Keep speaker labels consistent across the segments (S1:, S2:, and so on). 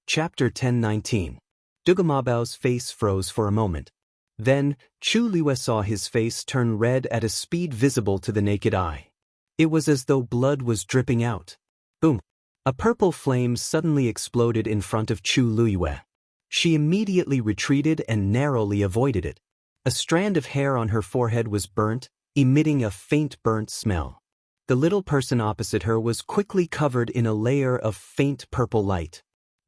S1: Chapter 1019. Dugamabao's face froze for a moment. Then, Chu Liwe saw his face turn red at a speed visible to the naked eye. It was as though blood was dripping out. Boom! A purple flame suddenly exploded in front of Chu Liwe. She immediately retreated and narrowly avoided it. A strand of hair on her forehead was burnt, emitting a faint burnt smell. The little person opposite her was quickly covered in a layer of faint purple light.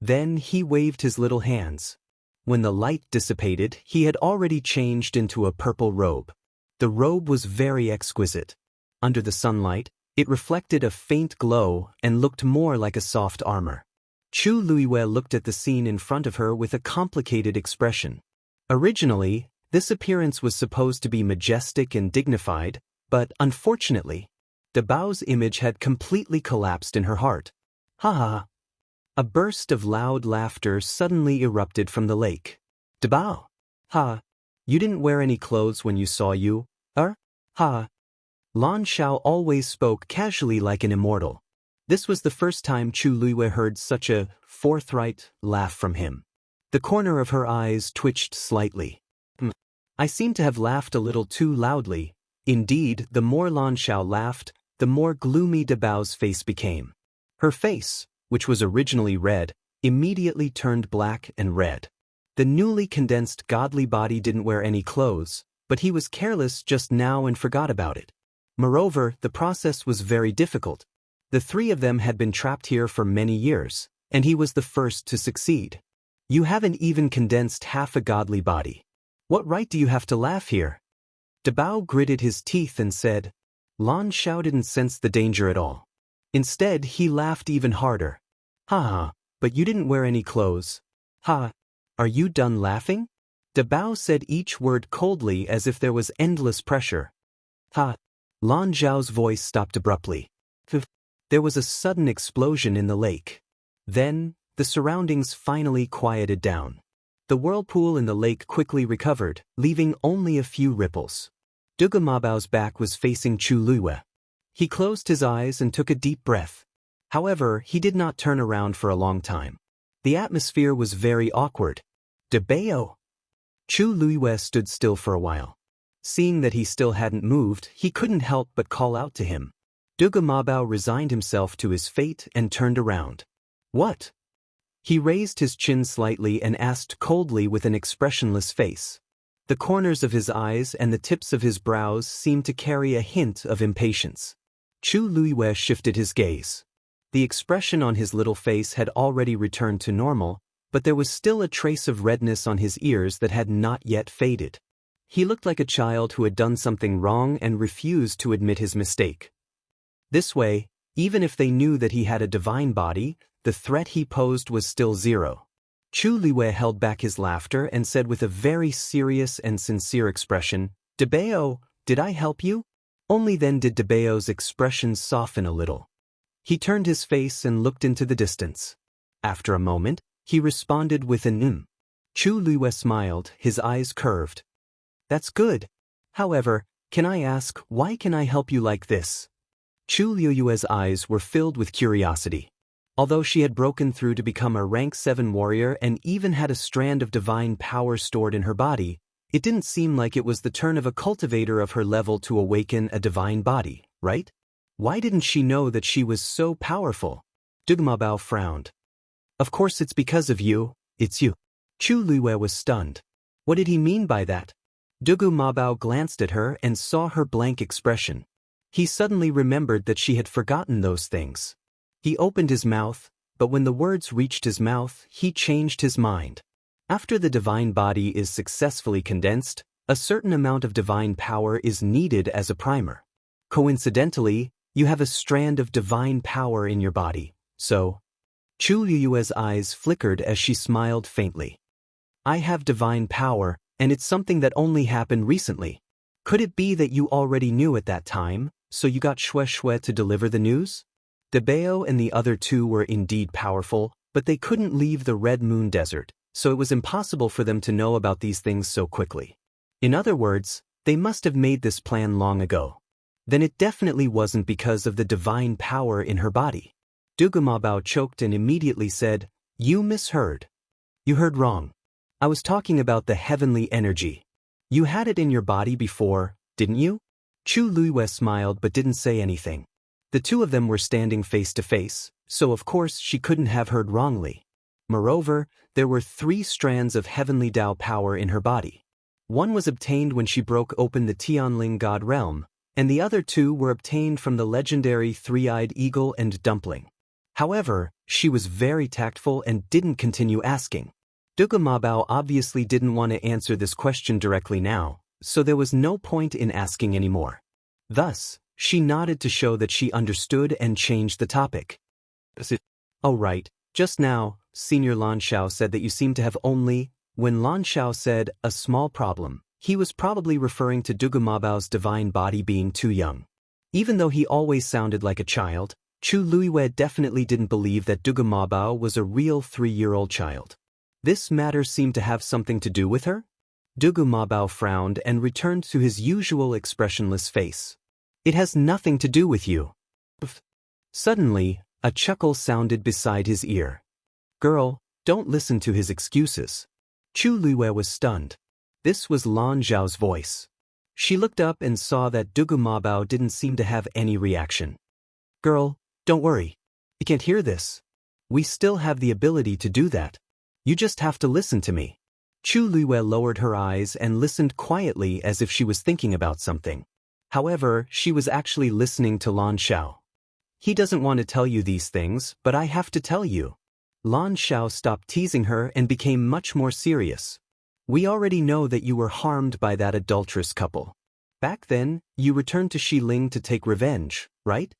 S1: Then he waved his little hands. When the light dissipated, he had already changed into a purple robe. The robe was very exquisite. Under the sunlight, it reflected a faint glow and looked more like a soft armor. Chu Liwe looked at the scene in front of her with a complicated expression. Originally, this appearance was supposed to be majestic and dignified, but unfortunately, Dabao's image had completely collapsed in her heart. Ha ha! A burst of loud laughter suddenly erupted from the lake. Dabao! Ha! You didn't wear any clothes when you saw you, Ha! Lan Xiao always spoke casually like an immortal. This was the first time Chu Liwe heard such a forthright laugh from him. The corner of her eyes twitched slightly. I seem to have laughed a little too loudly. Indeed, the more Lan Xiao laughed, the more gloomy Dabao's face became. Her face, which was originally red, immediately turned black and red. The newly condensed godly body didn't wear any clothes, but he was careless just now and forgot about it. Moreover, the process was very difficult. The three of them had been trapped here for many years, and he was the first to succeed. You haven't even condensed half a godly body. What right do you have to laugh here? Dabao gritted his teeth and said. Lan Xiao didn't sense the danger at all. Instead, he laughed even harder. Ha ha, but you didn't wear any clothes. Ha! Are you done laughing? Dabao said each word coldly as if there was endless pressure. Ha! Lan Xiao's voice stopped abruptly. There was a sudden explosion in the lake. Then, the surroundings finally quieted down. The whirlpool in the lake quickly recovered, leaving only a few ripples. Dugamabao's back was facing Chu Liwe. He closed his eyes and took a deep breath. However, he did not turn around for a long time. The atmosphere was very awkward. Dabao! Chu Liwe stood still for a while. Seeing that he still hadn't moved, he couldn't help but call out to him. Dugamabao resigned himself to his fate and turned around. What? He raised his chin slightly and asked coldly with an expressionless face. The corners of his eyes and the tips of his brows seemed to carry a hint of impatience. Chu Liwe shifted his gaze. The expression on his little face had already returned to normal, but there was still a trace of redness on his ears that had not yet faded. He looked like a child who had done something wrong and refused to admit his mistake. This way, even if they knew that he had a divine body, the threat he posed was still zero. Chu Liwe held back his laughter and said with a very serious and sincere expression, Dabao, did I help you? Only then did Dabao's expression soften a little. He turned his face and looked into the distance. After a moment, he responded with an Chu Liwe smiled, his eyes curved. That's good. However, can I ask, why can I help you like this? Chu Liue's eyes were filled with curiosity. Although she had broken through to become a rank 7 warrior and even had a strand of divine power stored in her body, it didn't seem like it was the turn of a cultivator of her level to awaken a divine body, right? Why didn't she know that she was so powerful? Dugamabao frowned. Of course it's because of you, it's you. Chu Liue was stunned. What did he mean by that? Dugamabao glanced at her and saw her blank expression. He suddenly remembered that she had forgotten those things. He opened his mouth, but when the words reached his mouth, he changed his mind. After the divine body is successfully condensed, a certain amount of divine power is needed as a primer. Coincidentally, you have a strand of divine power in your body, so... Chu Liue's eyes flickered as she smiled faintly. I have divine power, and it's something that only happened recently. Could it be that you already knew at that time, so you got Shue to deliver the news? Dabao and the other two were indeed powerful, but they couldn't leave the Red Moon Desert, so it was impossible for them to know about these things so quickly. In other words, they must have made this plan long ago. Then it definitely wasn't because of the divine power in her body. Dugamabao choked and immediately said, You misheard. You heard wrong. I was talking about the heavenly energy. You had it in your body before, didn't you? Chu Luiyue smiled but didn't say anything. The two of them were standing face to face, so of course she couldn't have heard wrongly. Moreover, there were 3 strands of heavenly Tao power in her body. One was obtained when she broke open the Tianling God realm, and the other 2 were obtained from the legendary 3-eyed eagle and dumpling. However, she was very tactful and didn't continue asking. Dugu Mabao obviously didn't want to answer this question directly now, so there was no point in asking anymore. Thus, she nodded to show that she understood and changed the topic. Oh right, just now, Senior Lan Shao said that you seem to have only. When Lan Shao said, a small problem, he was probably referring to Dugu Mabao's divine body being too young. Even though he always sounded like a child, Chu Luiyue definitely didn't believe that Dugu Mabao was a real 3-year-old child. This matter seemed to have something to do with her? Dugu Mabao frowned and returned to his usual expressionless face. It has nothing to do with you. Suddenly, a chuckle sounded beside his ear. Girl, don't listen to his excuses. Chu Luiyue was stunned. This was Lan Zhao's voice. She looked up and saw that Dugu Mabao didn't seem to have any reaction. Girl, don't worry. You can't hear this. We still have the ability to do that. You just have to listen to me. Chu Luiyue lowered her eyes and listened quietly as if she was thinking about something. However, she was actually listening to Lan Shao. He doesn't want to tell you these things, but I have to tell you. Lan Shao stopped teasing her and became much more serious. We already know that you were harmed by that adulterous couple. Back then, you returned to Xiling to take revenge, right?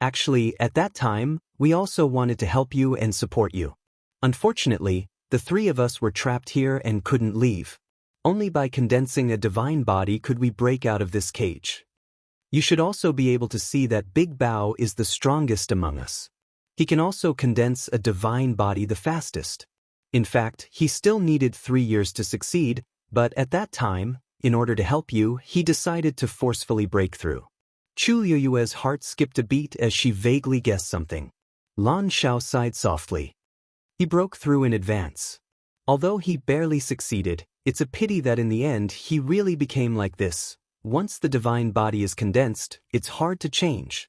S1: Actually, at that time, we also wanted to help you and support you. Unfortunately, the 3 of us were trapped here and couldn't leave. Only by condensing a divine body could we break out of this cage. You should also be able to see that Big Bao is the strongest among us. He can also condense a divine body the fastest. In fact, he still needed 3 years to succeed, but at that time, in order to help you, he decided to forcefully break through. Chu Luiyue's heart skipped a beat as she vaguely guessed something. Lan Shao sighed softly. He broke through in advance. Although he barely succeeded, it's a pity that in the end he really became like this. Once the divine body is condensed, it's hard to change.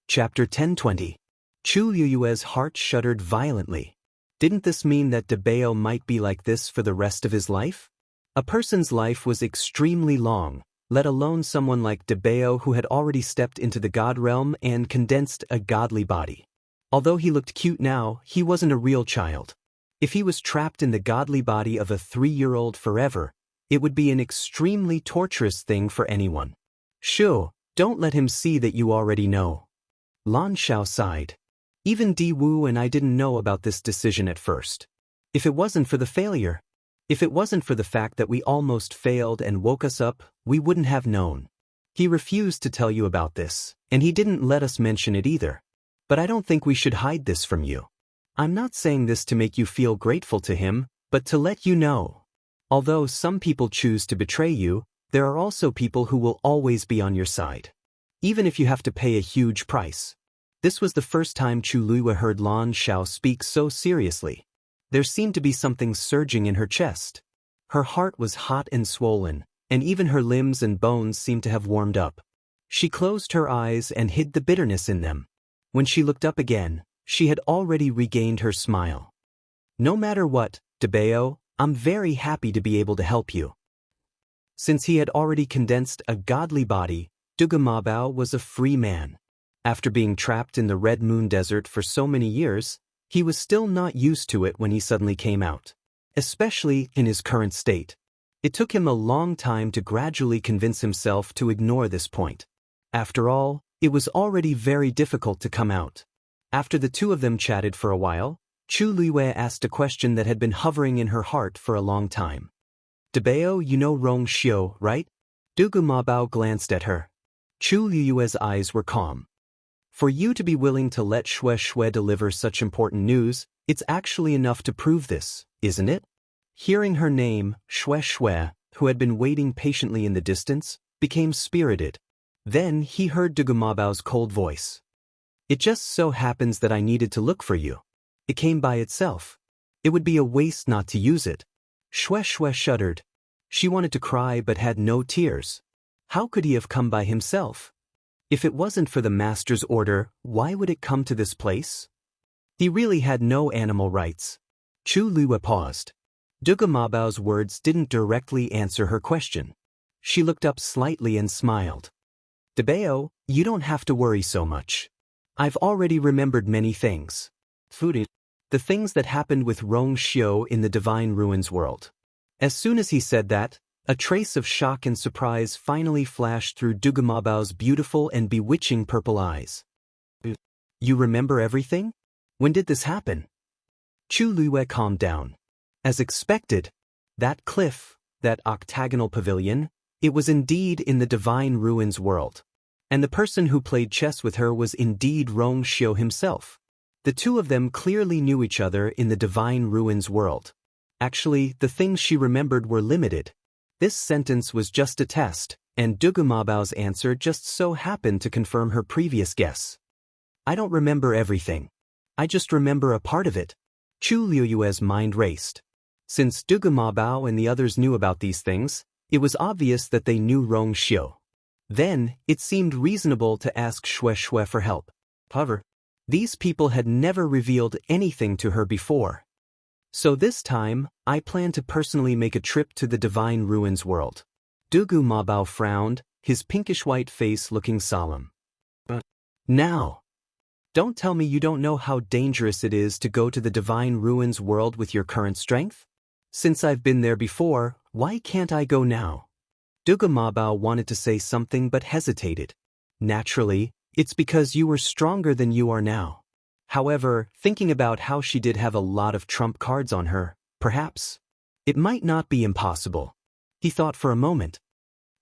S1: Chapter 1020. Chu Luiyue's heart shuddered violently. Didn't this mean that Debao might be like this for the rest of his life? A person's life was extremely long, let alone someone like Debao who had already stepped into the god realm and condensed a godly body. Although he looked cute now, he wasn't a real child. If he was trapped in the godly body of a 3-year-old forever, it would be an extremely torturous thing for anyone. Shoo, don't let him see that you already know. Lan Shao sighed. Even Di Wu and I didn't know about this decision at first. If it wasn't for the failure, if it wasn't for the fact that we almost failed and woke us up, we wouldn't have known. He refused to tell you about this, and he didn't let us mention it either. But I don't think we should hide this from you. I'm not saying this to make you feel grateful to him, but to let you know. Although some people choose to betray you, there are also people who will always be on your side. Even if you have to pay a huge price. This was the first time Chu Luiyue heard Lan Shao speak so seriously. There seemed to be something surging in her chest. Her heart was hot and swollen, and even her limbs and bones seemed to have warmed up. She closed her eyes and hid the bitterness in them. When she looked up again, she had already regained her smile. No matter what, Debao, I'm very happy to be able to help you. Since he had already condensed a godly body, Dugu Mabao was a free man. After being trapped in the Red Moon Desert for so many years, he was still not used to it when he suddenly came out, especially in his current state. It took him a long time to gradually convince himself to ignore this point. After all, it was already very difficult to come out. After the two of them chatted for a while, Chu Luiyue asked a question that had been hovering in her heart for a long time. Debao, you know Rong Xiu, right? Dugu Mabao glanced at her. Chu Luiyue's eyes were calm. For you to be willing to let Xue deliver such important news, it's actually enough to prove this, isn't it? Hearing her name, Xue, who had been waiting patiently in the distance, became spirited. Then he heard Dugu Mabao's cold voice. It just so happens that I needed to look for you. It came by itself. It would be a waste not to use it. Shue Shue shuddered. She wanted to cry but had no tears. How could he have come by himself? If it wasn't for the master's order, why would it come to this place? He really had no animal rights. Chu Liyue paused. Dugu Mabao's words didn't directly answer her question. She looked up slightly and smiled. Debao, you don't have to worry so much. I've already remembered many things. The things that happened with Rong Xiu in the Divine Ruins world. As soon as he said that, a trace of shock and surprise finally flashed through Dugu Mabao's beautiful and bewitching purple eyes. You remember everything? When did this happen? Chu Liyue calmed down. As expected, that cliff, that octagonal pavilion, it was indeed in the Divine Ruins world. And the person who played chess with her was indeed Rong Xiu himself. The two of them clearly knew each other in the Divine Ruins world. Actually, the things she remembered were limited. This sentence was just a test, and Dugu Mabao's answer just so happened to confirm her previous guess. I don't remember everything. I just remember a part of it. Chu Liyue's mind raced. Since Dugu Mabao and the others knew about these things, it was obvious that they knew Rong Xiu. Then, it seemed reasonable to ask Shue Shue for help. However, these people had never revealed anything to her before. So this time, I plan to personally make a trip to the Divine Ruins world. Dugu Mabao frowned, his pinkish-white face looking solemn. Now! Don't tell me you don't know how dangerous it is to go to the Divine Ruins world with your current strength? Since I've been there before, why can't I go now? Dugu Mabao wanted to say something but hesitated. Naturally, it's because you were stronger than you are now. However, thinking about how she did have a lot of trump cards on her, perhaps it might not be impossible. He thought for a moment.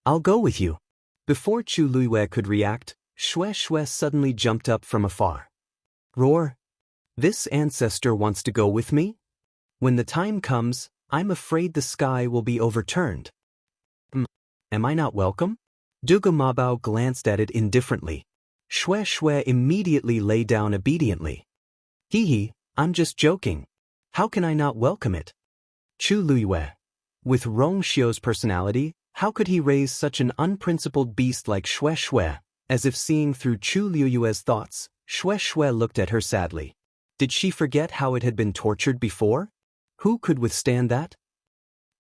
S1: I'll go with you. Before Chu Liyue could react, Shue Shue suddenly jumped up from afar. Roar! This ancestor wants to go with me? When the time comes, I'm afraid the sky will be overturned. Am I not welcome? Dugu Mabao glanced at it indifferently. Shue Shue immediately lay down obediently. Hee, I'm just joking. How can I not welcome it? Chu Liyue. With Rong Xiu's personality, how could he raise such an unprincipled beast like Shue Shue? As if seeing through Chu Liyue's thoughts, Shue Shue looked at her sadly. Did she forget how it had been tortured before? Who could withstand that?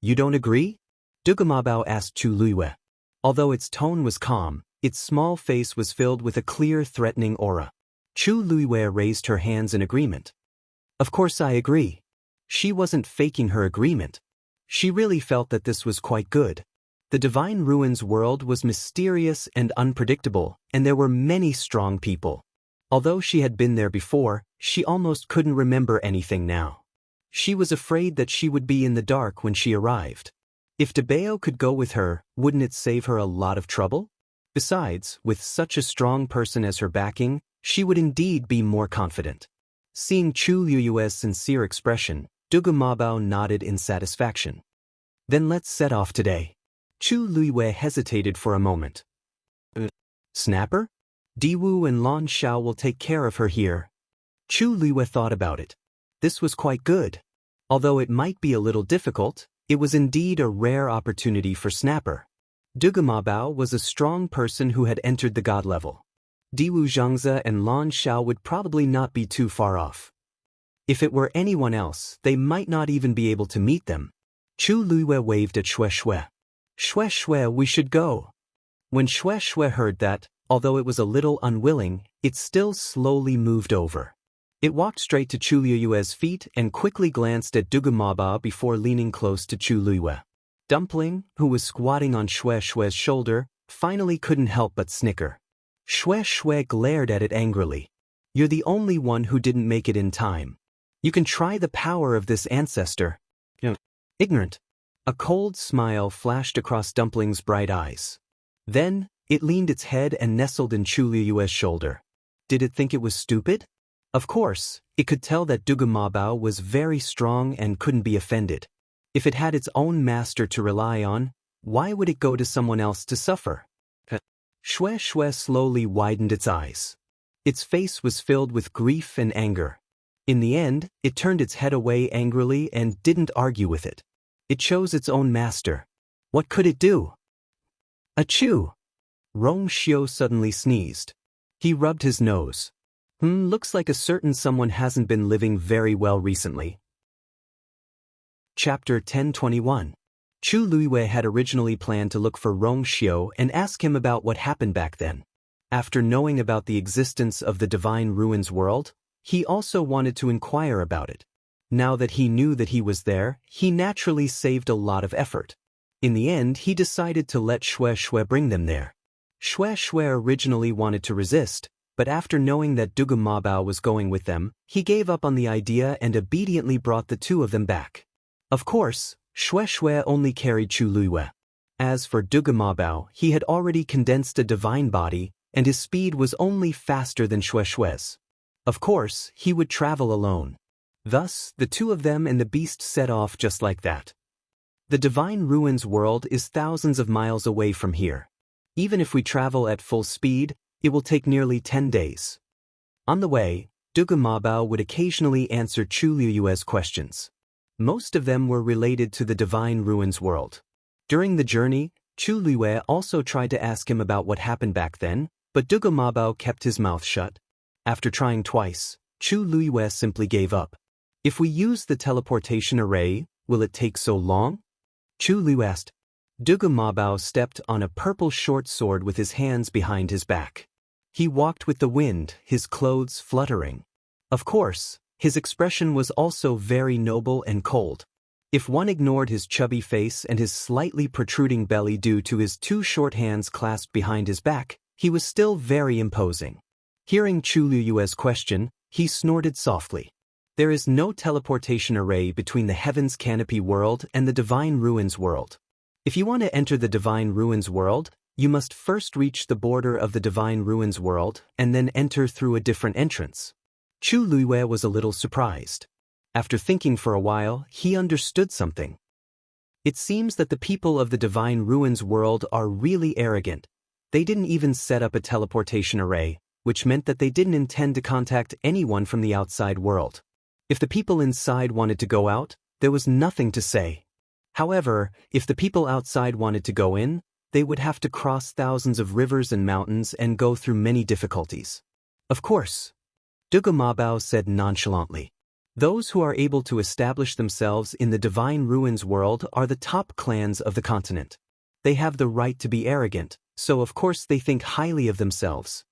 S1: You don't agree? Dugu Mabao asked Chu Liyue. Although its tone was calm, its small face was filled with a clear, threatening aura. Chu Liyue raised her hands in agreement. Of course I agree. She wasn't faking her agreement. She really felt that this was quite good. The Divine Ruins world was mysterious and unpredictable, and there were many strong people. Although she had been there before, she almost couldn't remember anything now. She was afraid that she would be in the dark when she arrived. If Debao could go with her, wouldn't it save her a lot of trouble? Besides, with such a strong person as her backing, she would indeed be more confident. Seeing Chu Liyue's sincere expression, Dugu Mabao nodded in satisfaction. Then let's set off today. Chu Liyue hesitated for a moment. Snapper? Diwu and Lan Xiao will take care of her here. Chu Liyue thought about it. This was quite good. Although it might be a little difficult, it was indeed a rare opportunity for Snapper. Dugu Mabao was a strong person who had entered the god level. Diwu Zhangze and Lan Xiao would probably not be too far off. If it were anyone else, they might not even be able to meet them. Chu Liyue waved at Shue Shue. Shue Shue, we should go. When Shue Shue heard that, although it was a little unwilling, it still slowly moved over. It walked straight to Chu Liyue's feet and quickly glanced at Dugu Mabao before leaning close to Chu Liyue. Dumpling, who was squatting on Shue Shue's shoulder, finally couldn't help but snicker. Shue Shue glared at it angrily. You're the only one who didn't make it in time. You can try the power of this ancestor. Ignorant. A cold smile flashed across Dumpling's bright eyes. Then, it leaned its head and nestled in Chu Liyue's shoulder. Did it think it was stupid? Of course, it could tell that Dugu Mabao was very strong and couldn't be offended. If it had its own master to rely on, why would it go to someone else to suffer? Shue Shue slowly widened its eyes. Its face was filled with grief and anger. In the end, it turned its head away angrily and didn't argue with it. It chose its own master. What could it do? Achoo! Rong Xiu suddenly sneezed. He rubbed his nose. Looks like a certain someone hasn't been living very well recently. Chapter 1021. Chu Luiwei had originally planned to look for Rong Xiu and ask him about what happened back then. After knowing about the existence of the Divine Ruins world, he also wanted to inquire about it. Now that he knew that he was there, he naturally saved a lot of effort. In the end, he decided to let Xue bring them there. Xue originally wanted to resist, but after knowing that Dugu Mabao was going with them, he gave up on the idea and obediently brought the two of them back. Of course, Xue only carried Chu Luiwei. As for Dugu Mabao, he had already condensed a divine body, and his speed was only faster than Xue's. Of course, he would travel alone. Thus, the two of them and the beast set off just like that. The Divine Ruins world is thousands of miles away from here. Even if we travel at full speed, it will take nearly 10 days. On the way, Dugu Mabao would occasionally answer Chu Luiwei's questions. Most of them were related to the Divine Ruins world. During the journey, Chu Luiwei also tried to ask him about what happened back then, but Dugu Mabao kept his mouth shut. After trying twice, Chu Luiwei simply gave up. If we use the teleportation array, will it take so long? Chu Luiwei asked. Dugu Mabao stepped on a purple short sword with his hands behind his back. He walked with the wind, his clothes fluttering. Of course, his expression was also very noble and cold. If one ignored his chubby face and his slightly protruding belly due to his two short hands clasped behind his back, he was still very imposing. Hearing Chu Luiwei's question, he snorted softly. There is no teleportation array between the Heaven's Canopy world and the Divine Ruins world. If you want to enter the Divine Ruins world, you must first reach the border of the Divine Ruins world and then enter through a different entrance. Chu Luiwei was a little surprised. After thinking for a while, he understood something. It seems that the people of the Divine Ruins world are really arrogant. They didn't even set up a teleportation array, which meant that they didn't intend to contact anyone from the outside world. If the people inside wanted to go out, there was nothing to say. However, if the people outside wanted to go in, they would have to cross thousands of rivers and mountains and go through many difficulties. Of course, Dugu Mabao said nonchalantly. Those who are able to establish themselves in the Divine Ruins world are the top clans of the continent. They have the right to be arrogant, so of course they think highly of themselves.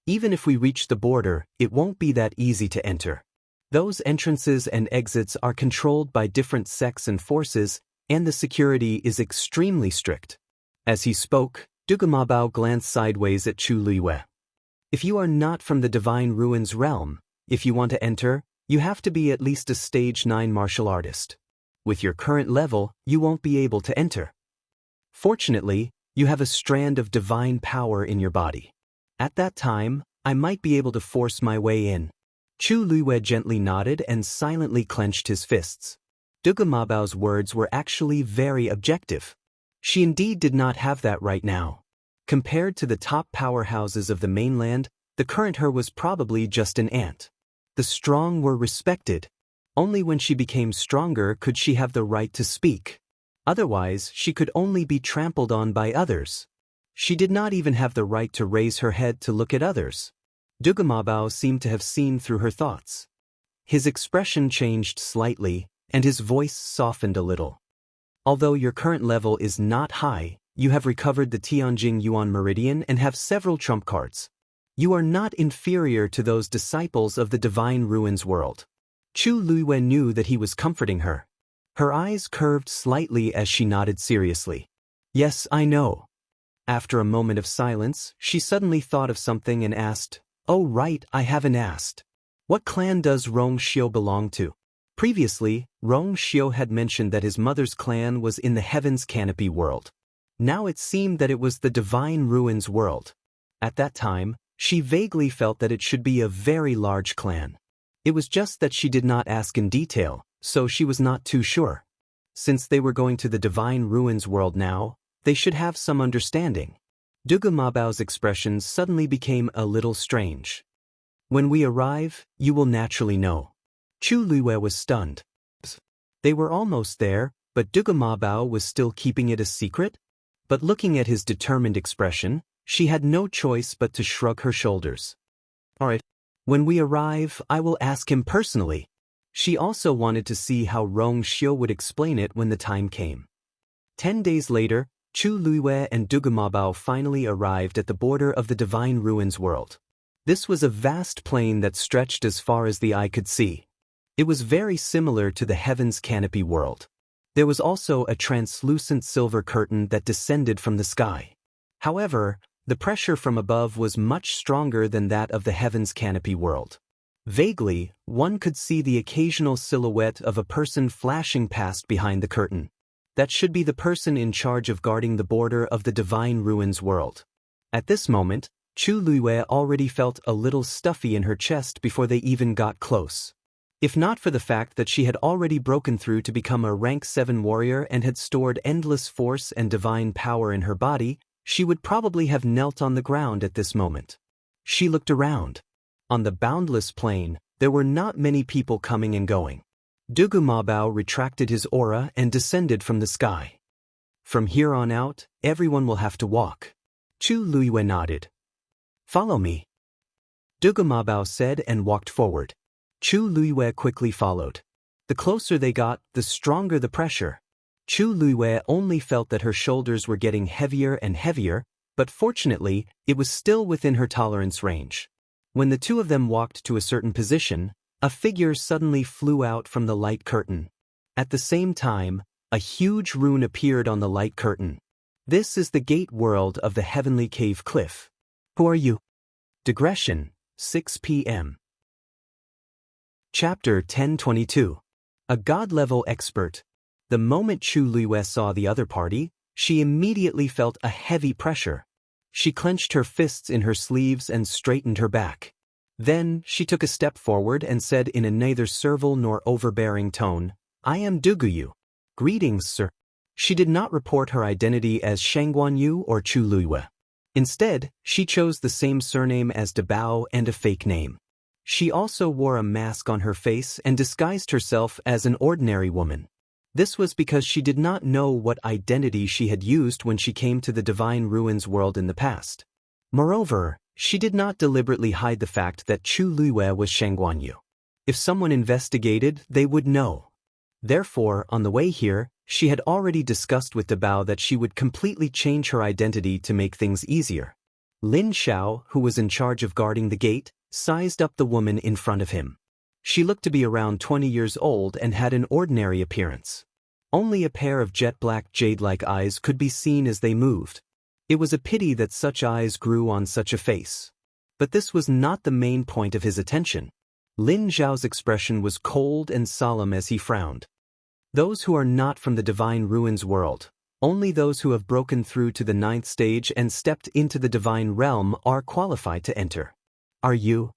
S1: Even if we reach the border, it won't be that easy to enter. Those entrances and exits are controlled by different sects and forces, and the security is extremely strict. As he spoke, Dugu Mabao glanced sideways at Chu Luiwei. If you are not from the Divine Ruins realm, if you want to enter, you have to be at least a stage 9 martial artist. With your current level, you won't be able to enter. Fortunately, you have a strand of divine power in your body. At that time, I might be able to force my way in. Chu Luiwei gently nodded and silently clenched his fists. Dugu Mabao's words were actually very objective. She indeed did not have that right now. Compared to the top powerhouses of the mainland, the current her was probably just an ant. The strong were respected. Only when she became stronger could she have the right to speak. Otherwise, she could only be trampled on by others. She did not even have the right to raise her head to look at others. Dugu Mabao seemed to have seen through her thoughts. His expression changed slightly, and his voice softened a little. Although your current level is not high, you have recovered the Tianjing Yuan Meridian and have several trump cards. You are not inferior to those disciples of the Divine Ruins world. Chu Luiwei knew that he was comforting her. Her eyes curved slightly as she nodded seriously. Yes, I know. After a moment of silence, she suddenly thought of something and asked, Oh right, I haven't asked. What clan does Rong Xiu belong to? Previously, Rong Xiu had mentioned that his mother's clan was in the Heaven's Canopy world. Now it seemed that it was the Divine Ruins world. At that time, she vaguely felt that it should be a very large clan. It was just that she did not ask in detail, so she was not too sure. Since they were going to the Divine Ruins world now, they should have some understanding. Dugu Mabao's expression suddenly became a little strange. When we arrive, you will naturally know. Chu Luiwei was stunned. They were almost there, but Dugu Mabao was still keeping it a secret? But looking at his determined expression, she had no choice but to shrug her shoulders. Alright. When we arrive, I will ask him personally. She also wanted to see how Rong Xiu would explain it when the time came. 10 days later, Chu Luiwei and Dugu Mabao finally arrived at the border of the Divine Ruins world. This was a vast plain that stretched as far as the eye could see. It was very similar to the Heaven's Canopy world. There was also a translucent silver curtain that descended from the sky. However, the pressure from above was much stronger than that of the Heaven's Canopy world. Vaguely, one could see the occasional silhouette of a person flashing past behind the curtain. That should be the person in charge of guarding the border of the Divine Ruins world. At this moment, Chu Luiwei already felt a little stuffy in her chest before they even got close. If not for the fact that she had already broken through to become a rank 7 warrior and had stored endless force and divine power in her body, she would probably have knelt on the ground at this moment. She looked around. On the boundless plain, there were not many people coming and going. Dugu Mabao retracted his aura and descended from the sky. From here on out, everyone will have to walk. Chu Luiwei nodded. Follow me. Dugu Mabao said and walked forward. Chu Luiwei quickly followed. The closer they got, the stronger the pressure. Chu Luiwei only felt that her shoulders were getting heavier and heavier, but fortunately, it was still within her tolerance range. When the two of them walked to a certain position, a figure suddenly flew out from the light curtain. At the same time, a huge rune appeared on the light curtain. This is the gate world of the Heavenly Cave Cliff. Who are you? Digression, 6 p.m. Chapter 1022. A God-level expert. The moment Chu Luiwei saw the other party, she immediately felt a heavy pressure. She clenched her fists in her sleeves and straightened her back. Then, she took a step forward and said in a neither servile nor overbearing tone, I am Duguyu. Greetings, sir. She did not report her identity as Shangguanyu or Chu Luiwei. Instead, she chose the same surname as Dabao and a fake name. She also wore a mask on her face and disguised herself as an ordinary woman. This was because she did not know what identity she had used when she came to the Divine Ruins world in the past. Moreover, she did not deliberately hide the fact that Chu Luiwei was Shangguanyu. If someone investigated, they would know. Therefore, on the way here, she had already discussed with Dabao that she would completely change her identity to make things easier. Lin Xiao, who was in charge of guarding the gate, sized up the woman in front of him. She looked to be around 20 years old and had an ordinary appearance. Only a pair of jet-black jade-like eyes could be seen as they moved. It was a pity that such eyes grew on such a face. But this was not the main point of his attention. Lin Xiao's expression was cold and solemn as he frowned. Those who are not from the Divine Ruins world, only those who have broken through to the 9th stage and stepped into the Divine Realm are qualified to enter. Are you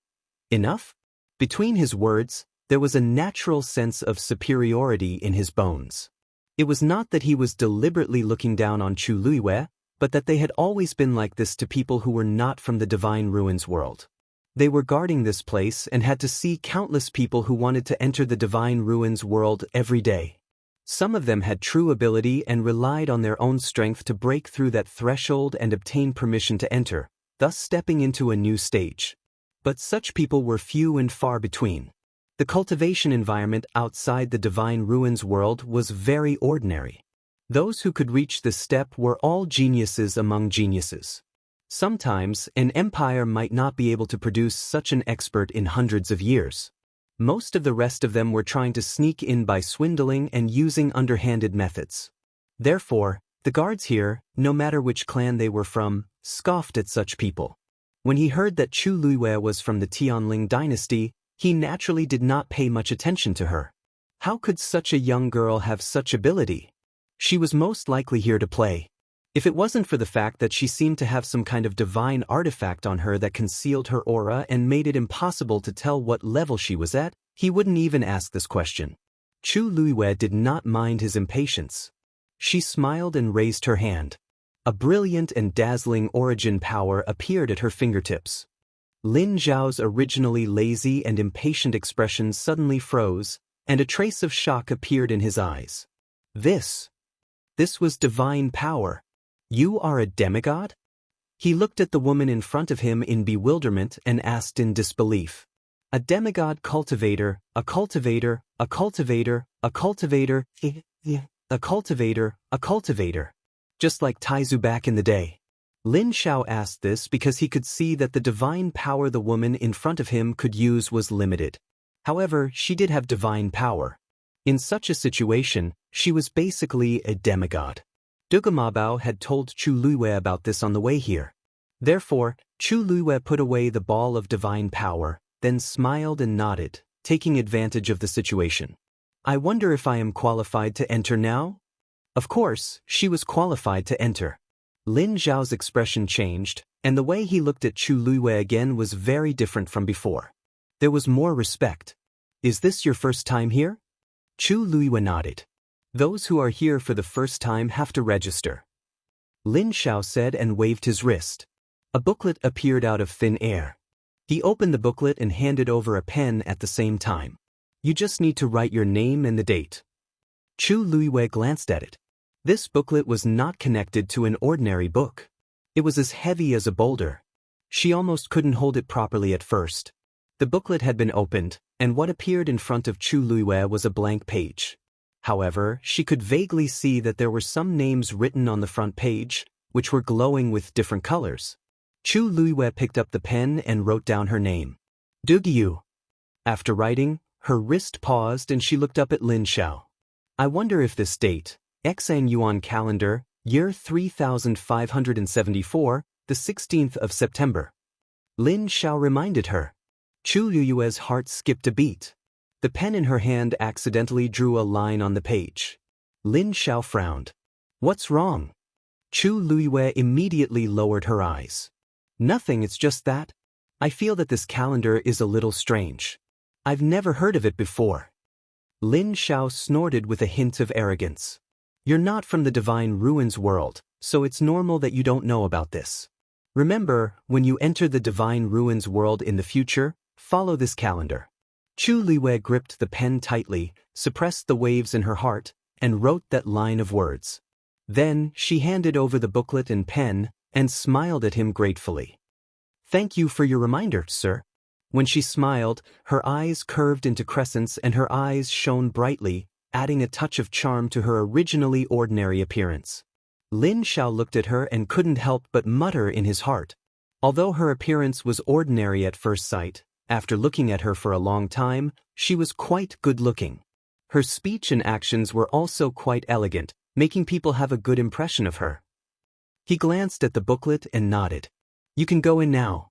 S1: enough? Between his words, there was a natural sense of superiority in his bones. It was not that he was deliberately looking down on Chu Luiwei, but that they had always been like this to people who were not from the Divine Ruins world. They were guarding this place and had to see countless people who wanted to enter the Divine Ruins world every day. Some of them had true ability and relied on their own strength to break through that threshold and obtain permission to enter, thus stepping into a new stage. But such people were few and far between. The cultivation environment outside the Divine Ruins world was very ordinary. Those who could reach this step were all geniuses among geniuses. Sometimes, an empire might not be able to produce such an expert in hundreds of years. Most of the rest of them were trying to sneak in by swindling and using underhanded methods. Therefore, the guards here, no matter which clan they were from, scoffed at such people. When he heard that Chu Luiwei was from the Tianling dynasty, he naturally did not pay much attention to her. How could such a young girl have such ability? She was most likely here to play. If it wasn't for the fact that she seemed to have some kind of divine artifact on her that concealed her aura and made it impossible to tell what level she was at, he wouldn't even ask this question. Chu Luiwei did not mind his impatience. She smiled and raised her hand. A brilliant and dazzling origin power appeared at her fingertips. Lin Zhao's originally lazy and impatient expression suddenly froze, and a trace of shock appeared in his eyes. This was divine power. You are a demigod? He looked at the woman in front of him in bewilderment and asked in disbelief. A demigod cultivator, a cultivator, a cultivator, a cultivator, a cultivator, a cultivator. Just like Taizu back in the day. Lin Zhao asked this because he could see that the divine power the woman in front of him could use was limited. However, she did have divine power. In such a situation, she was basically a demigod. Duge Mabao had told Chu Luiwei about this on the way here. Therefore, Chu Luiwei put away the ball of divine power, then smiled and nodded, taking advantage of the situation. I wonder if I am qualified to enter now? Of course, she was qualified to enter. Lin Zhao's expression changed, and the way he looked at Chu Luiwei again was very different from before. There was more respect. Is this your first time here? Chu Luiwei nodded. Those who are here for the first time have to register. Lin Zhao said and waved his wrist. A booklet appeared out of thin air. He opened the booklet and handed over a pen at the same time. You just need to write your name and the date. Chu Luiwei glanced at it. This booklet was not connected to an ordinary book. It was as heavy as a boulder. She almost couldn't hold it properly at first. The booklet had been opened, and what appeared in front of Chu Luiwei was a blank page. However, she could vaguely see that there were some names written on the front page, which were glowing with different colors. Chu Luiwei picked up the pen and wrote down her name. Duge Yu. After writing, her wrist paused and she looked up at Lin Zhao. I wonder if this date, Xan Yuan calendar, year 3574, the 16th of September. Lin Zhao reminded her. Chu Luiwei's heart skipped a beat. The pen in her hand accidentally drew a line on the page. Lin Zhao frowned. What's wrong? Chu Luiwei immediately lowered her eyes. Nothing, it's just that. I feel that this calendar is a little strange. I've never heard of it before. Lin Zhao snorted with a hint of arrogance. You're not from the Divine Ruins world, so it's normal that you don't know about this. Remember, when you enter the Divine Ruins world in the future, follow this calendar. Chu Luiwei gripped the pen tightly, suppressed the waves in her heart, and wrote that line of words. Then, she handed over the booklet and pen, and smiled at him gratefully. Thank you for your reminder, sir. When she smiled, her eyes curved into crescents and her eyes shone brightly, adding a touch of charm to her originally ordinary appearance. Lin Zhao looked at her and couldn't help but mutter in his heart. Although her appearance was ordinary at first sight, after looking at her for a long time, she was quite good-looking. Her speech and actions were also quite elegant, making people have a good impression of her. He glanced at the booklet and nodded. You can go in now.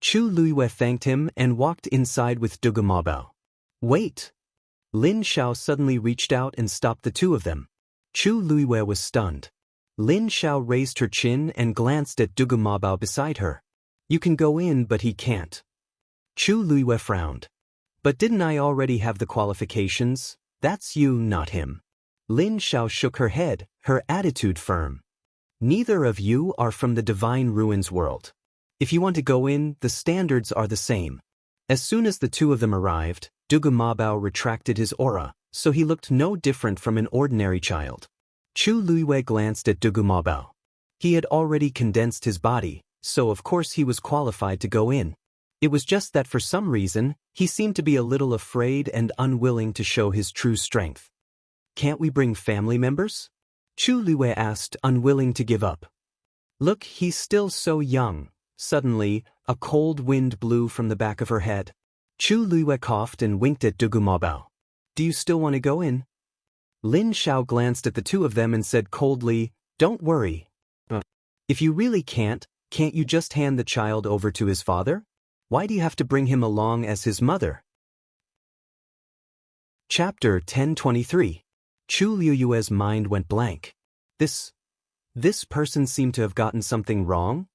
S1: Chu Luiwei thanked him and walked inside with Duge Mabao. Wait! Lin Zhao suddenly reached out and stopped the two of them. Chu Luiwei was stunned. Lin Zhao raised her chin and glanced at Duge Mabao beside her. You can go in, but he can't. Chu Luiwei frowned. But didn't I already have the qualifications? That's you, not him. Lin Zhao shook her head, her attitude firm. Neither of you are from the Divine Ruins world. If you want to go in, the standards are the same. As soon as the two of them arrived, Duge Mabao retracted his aura, so he looked no different from an ordinary child. Chu Luiwei glanced at Duge Mabao. He had already condensed his body, so of course he was qualified to go in. It was just that for some reason, he seemed to be a little afraid and unwilling to show his true strength. Can't we bring family members? Chu Luiwei asked, unwilling to give up. Look, he's still so young. Suddenly, a cold wind blew from the back of her head. Chu Luiwei coughed and winked at Duge Mabao. Do you still want to go in? Lin Zhao glanced at the two of them and said coldly, Don't worry. If you really can't you just hand the child over to his father? Why do you have to bring him along as his mother? Chapter 1023. Chu Luiwei's mind went blank. This person seemed to have gotten something wrong?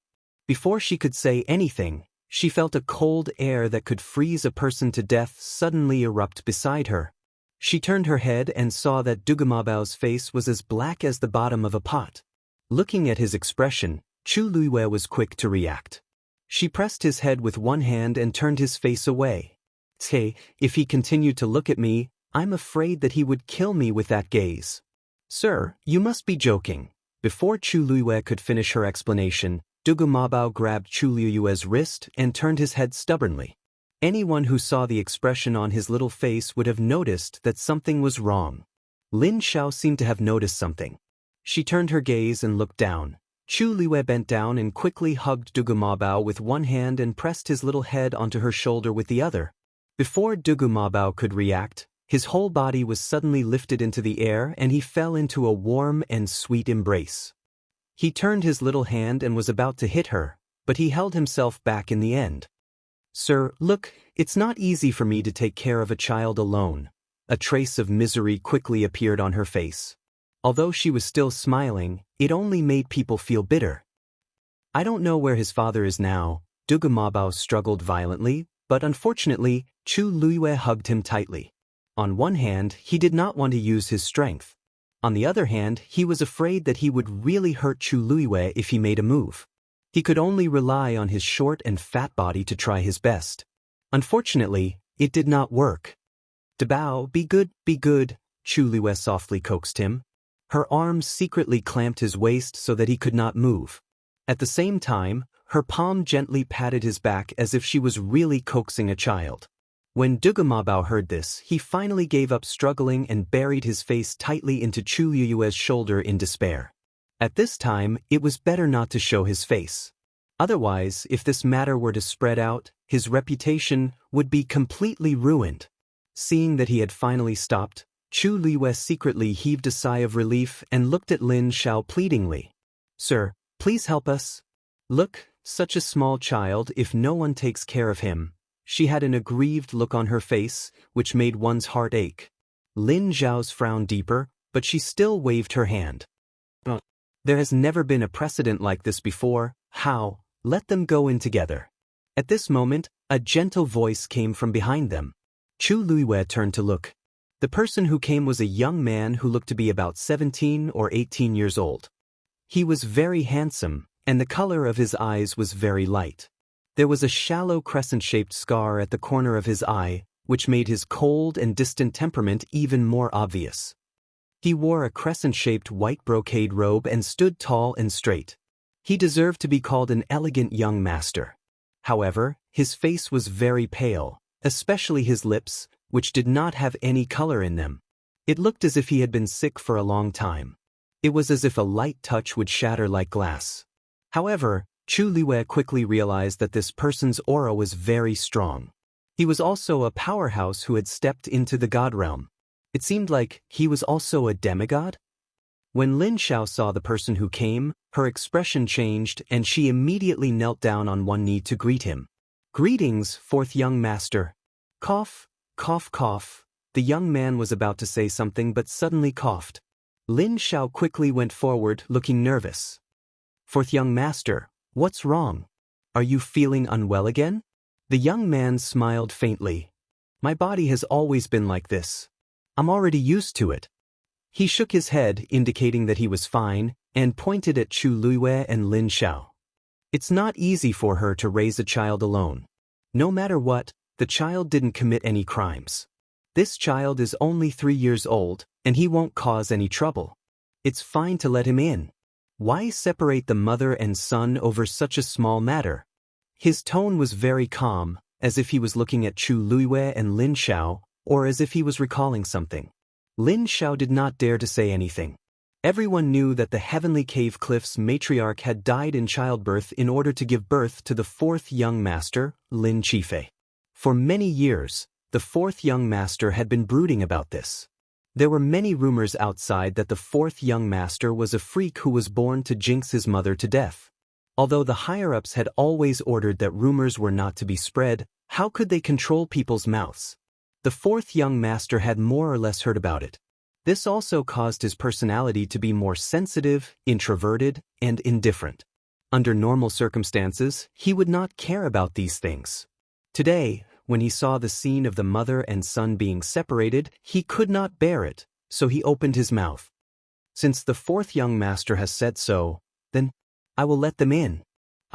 S1: Before she could say anything, she felt a cold air that could freeze a person to death suddenly erupt beside her. She turned her head and saw that Duge Mabao's face was as black as the bottom of a pot. Looking at his expression, Chu Luiwei was quick to react. She pressed his head with one hand and turned his face away. Hey, if he continued to look at me, I'm afraid that he would kill me with that gaze. Sir, you must be joking. Before Chu Luiyue could finish her explanation, Dugu Mabao grabbed Chu Luiyue's wrist and turned his head stubbornly. Anyone who saw the expression on his little face would have noticed that something was wrong. Lin Xiao seemed to have noticed something. She turned her gaze and looked down. Chu Luiyue bent down and quickly hugged Dugu Mabao with one hand and pressed his little head onto her shoulder with the other. Before Dugu Mabao could react, his whole body was suddenly lifted into the air and he fell into a warm and sweet embrace. He turned his little hand and was about to hit her, but he held himself back in the end. Sir, look, it's not easy for me to take care of a child alone. A trace of misery quickly appeared on her face. Although she was still smiling, it only made people feel bitter. I don't know where his father is now. Dugu Mabao struggled violently, but unfortunately, Chu Luiyue hugged him tightly. On one hand, he did not want to use his strength. On the other hand, he was afraid that he would really hurt Chu Luiyue if he made a move. He could only rely on his short and fat body to try his best. Unfortunately, it did not work. Dabao, be good, Chu Luiyue softly coaxed him. Her arms secretly clamped his waist so that he could not move. At the same time, her palm gently patted his back as if she was really coaxing a child. When Dugu Mabao heard this, he finally gave up struggling and buried his face tightly into Chu Luiyue's shoulder in despair. At this time, it was better not to show his face. Otherwise, if this matter were to spread out, his reputation would be completely ruined. Seeing that he had finally stopped, Chu Luiyue secretly heaved a sigh of relief and looked at Lin Xiao pleadingly. Sir, please help us. Look, such a small child, if no one takes care of him. She had an aggrieved look on her face, which made one's heart ache. Lin Xiao's frown deeper, but she still waved her hand. There has never been a precedent like this before. How? Let them go in together. At this moment, a gentle voice came from behind them. Chu Luiyue turned to look. The person who came was a young man who looked to be about 17 or 18 years old. He was very handsome, and the color of his eyes was very light. There was a shallow crescent-shaped scar at the corner of his eye, which made his cold and distant temperament even more obvious. He wore a crescent-shaped white brocade robe and stood tall and straight. He deserved to be called an elegant young master. However, his face was very pale, especially his lips, which did not have any color in them. It looked as if he had been sick for a long time. It was as if a light touch would shatter like glass. However, Chu Luiyue quickly realized that this person's aura was very strong. He was also a powerhouse who had stepped into the god realm. It seemed like he was also a demigod. When Lin Xiao saw the person who came, her expression changed and she immediately knelt down on one knee to greet him. Greetings, fourth young master. Cough, cough, cough. The young man was about to say something but suddenly coughed. Lin Xiao quickly went forward, looking nervous. Fourth young master, what's wrong? Are you feeling unwell again? The young man smiled faintly. My body has always been like this. I'm already used to it. He shook his head, indicating that he was fine, and pointed at Chu Luiyue and Lin Xiao. It's not easy for her to raise a child alone. No matter what, the child didn't commit any crimes. This child is only 3 years old, and he won't cause any trouble. It's fine to let him in. Why separate the mother and son over such a small matter? His tone was very calm, as if he was looking at Chu Luiyue and Lin Xiao, or as if he was recalling something. Lin Xiao did not dare to say anything. Everyone knew that the Heavenly Cave Cliff's matriarch had died in childbirth in order to give birth to the fourth young master, Lin Qifei. For many years, the fourth young master had been brooding about this. There were many rumors outside that the fourth young master was a freak who was born to jinx his mother to death. Although the higher-ups had always ordered that rumors were not to be spread, how could they control people's mouths? The fourth young master had more or less heard about it. This also caused his personality to be more sensitive, introverted, and indifferent. Under normal circumstances, he would not care about these things. Today, when he saw the scene of the mother and son being separated, he could not bear it, so he opened his mouth. Since the fourth young master has said so, then I will let them in.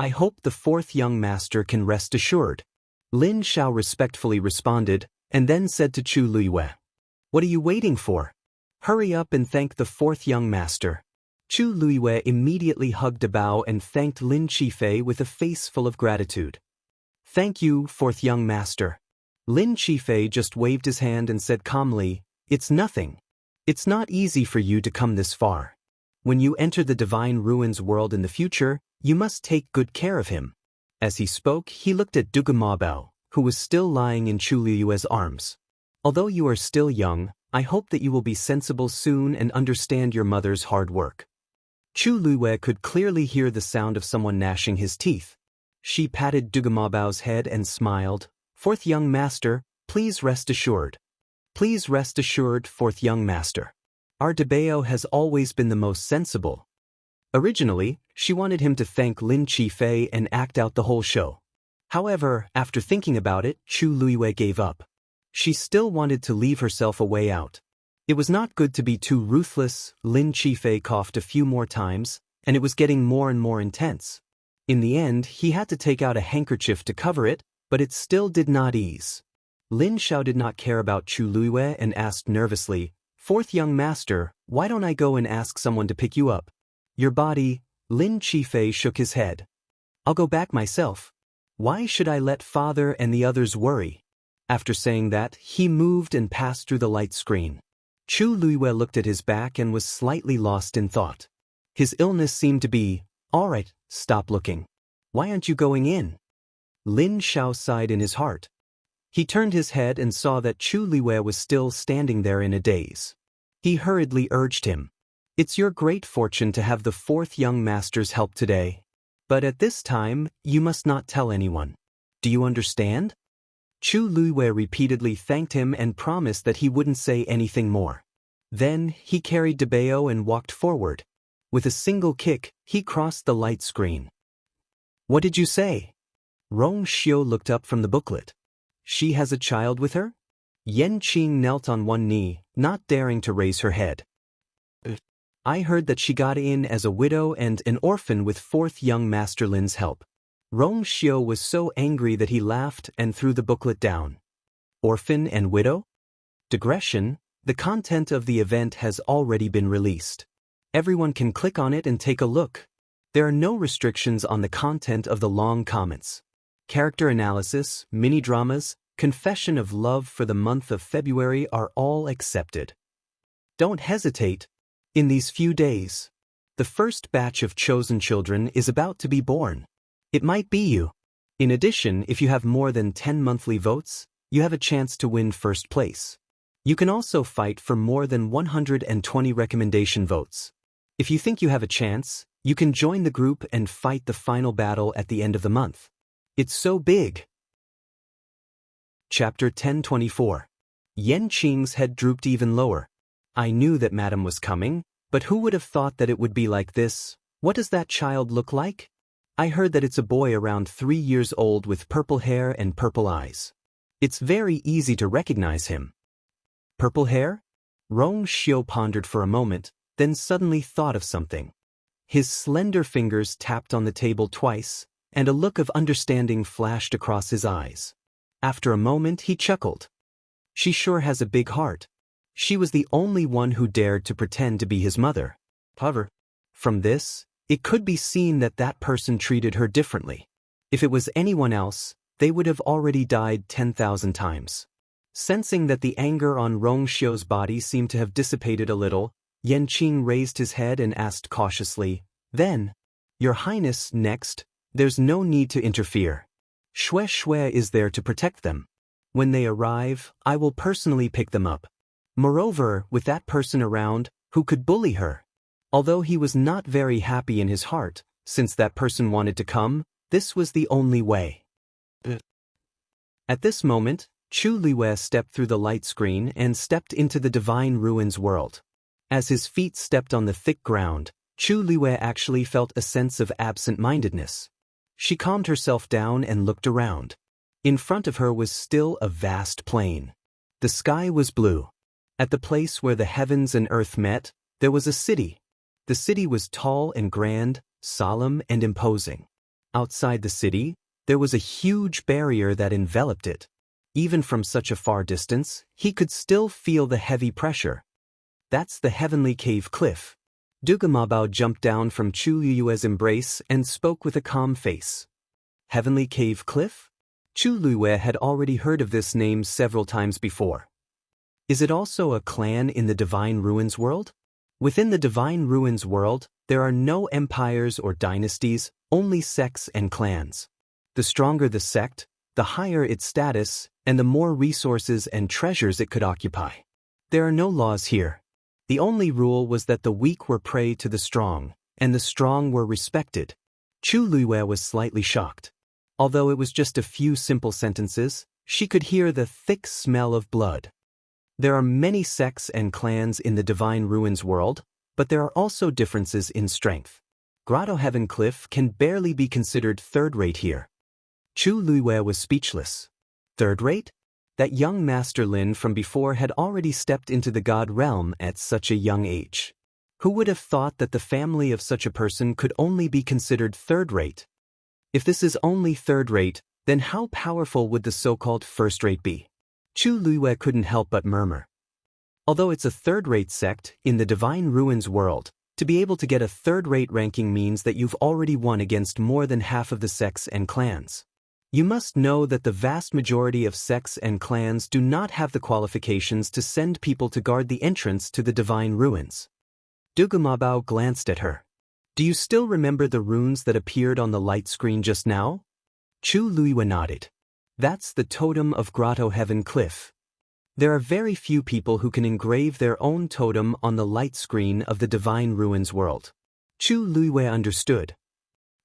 S1: I hope the fourth young master can rest assured. Lin Xiao respectfully responded, and then said to Chu Luiyue, "What are you waiting for? Hurry up and thank the fourth young master." Chu Luiyue immediately hugged a bow and thanked Lin Qifei with a face full of gratitude. "Thank you, fourth young master." Lin Qifei just waved his hand and said calmly, "It's nothing. It's not easy for you to come this far. When you enter the Divine Ruins world in the future, you must take good care of him." As he spoke, he looked at Duge Mabao, who was still lying in Chu Luiyue's arms. "Although you are still young, I hope that you will be sensible soon and understand your mother's hard work." Chu Luiyue could clearly hear the sound of someone gnashing his teeth. She patted Duge Mabao's head and smiled. "Fourth young master, please rest assured. Please rest assured, fourth young master. Our Debao has always been the most sensible." Originally, she wanted him to thank Lin Qifei and act out the whole show. However, after thinking about it, Chu Luiyue gave up. She still wanted to leave herself a way out. It was not good to be too ruthless. Lin Qifei coughed a few more times, and it was getting more and more intense. In the end, he had to take out a handkerchief to cover it, but it still did not ease. Lin Xiao did not care about Chu Luiyue and asked nervously, "Fourth young master, why don't I go and ask someone to pick you up?" "Your body," Lin Qifei shook his head. "I'll go back myself. Why should I let father and the others worry?" After saying that, he moved and passed through the light screen. Chu Luiyue looked at his back and was slightly lost in thought. His illness seemed to be, "All right, stop looking. Why aren't you going in?" Lin Xiao sighed in his heart. He turned his head and saw that Chu Luiyue was still standing there in a daze. He hurriedly urged him, "It's your great fortune to have the fourth young master's help today. But at this time, you must not tell anyone. Do you understand?" Chu Luiyue repeatedly thanked him and promised that he wouldn't say anything more. Then, he carried Debao and walked forward. With a single kick, he crossed the light screen. "What did you say?" Rong Xiu looked up from the booklet. "She has a child with her?" Yan Qing knelt on one knee, not daring to raise her head. "I heard that she got in as a widow and an orphan with fourth young Master Lin's help." Rong Xiu was so angry that he laughed and threw the booklet down. Orphan and widow? Digression, the content of the event has already been released. Everyone can click on it and take a look. There are no restrictions on the content of the long comments. Character analysis, mini-dramas, confession of love for the month of February are all accepted. Don't hesitate. In these few days, the first batch of chosen children is about to be born. It might be you. In addition, if you have more than 10 monthly votes, you have a chance to win first place. You can also fight for more than 120 recommendation votes. If you think you have a chance, you can join the group and fight the final battle at the end of the month. It's so big. Chapter 1024. Yan Qing's head drooped even lower. "I knew that Madam was coming, but who would have thought that it would be like this? What does that child look like?" "I heard that it's a boy around 3 years old with purple hair and purple eyes. It's very easy to recognize him." "Purple hair?" Rong Xiu pondered for a moment, then suddenly thought of something. His slender fingers tapped on the table twice, and a look of understanding flashed across his eyes. After a moment, he chuckled. "She sure has a big heart. She was the only one who dared to pretend to be his mother." However, from this, it could be seen that that person treated her differently. If it was anyone else, they would have already died 10,000 times. Sensing that the anger on Rong Xiu's body seemed to have dissipated a little, Yan Qing raised his head and asked cautiously, "Then, Your Highness, next, there's no need to interfere. Xue Xue is there to protect them. When they arrive, I will personally pick them up. Moreover, with that person around, who could bully her?" Although he was not very happy in his heart, since that person wanted to come, this was the only way. At this moment, Chu Luiyue stepped through the light screen and stepped into the Divine Ruins world. As his feet stepped on the thick ground, Chu Luiyue actually felt a sense of absent-mindedness. She calmed herself down and looked around. In front of her was still a vast plain. The sky was blue. At the place where the heavens and earth met, there was a city. The city was tall and grand, solemn and imposing. Outside the city, there was a huge barrier that enveloped it. Even from such a far distance, he could still feel the heavy pressure. That's the Heavenly Cave Cliff. Dugamabao jumped down from Chu Liyue's embrace and spoke with a calm face. Heavenly Cave Cliff? Chu Liyue had already heard of this name several times before. Is it also a clan in the Divine Ruins world? Within the Divine Ruins world, there are no empires or dynasties, only sects and clans. The stronger the sect, the higher its status, and the more resources and treasures it could occupy. There are no laws here. The only rule was that the weak were prey to the strong, and the strong were respected. Chu Liyue was slightly shocked. Although it was just a few simple sentences, she could hear the thick smell of blood. There are many sects and clans in the Divine Ruins world, but there are also differences in strength. Grotto Heaven Cliff can barely be considered third-rate here. Chu Liyue was speechless. Third-rate? That young Master Lin from before had already stepped into the God realm at such a young age. Who would have thought that the family of such a person could only be considered third-rate? If this is only third-rate, then how powerful would the so-called first-rate be? Chu Liyue couldn't help but murmur. Although it's a third-rate sect in the Divine Ruins world, to be able to get a third-rate ranking means that you've already won against more than half of the sects and clans. You must know that the vast majority of sects and clans do not have the qualifications to send people to guard the entrance to the Divine Ruins. Dugamabao glanced at her. Do you still remember the runes that appeared on the light screen just now? Chu Liyue nodded. That's the totem of Grotto Heaven Cliff. There are very few people who can engrave their own totem on the light screen of the Divine Ruins world. Chu Liyue understood.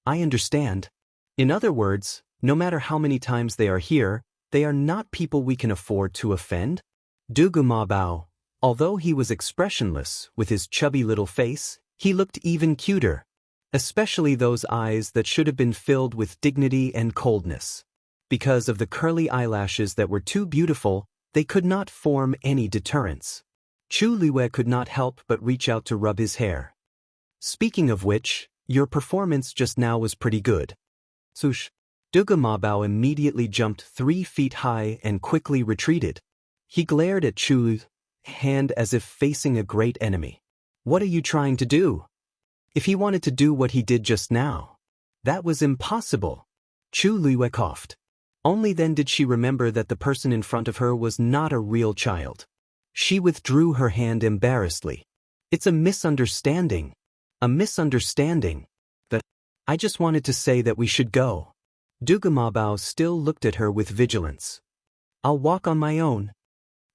S1: I understand. In other words, no matter how many times they are here, they are not people we can afford to offend. Dugamabao, although he was expressionless with his chubby little face, he looked even cuter, especially those eyes that should have been filled with dignity and coldness. Because of the curly eyelashes that were too beautiful, they could not form any deterrence. Chu Liyue could not help but reach out to rub his hair. Speaking of which, your performance just now was pretty good. Sush. Dugamabao immediately jumped 3 feet high and quickly retreated. He glared at Chu's hand as if facing a great enemy. What are you trying to do? If he wanted to do what he did just now, that was impossible. Chu Liyue coughed. Only then did she remember that the person in front of her was not a real child. She withdrew her hand embarrassedly. It's a misunderstanding. A misunderstanding. I just wanted to say that we should go. Dugamabao still looked at her with vigilance. I'll walk on my own.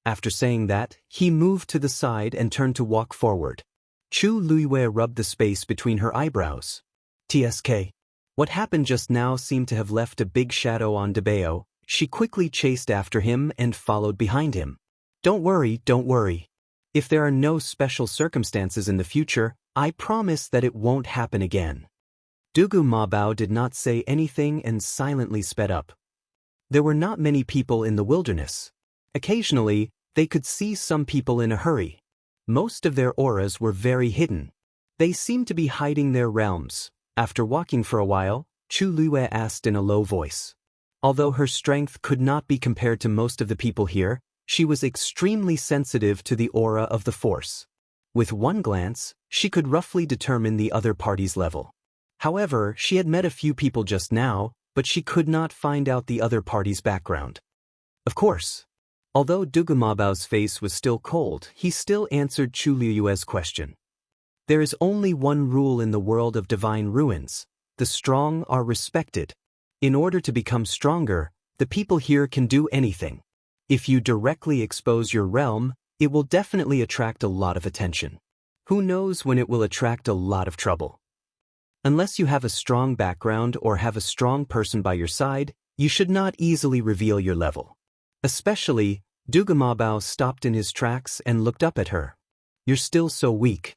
S1: After saying that, he moved to the side and turned to walk forward. Chu Liyue rubbed the space between her eyebrows. TSK. What happened just now seemed to have left a big shadow on Debeo. She quickly chased after him and followed behind him. Don't worry, don't worry. If there are no special circumstances in the future, I promise that it won't happen again. Dugamabao did not say anything and silently sped up. There were not many people in the wilderness. Occasionally, they could see some people in a hurry. Most of their auras were very hidden. They seemed to be hiding their realms. After walking for a while, Chu Liyue asked in a low voice. Although her strength could not be compared to most of the people here, she was extremely sensitive to the aura of the force. With one glance, she could roughly determine the other party's level. However, she had met a few people just now, but she could not find out the other party's background. Of course. Although Dugamabao's face was still cold, he still answered Chu Liyue's question. There is only one rule in the world of Divine Ruins. The strong are respected. In order to become stronger, the people here can do anything. If you directly expose your realm, it will definitely attract a lot of attention. Who knows when it will attract a lot of trouble? Unless you have a strong background or have a strong person by your side, you should not easily reveal your level. Especially, Dugamabao stopped in his tracks and looked up at her. You're still so weak.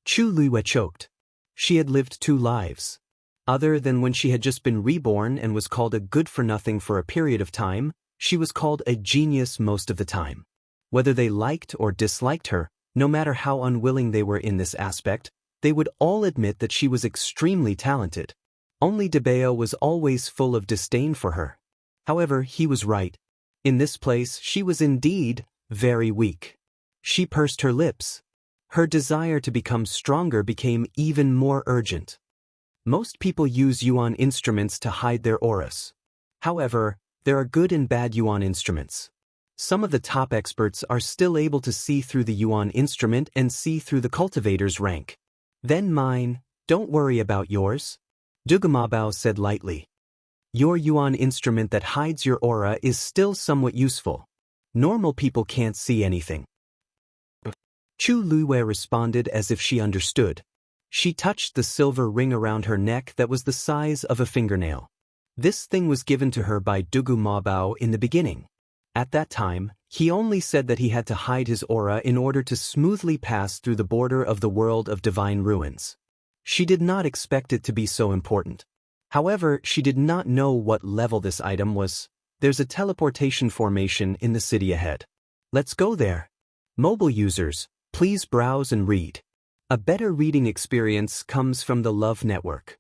S1: Chu Liyue choked. She had lived 2 lives. Other than when she had just been reborn and was called a good-for-nothing for a period of time, she was called a genius most of the time. Whether they liked or disliked her, no matter how unwilling they were in this aspect, they would all admit that she was extremely talented. Only Debeo was always full of disdain for her. However, he was right. In this place she was indeed very weak. She pursed her lips. Her desire to become stronger became even more urgent. Most people use yuan instruments to hide their auras. However, there are good and bad yuan instruments. Some of the top experts are still able to see through the yuan instrument and see through the cultivator's rank. Then mine, don't worry about yours. Dugamabao said lightly. Your yuan instrument that hides your aura is still somewhat useful. Normal people can't see anything. Chu Luiwei responded as if she understood. She touched the silver ring around her neck that was the size of a fingernail. This thing was given to her by Dugu Mabao in the beginning. At that time, he only said that he had to hide his aura in order to smoothly pass through the border of the world of divine ruins. She did not expect it to be so important. However, she did not know what level this item was. There's a teleportation formation in the city ahead. Let's go there. Mobile users, please browse and read. A better reading experience comes from the Love Network.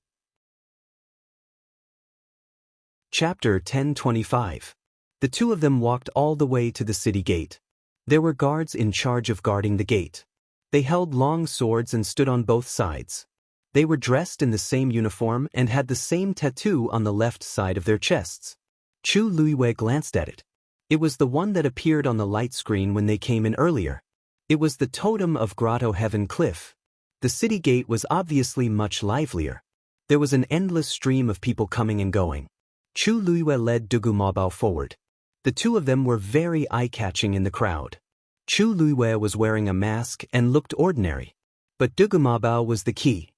S1: Chapter 1025. The two of them walked all the way to the city gate. There were guards in charge of guarding the gate. They held long swords and stood on both sides. They were dressed in the same uniform and had the same tattoo on the left side of their chests. Chu Luiwei glanced at it. It was the one that appeared on the light screen when they came in earlier. It was the totem of Grotto Heaven Cliff. The city gate was obviously much livelier. There was an endless stream of people coming and going. Chu Luiwei led Dugu Mabao forward. The two of them were very eye-catching in the crowd. Chu Luiwei was wearing a mask and looked ordinary. But Dugu Mabao was the key.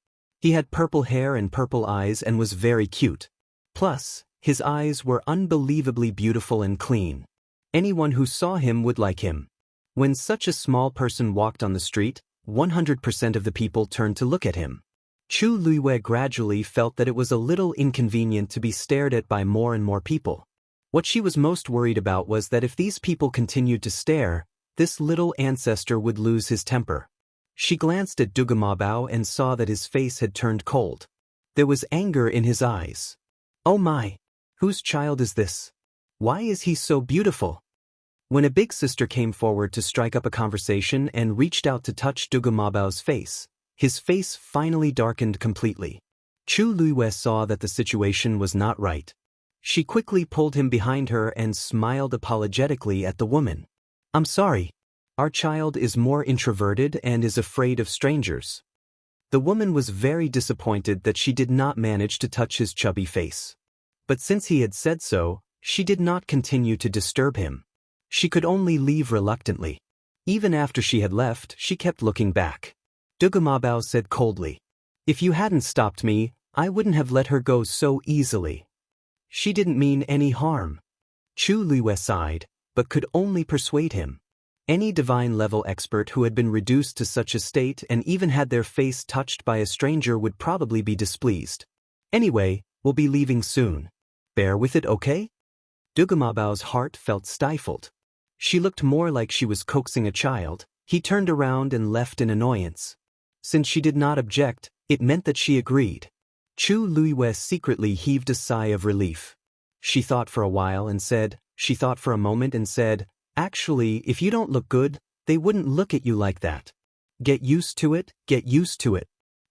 S1: He had purple hair and purple eyes and was very cute. Plus, his eyes were unbelievably beautiful and clean. Anyone who saw him would like him. When such a small person walked on the street, 100% of the people turned to look at him. Chu Luiwei gradually felt that it was a little inconvenient to be stared at by more and more people. What she was most worried about was that if these people continued to stare, this little ancestor would lose his temper. She glanced at Dugu Mabao and saw that his face had turned cold. There was anger in his eyes. Oh my! Whose child is this? Why is he so beautiful? When a big sister came forward to strike up a conversation and reached out to touch Dugu Mabao's face, his face finally darkened completely. Chu Luiwei saw that the situation was not right. She quickly pulled him behind her and smiled apologetically at the woman. I'm sorry. Our child is more introverted and is afraid of strangers. The woman was very disappointed that she did not manage to touch his chubby face. But since he had said so, she did not continue to disturb him. She could only leave reluctantly. Even after she had left, she kept looking back. Dugu Mabao said coldly, "If you hadn't stopped me, I wouldn't have let her go so easily. She didn't mean any harm." Chu Luiwei sighed, but could only persuade him. Any divine-level expert who had been reduced to such a state and even had their face touched by a stranger would probably be displeased. Anyway, we'll be leaving soon. Bear with it, okay? Dugu Mabao's heart felt stifled. She looked more like she was coaxing a child. He turned around and left in annoyance. Since she did not object, it meant that she agreed. Chu Luiwei secretly heaved a sigh of relief. She thought for a moment and said, "Actually, if you don't look good, they wouldn't look at you like that. Get used to it, get used to it."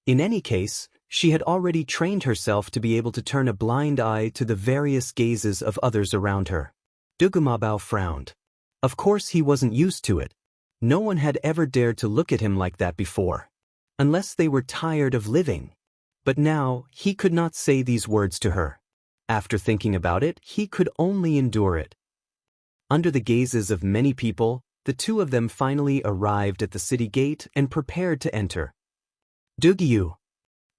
S1: In any case, she had already trained herself to be able to turn a blind eye to the various gazes of others around her. Dugu Mabao frowned. Of course he wasn't used to it. No one had ever dared to look at him like that before. Unless they were tired of living. But now, he could not say these words to her. After thinking about it, he could only endure it. Under the gazes of many people, the two of them finally arrived at the city gate and prepared to enter. Dugu.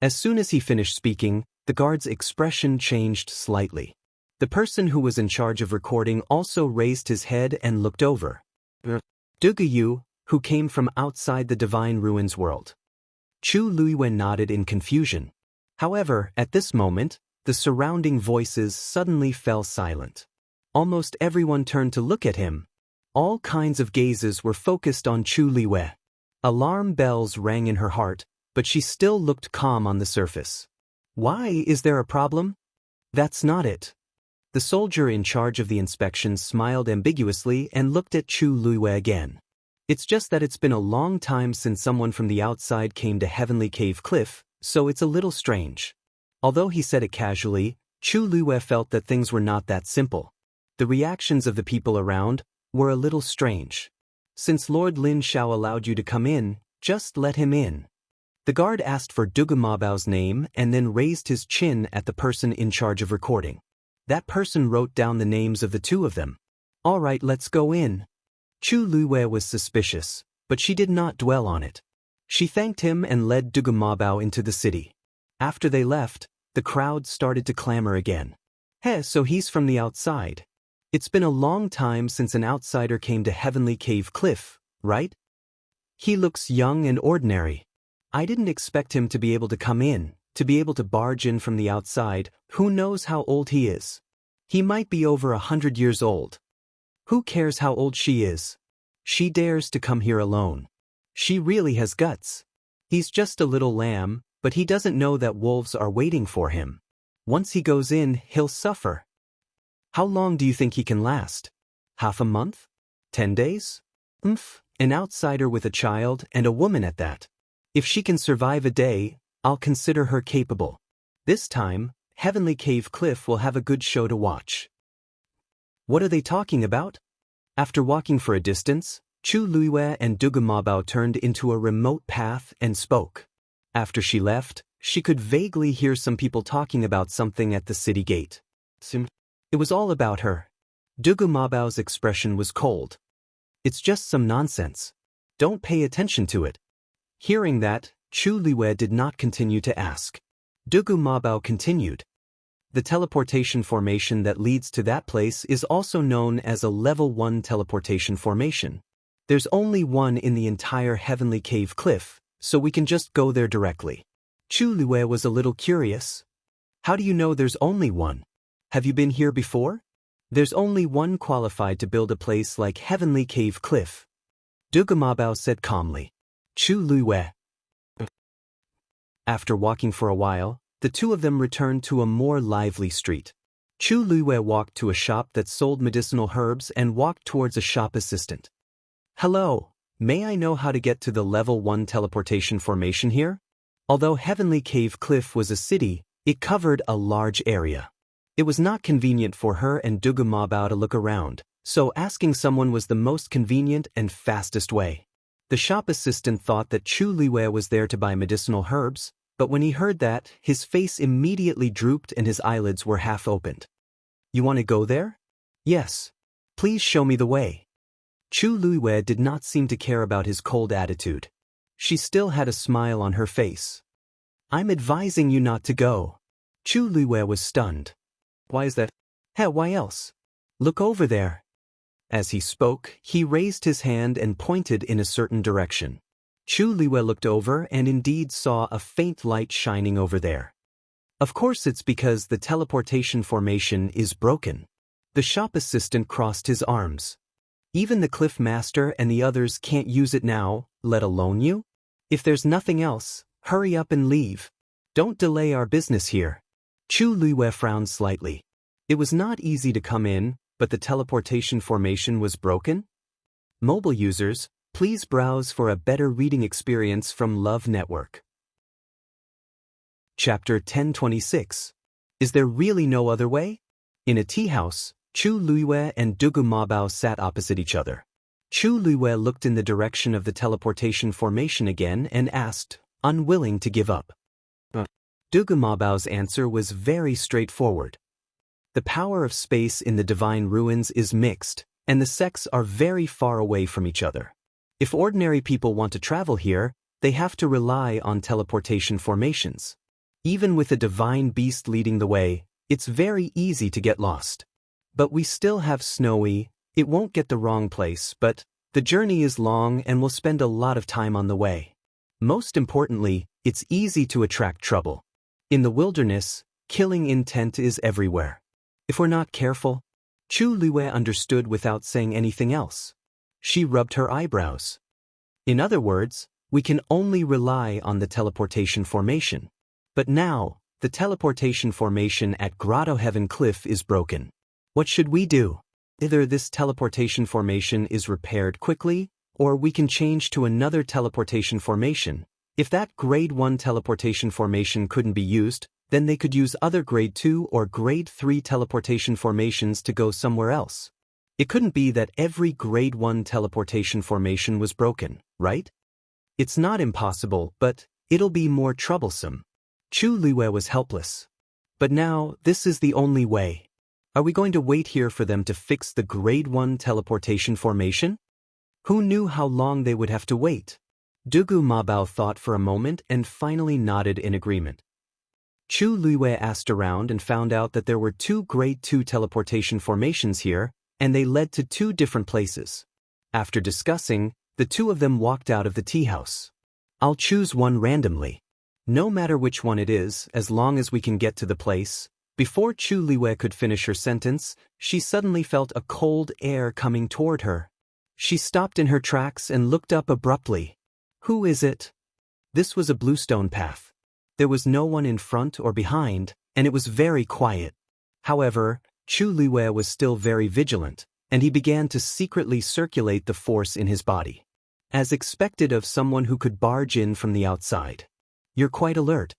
S1: As soon as he finished speaking, the guard's expression changed slightly. The person who was in charge of recording also raised his head and looked over. Dugu, who came from outside the Divine Ruins world. Chu Luiwei nodded in confusion. However, at this moment, the surrounding voices suddenly fell silent. Almost everyone turned to look at him. All kinds of gazes were focused on Chu Luiwei. Alarm bells rang in her heart, but she still looked calm on the surface. Why, is there a problem? That's not it. The soldier in charge of the inspection smiled ambiguously and looked at Chu Luiwei again. It's just that it's been a long time since someone from the outside came to Heavenly Cave Cliff, so it's a little strange. Although he said it casually, Chu Luiwei felt that things were not that simple. The reactions of the people around were a little strange. Since Lord Lin Shao allowed you to come in, just let him in. The guard asked for Dugu Mabao's name and then raised his chin at the person in charge of recording. That person wrote down the names of the two of them. All right, let's go in. Chu Luiwei was suspicious, but she did not dwell on it. She thanked him and led Dugu Mabao into the city. After they left, the crowd started to clamor again. Hey, so he's from the outside. It's been a long time since an outsider came to Heavenly Cave Cliff, right? He looks young and ordinary. I didn't expect him to be able to come in, to be able to barge in from the outside. Who knows how old he is? He might be over 100 years old. Who cares how old she is? She dares to come here alone. She really has guts. He's just a little lamb, but he doesn't know that wolves are waiting for him. Once he goes in, he'll suffer. How long do you think he can last? Half a month? 10 days? An outsider with a child and a woman at that. If she can survive a day, I'll consider her capable. This time, Heavenly Cave Cliff will have a good show to watch. What are they talking about? After walking for a distance, Chu Luiwei and Dugu Mabao turned into a remote path and spoke. After she left, she could vaguely hear some people talking about something at the city gate. It was all about her. Dugu Mabao's expression was cold. It's just some nonsense. Don't pay attention to it. Hearing that, Chu Luiwei did not continue to ask. Dugu Mabao continued. The teleportation formation that leads to that place is also known as a level 1 teleportation formation. There's only one in the entire Heavenly Cave Cliff, so we can just go there directly. Chu Luiwei was a little curious. How do you know there's only one? Have you been here before? There's only one qualified to build a place like Heavenly Cave Cliff. Dugu Mabao said calmly. Chu Luiwei. After walking for a while, the two of them returned to a more lively street. Chu Luiwei walked to a shop that sold medicinal herbs and walked towards a shop assistant. Hello, may I know how to get to the level 1 teleportation formation here? Although Heavenly Cave Cliff was a city, it covered a large area. It was not convenient for her and Dugu Mabao to look around, so asking someone was the most convenient and fastest way. The shop assistant thought that Chu Luiwei was there to buy medicinal herbs, but when he heard that, his face immediately drooped and his eyelids were half opened. You want to go there? Yes. Please show me the way. Chu Luiwei did not seem to care about his cold attitude. She still had a smile on her face. I'm advising you not to go. Chu Luiwei was stunned. Why is that? Hey, why else? Look over there. As he spoke, he raised his hand and pointed in a certain direction. Chu Luiwei looked over and indeed saw a faint light shining over there. Of course it's because the teleportation formation is broken. The shop assistant crossed his arms. Even the cliff master and the others can't use it now, let alone you? If there's nothing else, hurry up and leave. Don't delay our business here. Chu Luiwei frowned slightly. It was not easy to come in, but the teleportation formation was broken? Mobile users, please browse for a better reading experience from Love Network. Chapter 1026. Is there really no other way? In a tea house, Chu Luiwei and Dugu Mabao sat opposite each other. Chu Luiwei looked in the direction of the teleportation formation again and asked, unwilling to give up. Dugu Mabao's answer was very straightforward. The power of space in the divine ruins is mixed, and the sects are very far away from each other. If ordinary people want to travel here, they have to rely on teleportation formations. Even with a divine beast leading the way, it's very easy to get lost. But we still have Snowy. It won't get the wrong place, but the journey is long and we'll spend a lot of time on the way. Most importantly, it's easy to attract trouble. In the wilderness, killing intent is everywhere. If we're not careful, Chu Luiwei understood without saying anything else. She rubbed her eyebrows. In other words, we can only rely on the teleportation formation. But now, the teleportation formation at Grotto Heaven Cliff is broken. What should we do? Either this teleportation formation is repaired quickly, or we can change to another teleportation formation. If that Grade 1 teleportation formation couldn't be used, then they could use other Grade 2 or Grade 3 teleportation formations to go somewhere else. It couldn't be that every Grade 1 teleportation formation was broken, right? It's not impossible, but it'll be more troublesome. Chu Liwei was helpless. But now, this is the only way. Are we going to wait here for them to fix the Grade 1 teleportation formation? Who knew how long they would have to wait? Dugu Mabao thought for a moment and finally nodded in agreement. Chu Liwei asked around and found out that there were 2 Grade 2 teleportation formations here, and they led to 2 different places. After discussing, the 2 of them walked out of the tea house. I'll choose one randomly. No matter which one it is, as long as we can get to the place. Before Chu Liwei could finish her sentence, she suddenly felt a cold air coming toward her. She stopped in her tracks and looked up abruptly. Who is it? This was a bluestone path. There was no one in front or behind, and it was very quiet. However, Chu Liwei was still very vigilant, and he began to secretly circulate the force in his body. As expected of someone who could barge in from the outside. You're quite alert.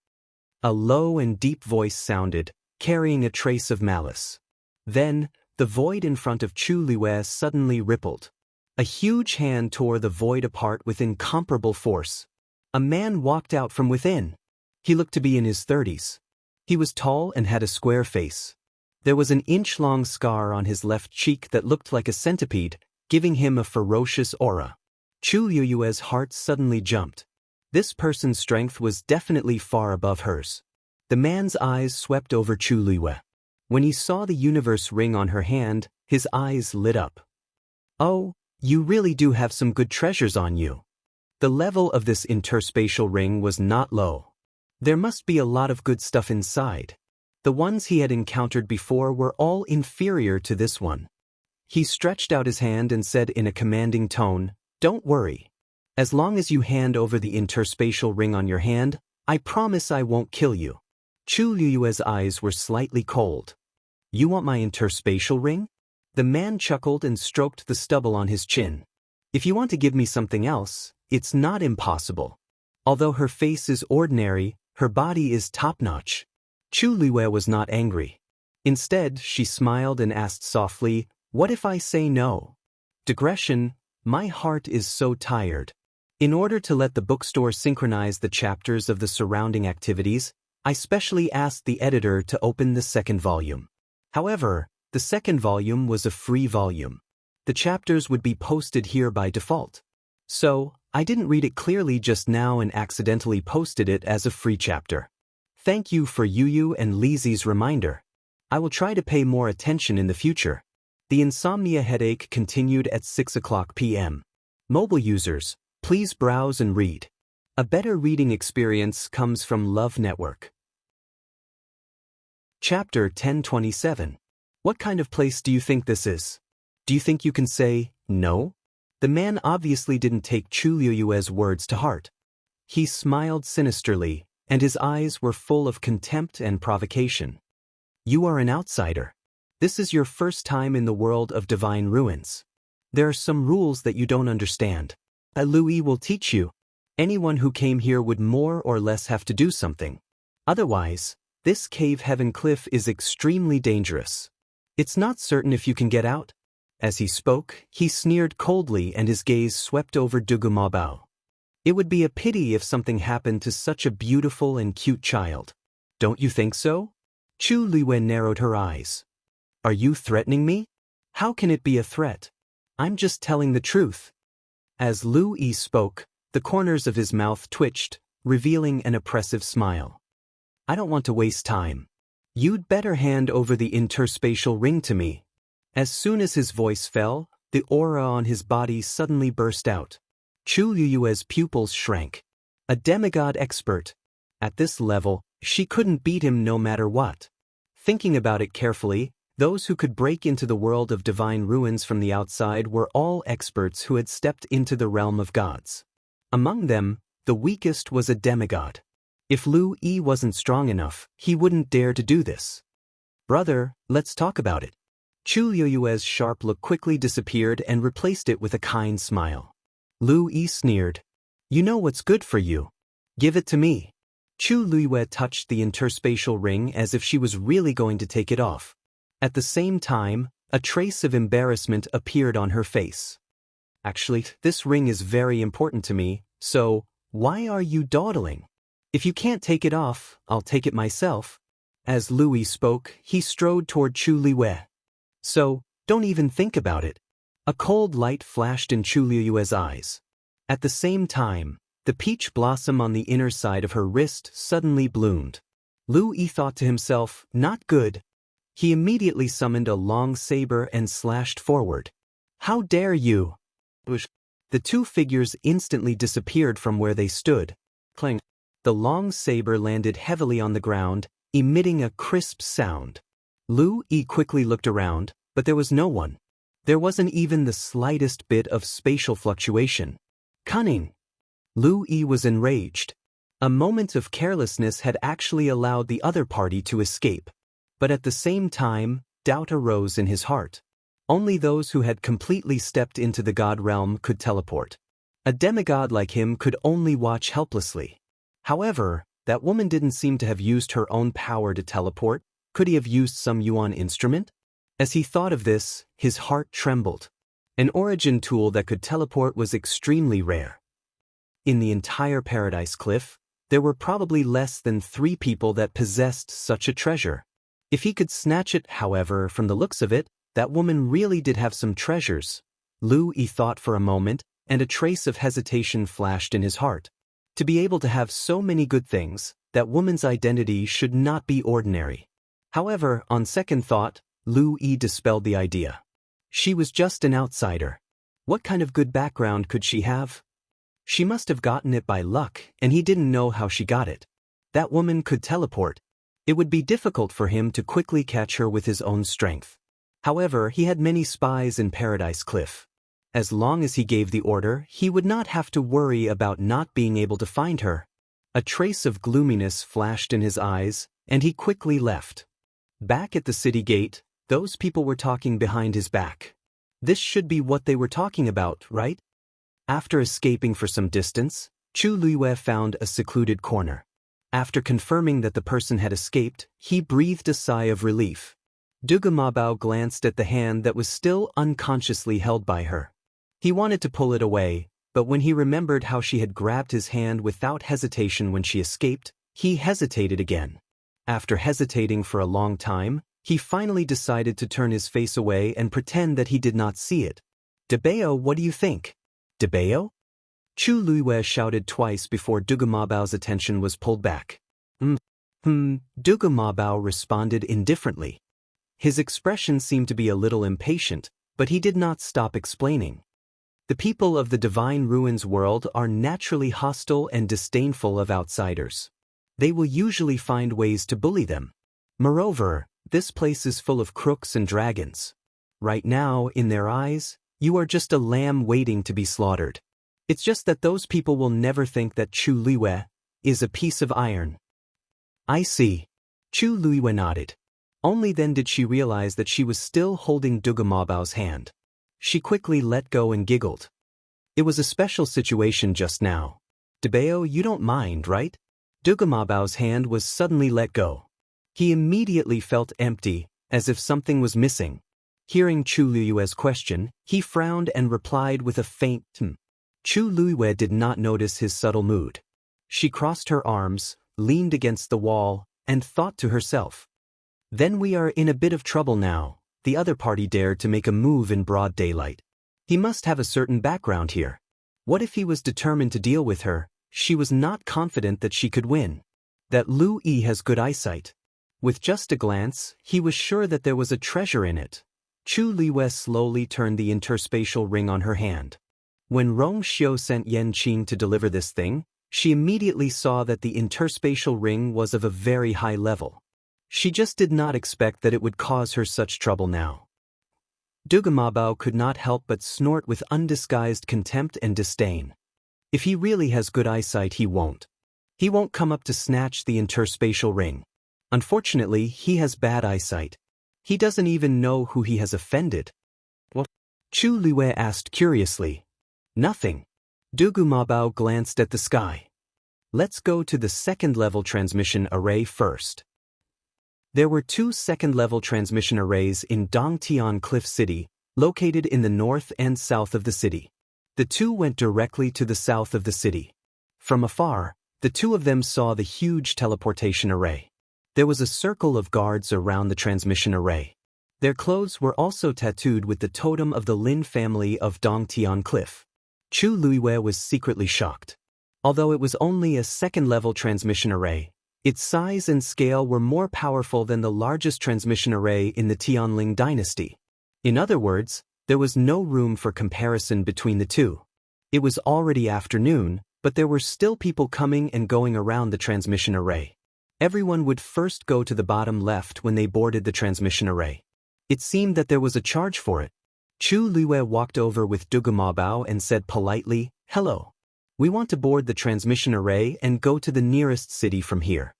S1: A low and deep voice sounded, carrying a trace of malice. Then, the void in front of Chu Liwei suddenly rippled. A huge hand tore the void apart with incomparable force. A man walked out from within. He looked to be in his 30s. He was tall and had a square face. There was an inch-long scar on his left cheek that looked like a centipede, giving him a ferocious aura. Chu Liwei's heart suddenly jumped. This person's strength was definitely far above hers. The man's eyes swept over Chu Liwei. When he saw the universe ring on her hand, his eyes lit up. Oh, you really do have some good treasures on you. The level of this interspatial ring was not low. There must be a lot of good stuff inside. The ones he had encountered before were all inferior to this one. He stretched out his hand and said in a commanding tone, "Don't worry. As long as you hand over the interspatial ring on your hand, I promise I won't kill you." Chu Liwei's eyes were slightly cold. You want my interspatial ring? The man chuckled and stroked the stubble on his chin. If you want to give me something else, it's not impossible. Although her face is ordinary, her body is top-notch. Chu Liwei was not angry. Instead, she smiled and asked softly, "What if I say no?" Digression, my heart is so tired. In order to let the bookstore synchronize the chapters of the surrounding activities, I specially asked the editor to open the second volume. However, the second volume was a free volume. The chapters would be posted here by default. So, I didn't read it clearly just now and accidentally posted it as a free chapter. Thank you for Yuyu and Lizi's reminder. I will try to pay more attention in the future. The insomnia headache continued at 6:00 p.m. Mobile users, please browse and read. A better reading experience comes from Love Network. Chapter 1027. What kind of place do you think this is? Do you think you can say, no? The man obviously didn't take Chu Liwei's words to heart. He smiled sinisterly, and his eyes were full of contempt and provocation. You are an outsider. This is your first time in the world of divine ruins. There are some rules that you don't understand. Lui will teach you. Anyone who came here would more or less have to do something. Otherwise, this cave heaven cliff is extremely dangerous. It's not certain if you can get out. As he spoke, he sneered coldly and his gaze swept over Dugu Mabao. It would be a pity if something happened to such a beautiful and cute child. Don't you think so? Chu Liwei narrowed her eyes. Are you threatening me? How can it be a threat? I'm just telling the truth. As Lu Yi spoke, the corners of his mouth twitched, revealing an oppressive smile. I don't want to waste time. You'd better hand over the interspatial ring to me. As soon as his voice fell, the aura on his body suddenly burst out. Chu Liwei's pupils shrank. A demigod expert. At this level, she couldn't beat him no matter what. Thinking about it carefully, those who could break into the world of divine ruins from the outside were all experts who had stepped into the realm of gods. Among them, the weakest was a demigod. If Lu Yi wasn't strong enough, he wouldn't dare to do this. Brother, let's talk about it. Chu Liyue's sharp look quickly disappeared and replaced it with a kind smile. Lu Yi sneered. You know what's good for you. Give it to me. Chu Liyue touched the interspatial ring as if she was really going to take it off. At the same time, a trace of embarrassment appeared on her face. Actually, this ring is very important to me, so why are you dawdling? If you can't take it off, I'll take it myself. As Lu Yi spoke, he strode toward Chu Liyue. So, don't even think about it. A cold light flashed in Chu Liyue's eyes. At the same time, the peach blossom on the inner side of her wrist suddenly bloomed. Lu Yi thought to himself, not good. He immediately summoned a long saber and slashed forward. How dare you! The two figures instantly disappeared from where they stood. Clang! The long saber landed heavily on the ground, emitting a crisp sound. Lu Yi quickly looked around, but there was no one. There wasn't even the slightest bit of spatial fluctuation. Cunning! Lu Yi was enraged. A moment of carelessness had actually allowed the other party to escape. But at the same time, doubt arose in his heart. Only those who had completely stepped into the god realm could teleport. A demigod like him could only watch helplessly. However, that woman didn't seem to have used her own power to teleport. Could he have used some Yuan instrument? As he thought of this, his heart trembled. An origin tool that could teleport was extremely rare. In the entire Paradise Cliff, there were probably less than 3 people that possessed such a treasure. If he could snatch it, however, from the looks of it, that woman really did have some treasures. Lu Yi thought for a moment, and a trace of hesitation flashed in his heart. To be able to have so many good things, that woman's identity should not be ordinary. However, on second thought, Lu Yi dispelled the idea. She was just an outsider. What kind of good background could she have? She must have gotten it by luck, and he didn't know how she got it. That woman could teleport. It would be difficult for him to quickly catch her with his own strength. However, he had many spies in Paradise Cliff. As long as he gave the order, he would not have to worry about not being able to find her. A trace of gloominess flashed in his eyes, and he quickly left. Back at the city gate, those people were talking behind his back. This should be what they were talking about, right? After escaping for some distance, Chu Liyue found a secluded corner. After confirming that the person had escaped, he breathed a sigh of relief. Duga Mabao glanced at the hand that was still unconsciously held by her. He wanted to pull it away, but when he remembered how she had grabbed his hand without hesitation when she escaped, he hesitated again. After hesitating for a long time, he finally decided to turn his face away and pretend that he did not see it. Debeo, what do you think? Debeo? Chu Liyue shouted twice before Duga Mabao's attention was pulled back. Duga Mabao responded indifferently. His expression seemed to be a little impatient, but he did not stop explaining. The people of the Divine Ruins world are naturally hostile and disdainful of outsiders. They will usually find ways to bully them. Moreover, this place is full of crooks and dragons. Right now, in their eyes, you are just a lamb waiting to be slaughtered. It's just that those people will never think that Chu Liyue is a piece of iron. I see. Chu Liyue nodded. Only then did she realize that she was still holding Duga Mabao's hand. She quickly let go and giggled. It was a special situation just now. Debeo, you don't mind, right? Duga Mabao's hand was suddenly let go. He immediately felt empty, as if something was missing. Hearing Chu Liyue's question, he frowned and replied with a faint Chu Liyue did not notice his subtle mood. She crossed her arms, leaned against the wall, and thought to herself. Then we are in a bit of trouble now. The other party dared to make a move in broad daylight. He must have a certain background here. What if he was determined to deal with her? She was not confident that she could win. That Lu Yi has good eyesight. With just a glance, he was sure that there was a treasure in it. Chu Liyue slowly turned the interspatial ring on her hand. When Rong Xiu sent Yan Qing to deliver this thing, she immediately saw that the interspatial ring was of a very high level. She just did not expect that it would cause her such trouble now. Duga Mabao could not help but snort with undisguised contempt and disdain. If he really has good eyesight, he won't. He won't come up to snatch the interspatial ring. Unfortunately, he has bad eyesight. He doesn't even know who he has offended. What? Chu Liwei asked curiously. Nothing. Dugu Mabao glanced at the sky. Let's go to the second-level transmission array first. There were 2 second-level transmission arrays in Dongtian Cliff City, located in the north and south of the city. The 2 went directly to the south of the city. From afar, the 2 of them saw the huge teleportation array. There was a circle of guards around the transmission array. Their clothes were also tattooed with the totem of the Lin family of Dongtian Cliff. Chu Liwei was secretly shocked. Although it was only a second-level transmission array, its size and scale were more powerful than the largest transmission array in the Tianling dynasty. In other words, there was no room for comparison between the 2. It was already afternoon, but there were still people coming and going around the transmission array. Everyone would first go to the bottom left when they boarded the transmission array. It seemed that there was a charge for it. Chu Liwei walked over with Dugu Mabao and said politely, "Hello. We want to board the transmission array and go to the nearest city from here."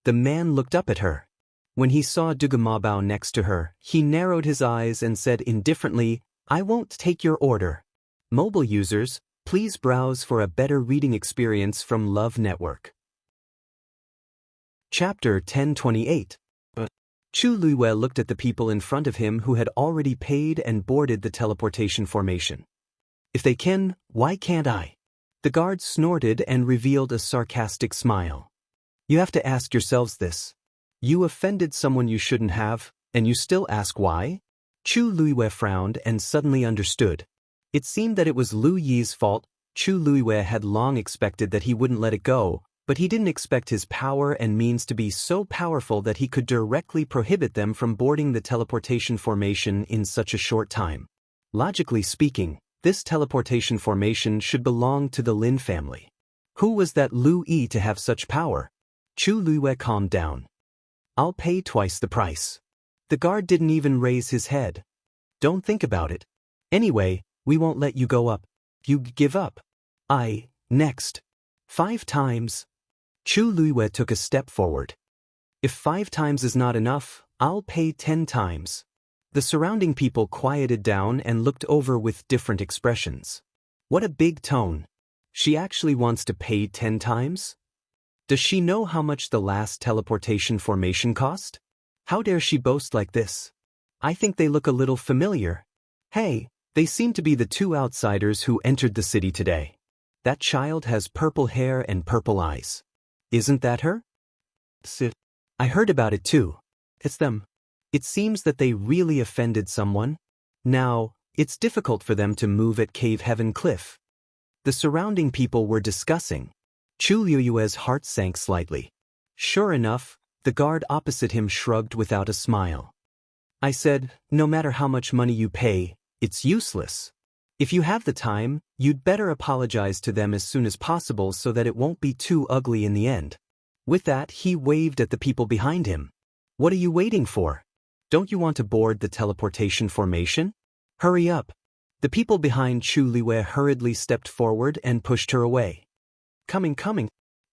S1: The man looked up at her. When he saw Dugu Mabao next to her, he narrowed his eyes and said indifferently, "I won't take your order. Mobile users, please browse for a better reading experience from Love Network." Chapter 1028. Chu Liwei looked at the people in front of him who had already paid and boarded the teleportation formation. "If they can, why can't I?" The guard snorted and revealed a sarcastic smile. "You have to ask yourselves this. You offended someone you shouldn't have, and you still ask why?" Chu Liwei frowned and suddenly understood. It seemed that it was Lu Yi's fault. Chu Liwei had long expected that he wouldn't let it go, but he didn't expect his power and means to be so powerful that he could directly prohibit them from boarding the teleportation formation in such a short time. Logically speaking, this teleportation formation should belong to the Lin family. Who was that Lu Yi to have such power? Chu Liwei calmed down. "I'll pay twice the price." The guard didn't even raise his head. "Don't think about it. Anyway, we won't let you go up. You give up." Next. 5 times. Chu Liwei took a step forward. "If 5 times is not enough, I'll pay 10 times. The surrounding people quieted down and looked over with different expressions. What a big tone. She actually wants to pay 10 times? Does she know how much the last teleportation formation cost? How dare she boast like this? I think they look a little familiar. Hey, they seem to be the 2 outsiders who entered the city today. That child has purple hair and purple eyes. Isn't that her? Sit. I heard about it too. It's them. It seems that they really offended someone. Now, it's difficult for them to move at Cave Heaven Cliff." The surrounding people were discussing. Chu Liu's heart sank slightly. Sure enough, the guard opposite him shrugged without a smile. "I said, no matter how much money you pay, it's useless. If you have the time, you'd better apologize to them as soon as possible so that it won't be too ugly in the end." With that, he waved at the people behind him. "What are you waiting for? Don't you want to board the teleportation formation? Hurry up." The people behind Chu Liwei hurriedly stepped forward and pushed her away. Coming.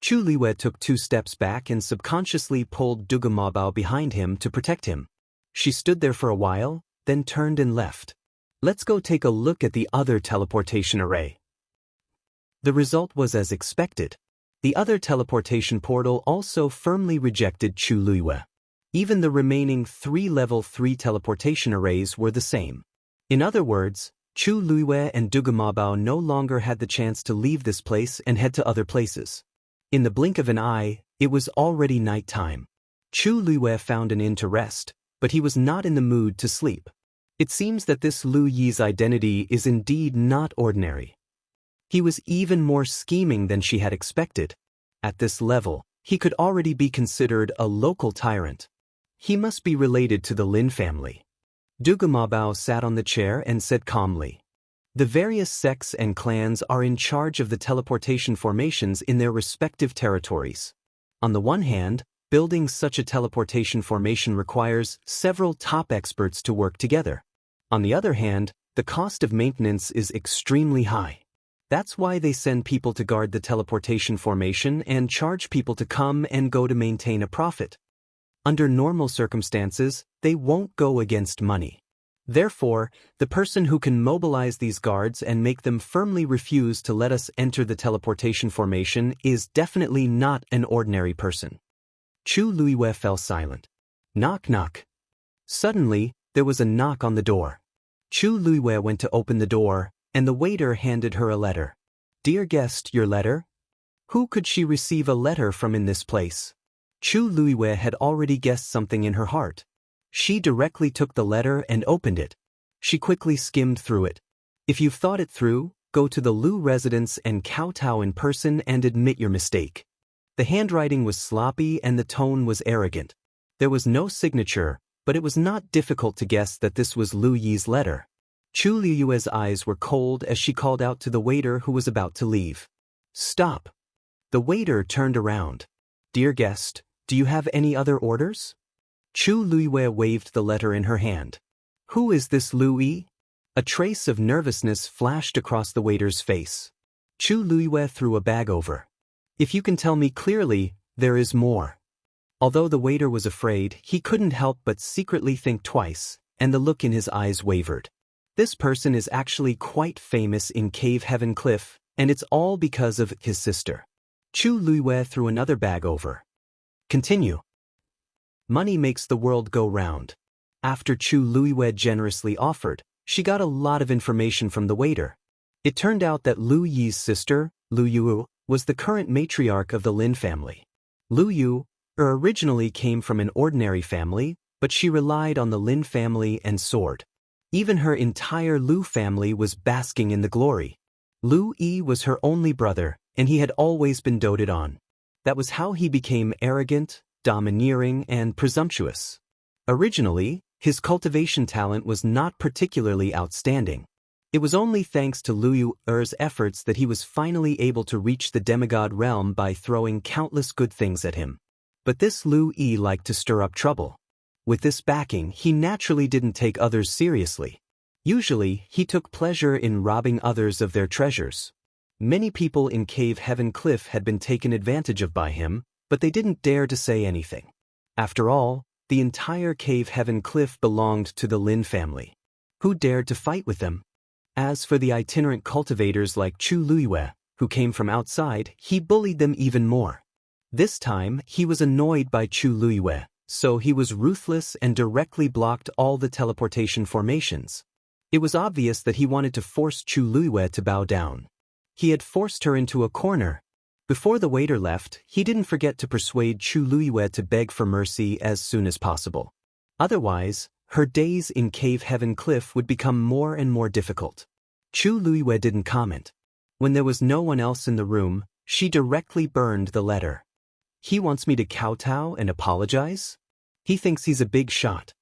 S1: Chu Liwei took 2 steps back and subconsciously pulled Dugu Mabao behind him to protect him. She stood there for a while, then turned and left. Let's go take a look at the other teleportation array. The result was as expected. The other teleportation portal also firmly rejected Chu Liwei. Even the remaining 3 level 3 teleportation arrays were the same. In other words, Chu Liwei and Dugu Mabao no longer had the chance to leave this place and head to other places. In the blink of an eye, it was already night time. Chu Liwei found an inn to rest, but he was not in the mood to sleep. It seems that this Lu Yi's identity is indeed not ordinary. He was even more scheming than she had expected. At this level, he could already be considered a local tyrant. He must be related to the Lin family. Dugu Mabao sat on the chair and said calmly, "The various sects and clans are in charge of the teleportation formations in their respective territories. On the one hand, building such a teleportation formation requires several top experts to work together. On the other hand, the cost of maintenance is extremely high. That's why they send people to guard the teleportation formation and charge people to come and go to maintain a profit. Under normal circumstances, they won't go against money. Therefore, the person who can mobilize these guards and make them firmly refuse to let us enter the teleportation formation is definitely not an ordinary person. Chu Luiyue fell silent. Knock knock. Suddenly, there was a knock on the door. Chu Luiyue went to open the door, and the waiter handed her a letter. Dear guest, your letter? Who could she receive a letter from in this place? Chu Luiyue had already guessed something in her heart. She directly took the letter and opened it. She quickly skimmed through it. If you've thought it through, go to the Lu residence and kowtow in person and admit your mistake. The handwriting was sloppy and the tone was arrogant. There was no signature, but it was not difficult to guess that this was Lu Yi's letter. Chu Luiyue's eyes were cold as she called out to the waiter who was about to leave. Stop. The waiter turned around. Dear guest, do you have any other orders? Chu Luiyue waved the letter in her hand. Who is this Lu Yi? A trace of nervousness flashed across the waiter's face. Chu Luiyue threw a bag over. If you can tell me clearly, there is more. Although the waiter was afraid, he couldn't help but secretly think twice, and the look in his eyes wavered. This person is actually quite famous in Cave Heaven Cliff, and it's all because of his sister. Chu Luiyue threw another bag over. Continue. Money makes the world go round. After Chu Luiyue generously offered, she got a lot of information from the waiter. It turned out that Lu Yi's sister, Lu Yu, was the current matriarch of the Lin family. Lu Yu originally came from an ordinary family, but she relied on the Lin family and soared. Even her entire Lu family was basking in the glory. Lu Yi was her only brother, and he had always been doted on. That was how he became arrogant, domineering, and presumptuous. Originally, his cultivation talent was not particularly outstanding. It was only thanks to Lu Yi's efforts that he was finally able to reach the demigod realm by throwing countless good things at him. But this Lu Yi liked to stir up trouble. With this backing, he naturally didn't take others seriously. Usually, he took pleasure in robbing others of their treasures. Many people in Cave Heaven Cliff had been taken advantage of by him, but they didn't dare to say anything. After all, the entire Cave Heaven Cliff belonged to the Lin family. Who dared to fight with them? As for the itinerant cultivators like Chu Luiyue, who came from outside, he bullied them even more. This time, he was annoyed by Chu Luiyue, so he was ruthless and directly blocked all the teleportation formations. It was obvious that he wanted to force Chu Luiyue to bow down. He had forced her into a corner. Before the waiter left, he didn't forget to persuade Chu Luiyue to beg for mercy as soon as possible. Otherwise, her days in Cave Heaven Cliff would become more and more difficult. Chu Luiyue didn't comment. When there was no one else in the room, she directly burned the letter. He wants me to kowtow and apologize? He thinks he's a big shot.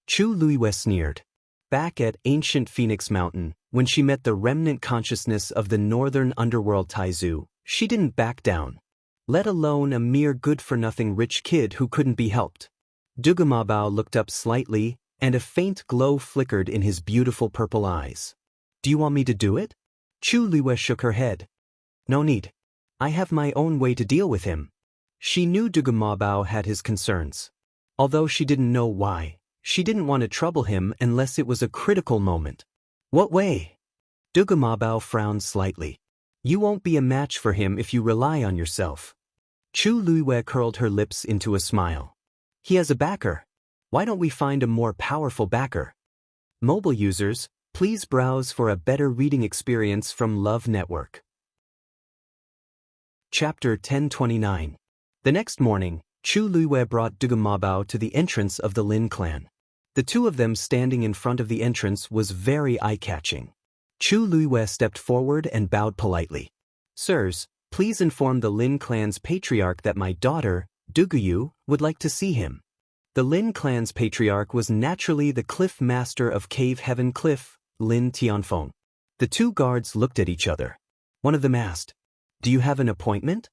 S1: Chu Luiyue sneered. Back at ancient Phoenix Mountain, when she met the remnant consciousness of the northern underworld Taizu, she didn't back down. Let alone a mere good-for-nothing rich kid who couldn't be helped. Dugamabao looked up slightly, and a faint glow flickered in his beautiful purple eyes. Do you want me to do it? Chu Luiyue shook her head. No need. I have my own way to deal with him. She knew Dugamabao had his concerns. Although she didn't know why, she didn't want to trouble him unless it was a critical moment. What way? Dugamabao frowned slightly. You won't be a match for him if you rely on yourself. Chu Luiyue curled her lips into a smile. He has a backer. Why don't we find a more powerful backer? Mobile users, please browse for a better reading experience from Love Network. Chapter 1029. The next morning, Chu Luiyue brought Dugamabao to the entrance of the Lin clan. The two of them standing in front of the entrance was very eye-catching. Chu Luiyue stepped forward and bowed politely. Sirs, please inform the Lin clan's patriarch that my daughter, Duguyu, would like to see him. The Lin clan's patriarch was naturally the cliff master of Cave Heaven Cliff, Lin Tianfeng. The two guards looked at each other. One of them asked, Do you have an appointment?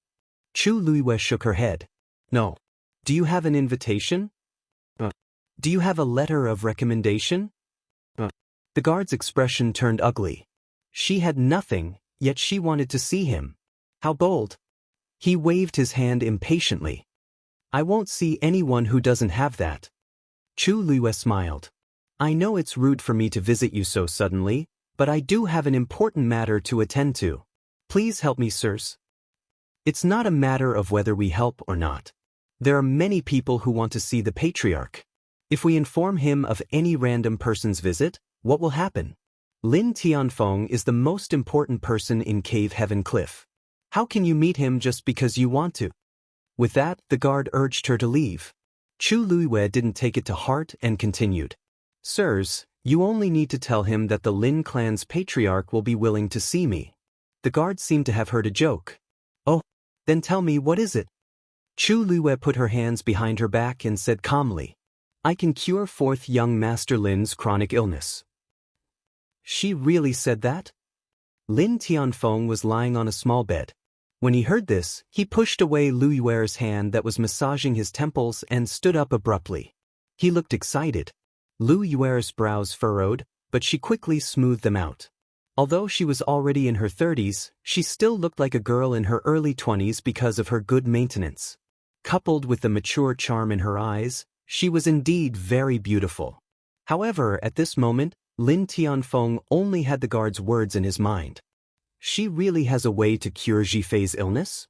S1: Chu Luiyue shook her head. No. Do you have an invitation? Do you have a letter of recommendation? The guard's expression turned ugly. She had nothing, Yet she wanted to see him. How bold. He waved his hand impatiently. I won't see anyone who doesn't have that. Chu Liyue smiled. I know it's rude for me to visit you so suddenly, but I do have an important matter to attend to. Please help me, sirs. It's not a matter of whether we help or not. There are many people who want to see the patriarch. If we inform him of any random person's visit, what will happen? Lin Tianfeng is the most important person in Cave Heaven Cliff. How can you meet him just because you want to? With that, the guard urged her to leave. Chu Liyue didn't take it to heart and continued. Sirs, you only need to tell him that the Lin clan's patriarch will be willing to see me. The guard seemed to have heard a joke. Oh, then tell me, what is it? Chu Liyue put her hands behind her back and said calmly, I can cure fourth young Master Lin's chronic illness. She really said that? Lin Tianfeng was lying on a small bed. When he heard this, he pushed away Lu Yuer's hand that was massaging his temples and stood up abruptly. He looked excited. Lu Yuer's brows furrowed, but she quickly smoothed them out. Although she was already in her 30s, she still looked like a girl in her early 20s because of her good maintenance. Coupled with the mature charm in her eyes, she was indeed very beautiful. However, at this moment, Lin Tianfeng only had the guard's words in his mind. She really has a way to cure Jifei's illness?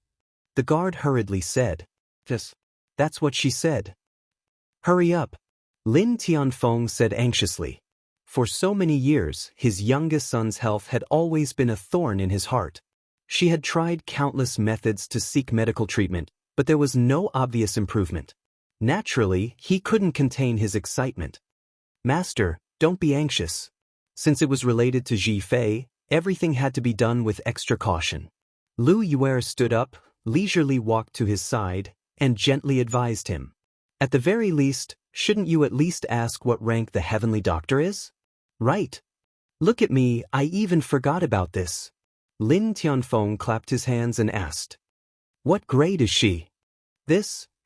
S1: The guard hurriedly said. Yes, that's what she said. Hurry up, Lin Tianfeng said anxiously. For so many years, his youngest son's health had always been a thorn in his heart. She had tried countless methods to seek medical treatment, but there was no obvious improvement. Naturally, he couldn't contain his excitement. Master, don't be anxious. Since it was related to Jifei, everything had to be done with extra caution. Lu Yuer stood up, leisurely walked to his side, and gently advised him. At the very least, shouldn't you at least ask what rank the heavenly doctor is? Right. Look at me, I even forgot about this. Lin Tianfeng clapped his hands and asked. What grade is she?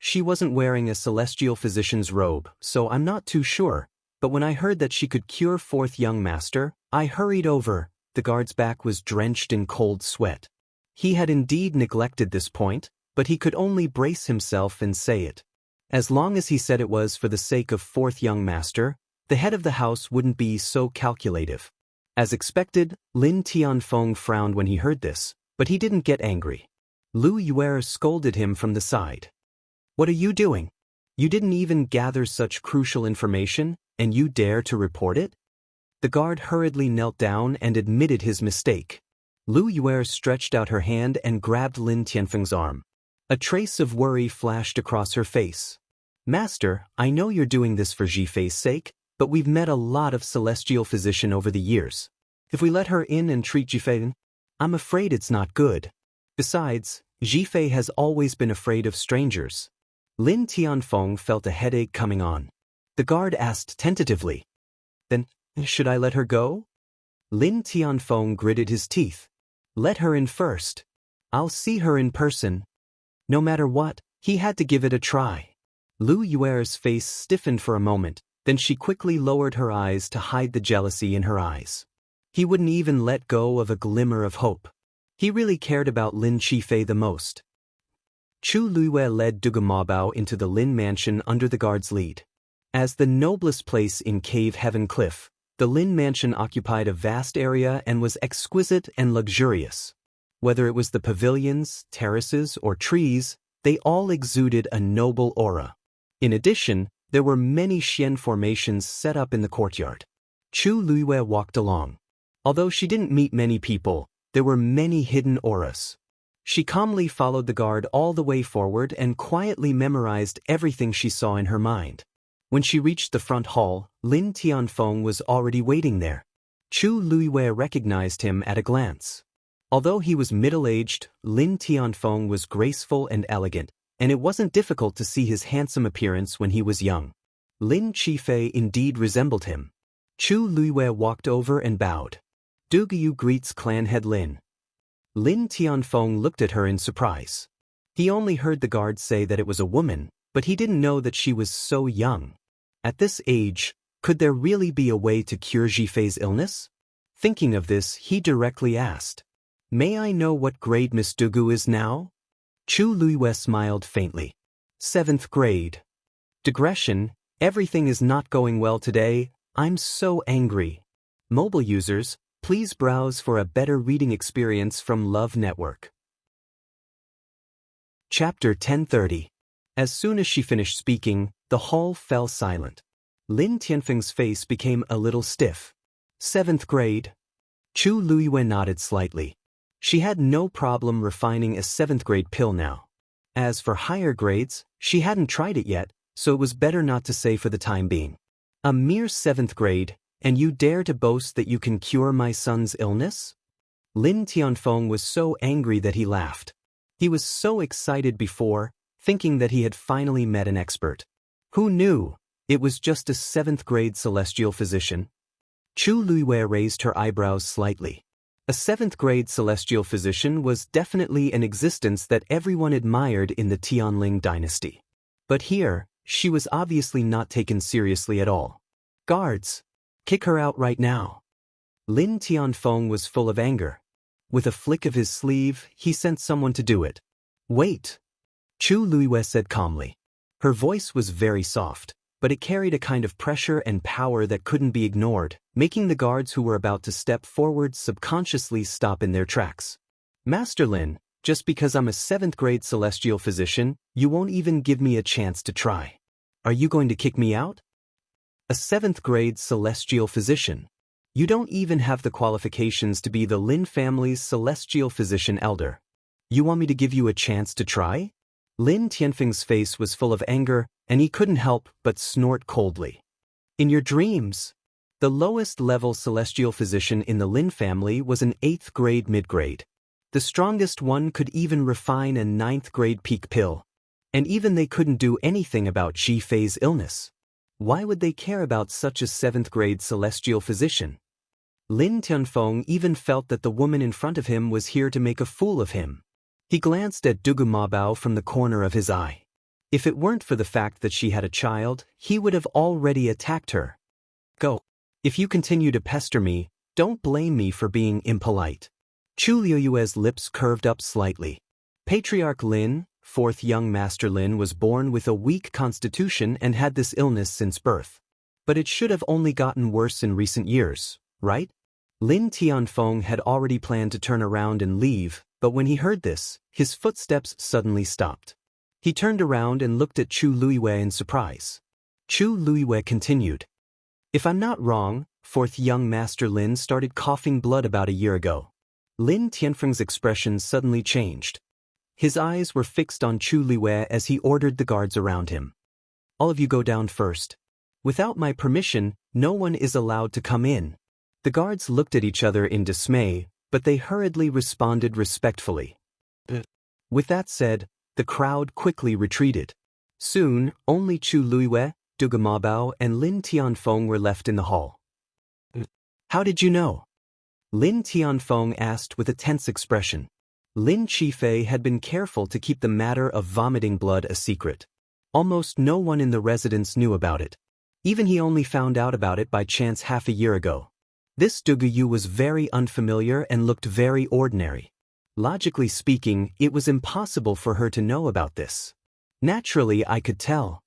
S1: She wasn't wearing a celestial physician's robe, so I'm not too sure, but when I heard that she could cure fourth young master, I hurried over. The guard's back was drenched in cold sweat. He had indeed neglected this point, but he could only brace himself and say it. As long as he said it was for the sake of fourth young master, the head of the house wouldn't be so calculative. As expected, Lin Tianfeng frowned when he heard this, but he didn't get angry. Lu Yuer scolded him from the side. What are you doing? You didn't even gather such crucial information, and you dare to report it? The guard hurriedly knelt down and admitted his mistake. Lu Yuer stretched out her hand and grabbed Lin Tianfeng's arm. A trace of worry flashed across her face. Master, I know you're doing this for Jifei's sake, but we've met a lot of celestial physicians over the years. If we let her in and treat Jifei, I'm afraid it's not good. Besides, Jifei has always been afraid of strangers. Lin Tianfeng felt a headache coming on. The guard asked tentatively. Then, should I let her go? Lin Tianfeng gritted his teeth. Let her in first. I'll see her in person. No matter what, he had to give it a try. Lu Yuer's face stiffened for a moment, then she quickly lowered her eyes to hide the jealousy in her eyes. He wouldn't even let go of a glimmer of hope. He really cared about Lin Jifei the most. Chu Liyue led Duge Mabao into the Lin mansion under the guard's lead. As the noblest place in Cave Heaven Cliff, the Lin mansion occupied a vast area and was exquisite and luxurious. Whether it was the pavilions, terraces, or trees, they all exuded a noble aura. In addition, there were many xian formations set up in the courtyard. Chu Liyue walked along. Although she didn't meet many people, there were many hidden auras. She calmly followed the guard all the way forward and quietly memorized everything she saw in her mind. When she reached the front hall, Lin Tianfeng was already waiting there. Chu Liyue recognized him at a glance. Although he was middle-aged, Lin Tianfeng was graceful and elegant, and it wasn't difficult to see his handsome appearance when he was young. Lin Jifei indeed resembled him. Chu Liyue walked over and bowed. Dugu greets clan head Lin. Lin Tianfeng looked at her in surprise. He only heard the guard say that it was a woman, but he didn't know that she was so young. At this age, could there really be a way to cure Jifei's illness? Thinking of this, he directly asked. May I know what grade Miss Dugu is now? Chu Luiyue smiled faintly. 7th grade. Digression, everything is not going well today, I'm so angry. Mobile users, please browse for a better reading experience from Love Network. Chapter 1030. As soon as she finished speaking, the hall fell silent. Lin Tianfeng's face became a little stiff. 7th grade. Chu Luiyue nodded slightly. She had no problem refining a 7th grade pill now. As for higher grades, she hadn't tried it yet, so it was better not to say for the time being. A mere 7th grade, and you dare to boast that you can cure my son's illness? Lin Tianfeng was so angry that he laughed. He was so excited before, thinking that he had finally met an expert. Who knew? It was just a 7th grade celestial physician. Chu Luiyue raised her eyebrows slightly. A 7th grade celestial physician was definitely an existence that everyone admired in the Tianling dynasty. But here, she was obviously not taken seriously at all. Guards! Kick her out right now. Lin Tianfeng was full of anger. With a flick of his sleeve, he sent someone to do it. Wait! Chu Luiyue said calmly. Her voice was very soft, but it carried a kind of pressure and power that couldn't be ignored, making the guards who were about to step forward subconsciously stop in their tracks. Master Lin, just because I'm a 7th grade celestial physician, you won't even give me a chance to try. Are you going to kick me out? A 7th grade celestial physician. You don't even have the qualifications to be the Lin family's celestial physician elder. You want me to give you a chance to try? Lin Tianfeng's face was full of anger, and he couldn't help but snort coldly. In your dreams? The lowest level celestial physician in the Lin family was an 8th grade mid-grade. The strongest one could even refine a 9th grade peak pill. And even they couldn't do anything about Ji Fei's illness. Why would they care about such a 7th grade celestial physician? Lin Tianfeng even felt that the woman in front of him was here to make a fool of him. He glanced at Dugu Mabao from the corner of his eye. If it weren't for the fact that she had a child, he would have already attacked her. Go. If you continue to pester me, don't blame me for being impolite. Chu Luiyue's lips curved up slightly. Patriarch Lin, 4th young Master Lin, was born with a weak constitution and had this illness since birth. But it should have only gotten worse in recent years, right? Lin Tianfeng had already planned to turn around and leave, but when he heard this, his footsteps suddenly stopped. He turned around and looked at Chu Luiyue in surprise. Chu Luiyue continued. If I'm not wrong, 4th young Master Lin started coughing blood about a year ago. Lin Tianfeng's expression suddenly changed. His eyes were fixed on Chu Luiyue as he ordered the guards around him. All of you go down first. Without my permission, no one is allowed to come in. The guards looked at each other in dismay, but they hurriedly responded respectfully. With that said, the crowd quickly retreated. Soon, only Chu Luiyue, Dugu Mabao, and Lin Tianfeng were left in the hall. How did you know? Lin Tianfeng asked with a tense expression. Lin Qifei had been careful to keep the matter of vomiting blood a secret. Almost no one in the residence knew about it. Even he only found out about it by chance half a year ago. This Dugu Yu was very unfamiliar and looked very ordinary. Logically speaking, it was impossible for her to know about this. Naturally, I could tell.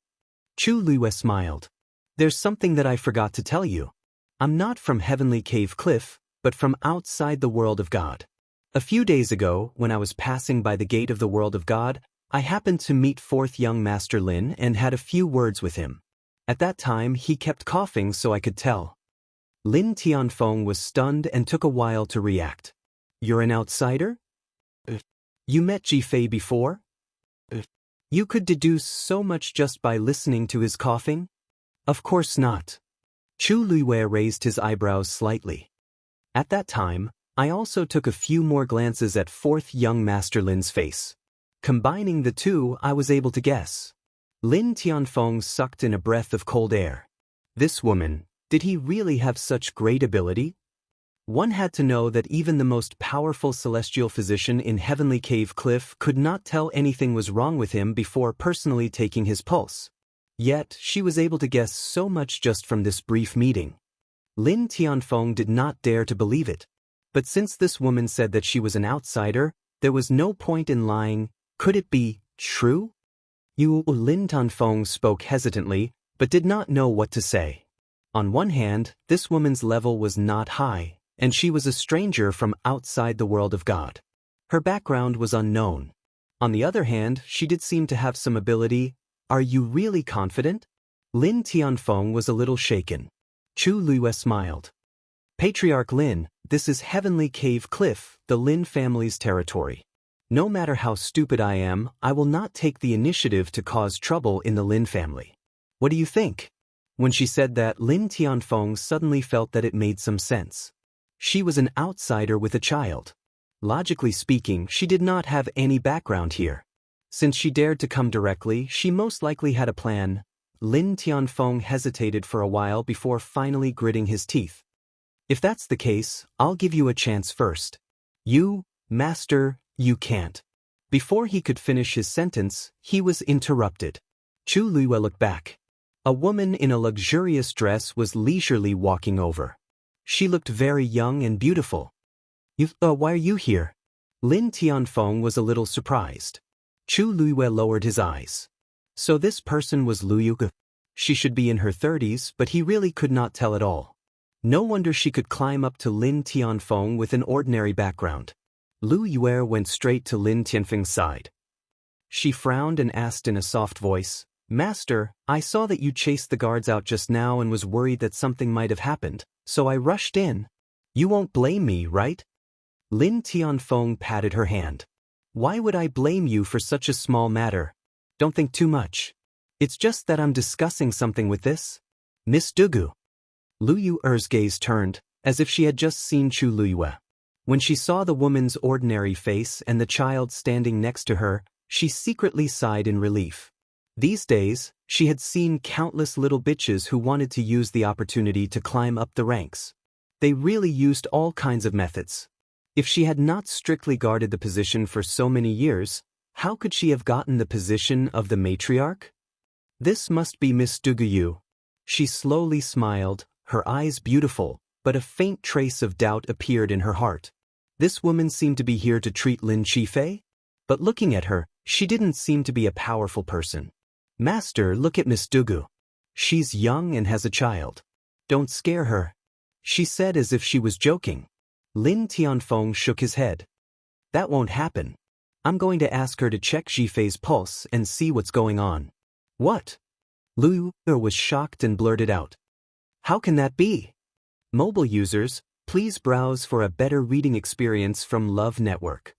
S1: Chu Luiyue smiled. There's something that I forgot to tell you. I'm not from Heavenly Cave Cliff, but from outside the world of God. A few days ago, when I was passing by the gate of the world of God, I happened to meet 4th young Master Lin and had a few words with him. At that time, he kept coughing so I could tell. Lin Tianfeng was stunned and took a while to react. You're an outsider? You met Ji Fei before? You could deduce so much just by listening to his coughing? Of course not. Chu Luiyue raised his eyebrows slightly. At that time, I also took a few more glances at 4th young Master Lin's face. Combining the two, I was able to guess. Lin Tianfeng sucked in a breath of cold air. This woman, did he really have such great ability? One had to know that even the most powerful celestial physician in Heavenly Cave Cliff could not tell anything was wrong with him before personally taking his pulse. Yet, she was able to guess so much just from this brief meeting. Lin Tianfeng did not dare to believe it. But since this woman said that she was an outsider, there was no point in lying. Could it be true? Lin Tanfeng spoke hesitantly, but did not know what to say. On one hand, this woman's level was not high, and she was a stranger from outside the world of God. Her background was unknown. On the other hand, she did seem to have some ability. Are you really confident? Lin Tianfeng was a little shaken. Chu Liyue smiled. Patriarch Lin, this is Heavenly Cave Cliff, the Lin family's territory. No matter how stupid I am, I will not take the initiative to cause trouble in the Lin family. What do you think? When she said that, Lin Tianfeng suddenly felt that it made some sense. She was an outsider with a child. Logically speaking, she did not have any background here. Since she dared to come directly, she most likely had a plan. Lin Tianfeng hesitated for a while before finally gritting his teeth. If that's the case, I'll give you a chance first. You, Master, you can't. Before he could finish his sentence, he was interrupted. Chu Liyue looked back. A woman in a luxurious dress was leisurely walking over. She looked very young and beautiful. Why are you here? Lin Tianfeng was a little surprised. Chu Liyue lowered his eyes. So this person was Lu Yu. She should be in her 30s, but he really could not tell at all. No wonder she could climb up to Lin Tianfeng with an ordinary background. Lu Yue went straight to Lin Tianfeng's side. She frowned and asked in a soft voice, Master, I saw that you chased the guards out just now and was worried that something might have happened, so I rushed in. You won't blame me, right? Lin Tianfeng patted her hand. Why would I blame you for such a small matter? Don't think too much. It's just that I'm discussing something with this Miss Dugu. Lu Yuer's gaze turned, as if she had just seen Chu Liyue. When she saw the woman's ordinary face and the child standing next to her, she secretly sighed in relief. These days, she had seen countless little bitches who wanted to use the opportunity to climb up the ranks. They really used all kinds of methods. If she had not strictly guarded the position for so many years, how could she have gotten the position of the matriarch? This must be Miss Dugu. She slowly smiled, her eyes beautiful, but a faint trace of doubt appeared in her heart. This woman seemed to be here to treat Lin Qifei? But looking at her, she didn't seem to be a powerful person. Master, look at Miss Dugu. She's young and has a child. Don't scare her, she said as if she was joking. Lin Tianfeng shook his head. That won't happen. I'm going to ask her to check Qifei's pulse and see what's going on. What? Lu Yu was shocked and blurted out. How can that be? Mobile users, please browse for a better reading experience from Love Network.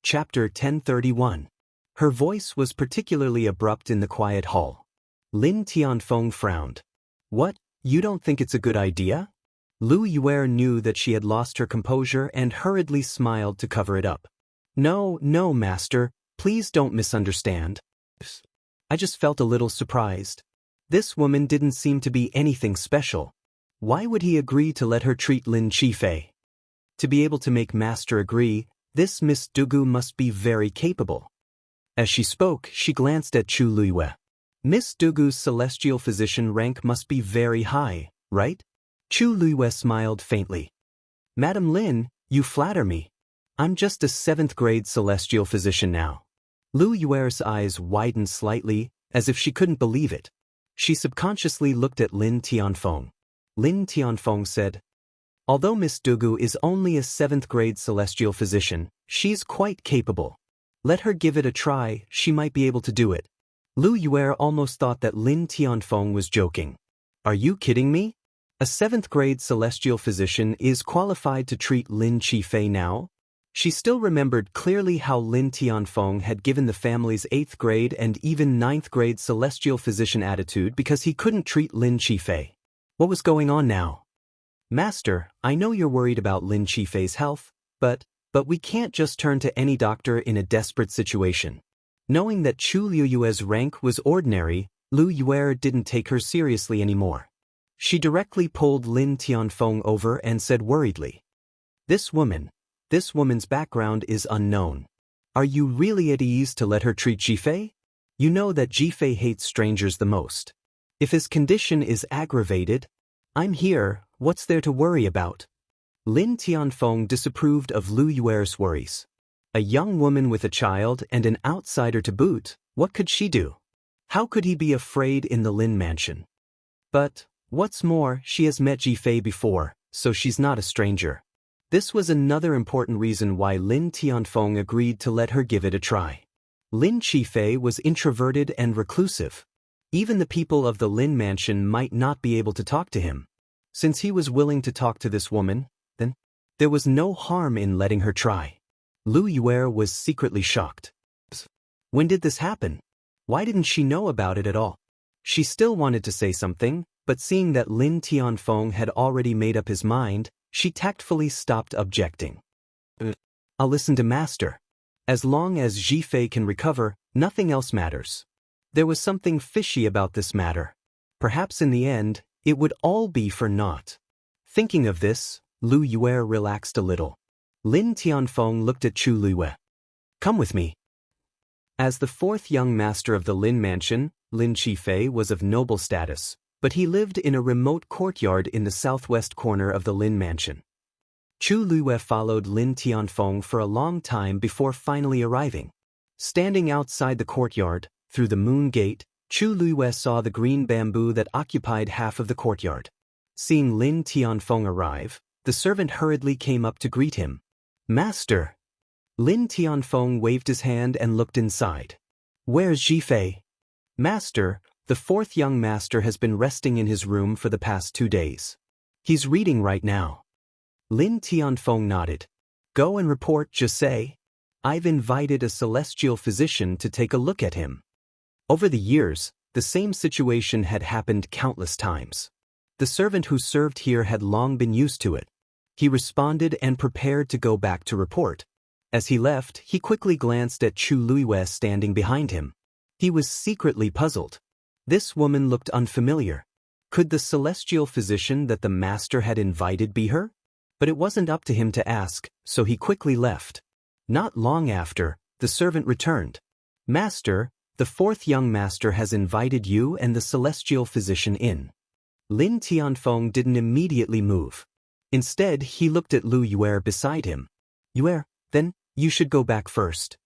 S1: Chapter 1031. Her voice was particularly abrupt in the quiet hall. Lin Tianfeng frowned. What, you don't think it's a good idea? Lu Yue knew that she had lost her composure and hurriedly smiled to cover it up. No, Master, please don't misunderstand. I just felt a little surprised. This woman didn't seem to be anything special. Why would he agree to let her treat Lin Qifei? To be able to make Master agree, this Miss Dugu must be very capable. As she spoke, she glanced at Chu Liyue. Miss Dugu's celestial physician rank must be very high, right? Chu Liyue smiled faintly. Madam Lin, you flatter me. I'm just a 7th grade celestial physician now. Lu Yuer's eyes widened slightly, as if she couldn't believe it. She subconsciously looked at Lin Tianfeng. Lin Tianfeng said, although Miss Dugu is only a 7th grade celestial physician, she's quite capable. Let her give it a try, she might be able to do it. Lu Yue almost thought that Lin Tianfeng was joking. Are you kidding me? A 7th grade celestial physician is qualified to treat Lin Qifei now? She still remembered clearly how Lin Tianfeng had given the family's 8th grade and even 9th grade celestial physician attitude because he couldn't treat Lin Qifei. What was going on now? Master, I know you're worried about Lin Qifei's health, but we can't just turn to any doctor in a desperate situation. Knowing that Chu Liyue's rank was ordinary, Lu Yue didn't take her seriously anymore. She directly pulled Lin Tianfeng over and said worriedly, This woman's background is unknown. Are you really at ease to let her treat Qifei? You know that Qifei hates strangers the most. If his condition is aggravated, I'm here, What's there to worry about? Lin Tianfeng disapproved of Lu Yuer's worries. A young woman with a child and an outsider to boot, what could she do? How could he be afraid in the Lin mansion? But, what's more, she has met Jifei before, so she's not a stranger. This was another important reason why Lin Tianfeng agreed to let her give it a try. Lin Jifei was introverted and reclusive. Even the people of the Lin mansion might not be able to talk to him. Since he was willing to talk to this woman, then there was no harm in letting her try. Lu Yuer was secretly shocked. When did this happen? Why didn't she know about it at all? She still wanted to say something, but seeing that Lin Tianfeng had already made up his mind, she tactfully stopped objecting. I'll listen to Master. As long as Jifei can recover, nothing else matters. There was something fishy about this matter. Perhaps in the end, it would all be for naught. Thinking of this, Lu Yuer relaxed a little. Lin Tianfeng looked at Chu Luiyue. Come with me. As the fourth young master of the Lin mansion, Lin Jifei was of noble status, but he lived in a remote courtyard in the southwest corner of the Lin mansion. Chu Luiyue followed Lin Tianfeng for a long time before finally arriving. Standing outside the courtyard, through the moon gate, Chu Luiyue saw the green bamboo that occupied half of the courtyard. Seeing Lin Tianfeng arrive, the servant hurriedly came up to greet him. Master! Lin Tianfeng waved his hand and looked inside. Where's Jifei? Master, the fourth young master has been resting in his room for the past 2 days. He's reading right now. Lin Tianfeng nodded. Go and report Jifei. I've invited a celestial physician to take a look at him. Over the years, the same situation had happened countless times. The servant who served here had long been used to it. He responded and prepared to go back to report. As he left, he quickly glanced at Chu Luiyue standing behind him. He was secretly puzzled. This woman looked unfamiliar. Could the celestial physician that the master had invited be her? But it wasn't up to him to ask, so he quickly left. Not long after, the servant returned. Master, the fourth young master has invited you and the celestial physician in. Lin Tianfeng didn't immediately move. Instead, he looked at Lu Yuer beside him. Yuer, then, you should go back first.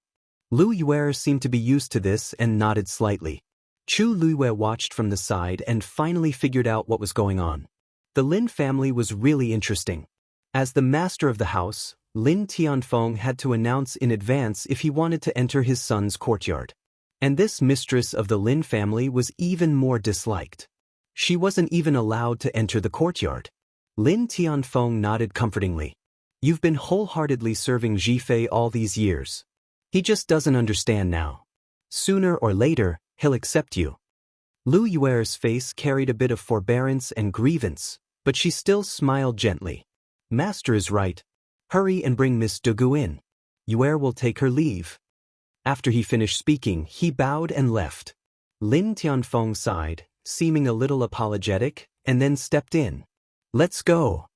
S1: Lu Yuer seemed to be used to this and nodded slightly. Chu Luiyue watched from the side and finally figured out what was going on. The Lin family was really interesting. As the master of the house, Lin Tianfeng had to announce in advance if he wanted to enter his son's courtyard. And this mistress of the Lin family was even more disliked. She wasn't even allowed to enter the courtyard. Lin Tianfeng nodded comfortingly. You've been wholeheartedly serving Jifei all these years. He just doesn't understand now. Sooner or later, he'll accept you. Lu Yuer's face carried a bit of forbearance and grievance, but she still smiled gently. Master is right. Hurry and bring Miss Dugu in. Yuer will take her leave. After he finished speaking, he bowed and left. Lin Tianfeng sighed, seeming a little apologetic, and then stepped in. Let's go.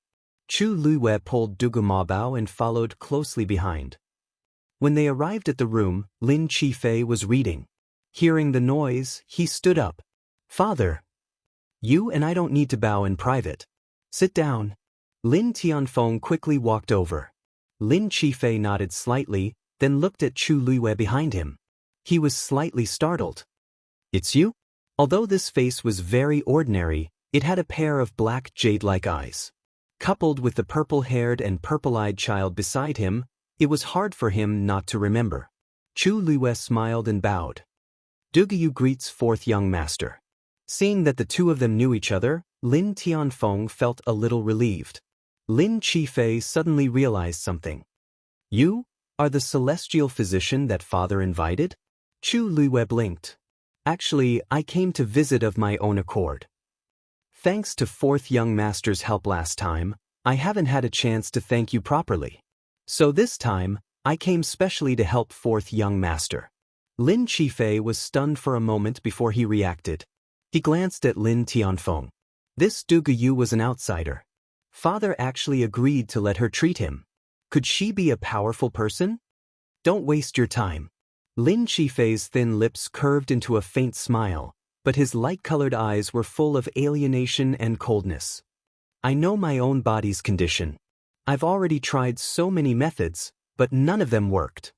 S1: Chu Luiyue pulled Dugu Mabao and followed closely behind. When they arrived at the room, Lin Jifei was reading. Hearing the noise, he stood up. Father. You and I don't need to bow in private. Sit down. Lin Tianfeng quickly walked over. Lin Jifei nodded slightly, then looked at Chu Luiyue behind him. He was slightly startled. It's you? Although this face was very ordinary, it had a pair of black jade-like eyes. Coupled with the purple-haired and purple-eyed child beside him, it was hard for him not to remember. Chu Luiyue smiled and bowed. Dugu greets fourth young master. Seeing that the two of them knew each other, Lin Tianfeng felt a little relieved. Lin Jifei suddenly realized something. You are the celestial physician that father invited? Chu Luiyue blinked. Actually, I came to visit of my own accord. Thanks to fourth young master's help last time, I haven't had a chance to thank you properly. So this time, I came specially to help fourth young master. Lin Jifei was stunned for a moment before he reacted. He glanced at Lin Tianfeng. This Dugu was an outsider. Father actually agreed to let her treat him. Could she be a powerful person? Don't waste your time. Lin Jifei's thin lips curved into a faint smile, but his light-colored eyes were full of alienation and coldness. I know my own body's condition. I've already tried so many methods, but none of them worked.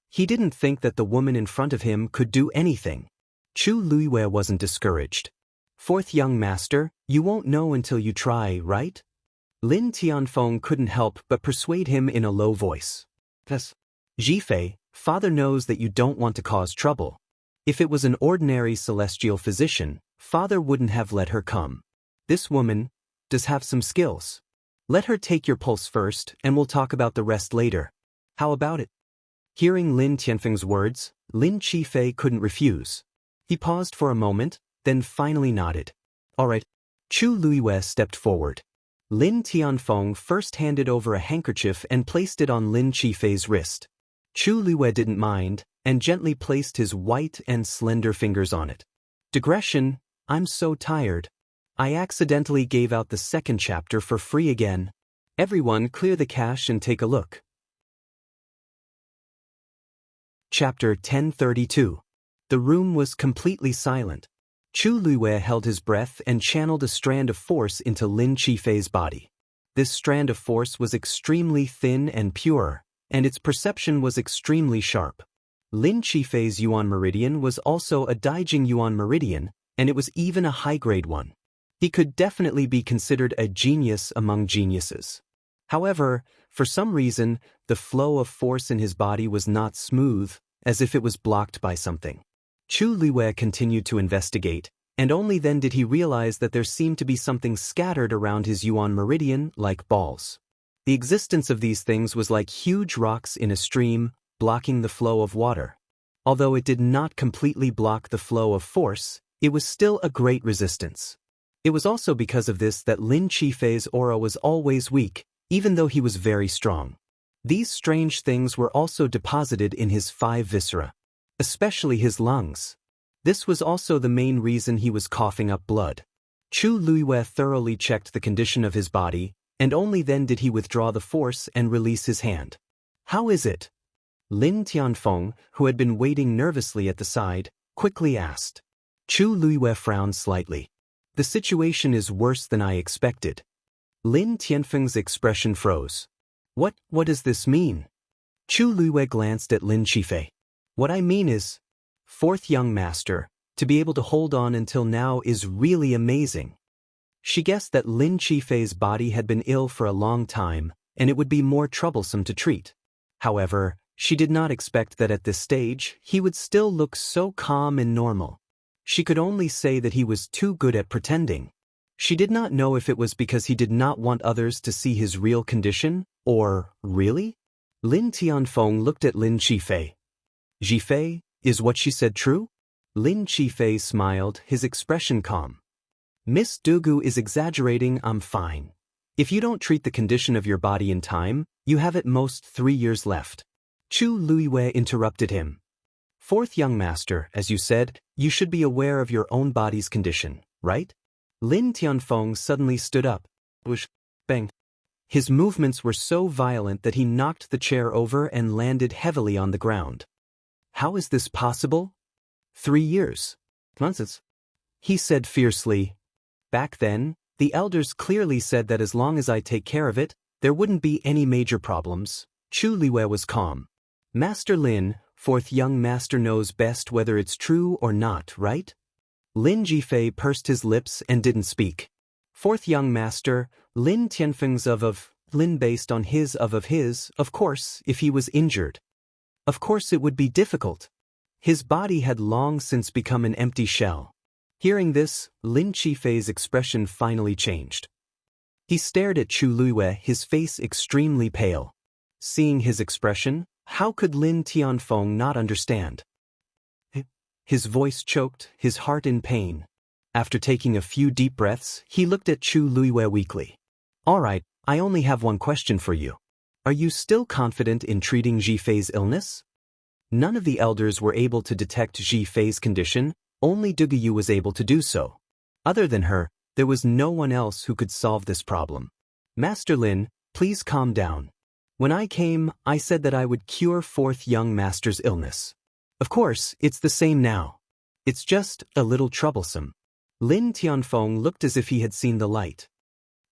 S1: He didn't think that the woman in front of him could do anything. Chu Luiwei wasn't discouraged. Fourth young master, you won't know until you try, right? Lin Tianfeng couldn't help but persuade him in a low voice. Yes. Zhifei, father knows that you don't want to cause trouble. If it was an ordinary celestial physician, father wouldn't have let her come. This woman does have some skills. Let her take your pulse first, and we'll talk about the rest later. How about it? Hearing Lin Tianfeng's words, Lin Zhifei couldn't refuse. He paused for a moment, then finally nodded. All right. Chu Luiwei stepped forward. Lin Tianfeng first handed over a handkerchief and placed it on Lin Zhifei's wrist. Chu Luiwei didn't mind, and gently placed his white and slender fingers on it. Digression, I'm so tired. I accidentally gave out the second chapter for free again. Everyone clear the cache and take a look. Chapter 1032. The room was completely silent. Chu Luiwei held his breath and channeled a strand of force into Lin Zhifei's body. This strand of force was extremely thin and pure, and its perception was extremely sharp. Lin Zhifei's Yuan Meridian was also a Daijing Yuan Meridian, and it was even a high-grade one. He could definitely be considered a genius among geniuses. However, for some reason, the flow of force in his body was not smooth, as if it was blocked by something. Chu Luiwei continued to investigate, and only then did he realize that there seemed to be something scattered around his Yuan Meridian like balls. The existence of these things was like huge rocks in a stream, blocking the flow of water. Although it did not completely block the flow of force, it was still a great resistance. It was also because of this that Lin Zhifei's aura was always weak, even though he was very strong. These strange things were also deposited in his 5 viscera, especially his lungs. This was also the main reason he was coughing up blood. Chu Luiwei thoroughly checked the condition of his body, and only then did he withdraw the force and release his hand. How is it? Lin Tianfeng, who had been waiting nervously at the side, quickly asked. Chu Luiwei frowned slightly. The situation is worse than I expected. Lin Tianfeng's expression froze. What does this mean? Chu Luiwei glanced at Lin Zhifei. What I mean is, fourth young master, to be able to hold on until now is really amazing. She guessed that Lin Zhifei's body had been ill for a long time, and it would be more troublesome to treat. However, she did not expect that at this stage, he would still look so calm and normal. She could only say that he was too good at pretending. She did not know if it was because he did not want others to see his real condition, or, really? Lin Tianfeng looked at Lin Zhifei. Zhifei, is what she said true? Lin Zhifei smiled, his expression calm. Miss Dugu is exaggerating, I'm fine. If you don't treat the condition of your body in time, you have at most 3 years left. Chu Luiwei interrupted him. Fourth young master, as you said, you should be aware of your own body's condition, right? Lin Tianfeng suddenly stood up. Whoosh, bang. His movements were so violent that he knocked the chair over and landed heavily on the ground. How is this possible? 3 years. Nonsense. He said fiercely. Back then, the elders clearly said that as long as I take care of it, there wouldn't be any major problems. Chu Luiwei was calm. Master Lin, fourth young master knows best whether it's true or not, right? Lin Zhifei pursed his lips and didn't speak. Fourth young master, Lin Tianfeng's of Lin based on his, of course, if he was injured. Of course it would be difficult. His body had long since become an empty shell. Hearing this, Lin Zhifei's expression finally changed. He stared at Chu Luiwei, his face extremely pale. Seeing his expression, how could Lin Tianfeng not understand? His voice choked, his heart in pain. After taking a few deep breaths, he looked at Chu Luiwei weakly. All right, I only have one question for you. Are you still confident in treating Zhifei's illness? None of the elders were able to detect Zhifei's condition, only Dugu was able to do so. Other than her, there was no one else who could solve this problem. Master Lin, please calm down. When I came, I said that I would cure fourth young master's illness. Of course, it's the same now. It's just a little troublesome. Lin Tianfeng looked as if he had seen the light.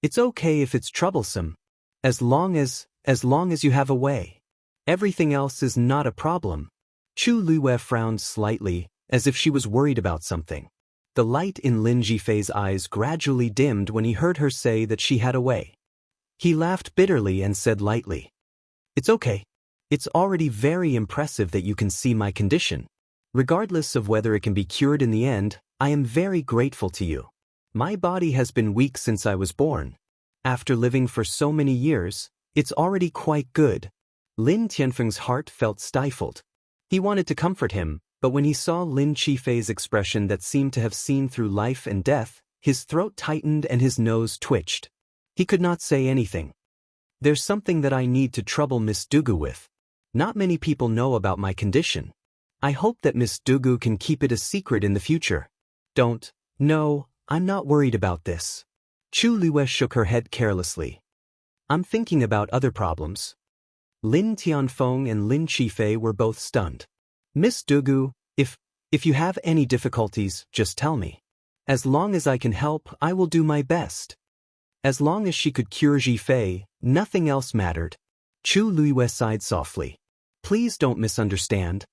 S1: It's okay if it's troublesome. As long as you have a way. Everything else is not a problem. Chu Luiyue frowned slightly, as if she was worried about something. The light in Lin Jifei's eyes gradually dimmed when he heard her say that she had a way. He laughed bitterly and said lightly, "It's okay. It's already very impressive that you can see my condition. Regardless of whether it can be cured in the end, I am very grateful to you. My body has been weak since I was born. After living for so many years, it's already quite good." Lin Tianfeng's heart felt stifled. He wanted to comfort him, but when he saw Lin Qifei's expression that seemed to have seen through life and death, his throat tightened and his nose twitched. He could not say anything. "There's something that I need to trouble Miss Dugu with. Not many people know about my condition. I hope that Miss Dugu can keep it a secret in the future." No, I'm not worried about this." Chu Luiyue shook her head carelessly. "I'm thinking about other problems." Lin Tianfeng and Lin Qifei were both stunned. "Miss Dugu, if you have any difficulties, just tell me. As long as I can help, I will do my best." As long as she could cure Jifei, nothing else mattered. Chu Luiyue sighed softly. "Please don't misunderstand.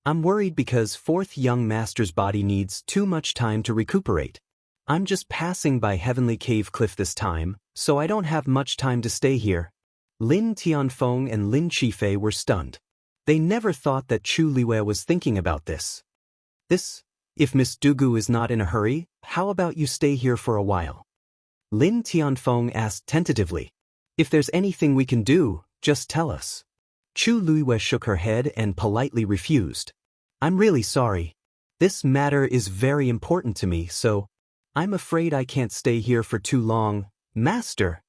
S1: I'm worried because fourth young master's body needs too much time to recuperate. I'm just passing by Heavenly Cave Cliff this time, so I don't have much time to stay here." Lin Tianfeng and Lin Qifei were stunned. They never thought that Chu Luiyue was thinking about this. If Miss Dugu is not in a hurry, how about you stay here for a while?" Lin Tianfeng asked tentatively. "If there's anything we can do, just tell us." Chu Luiyue shook her head and politely refused. "I'm really sorry. This matter is very important to me, so I'm afraid I can't stay here for too long, Master."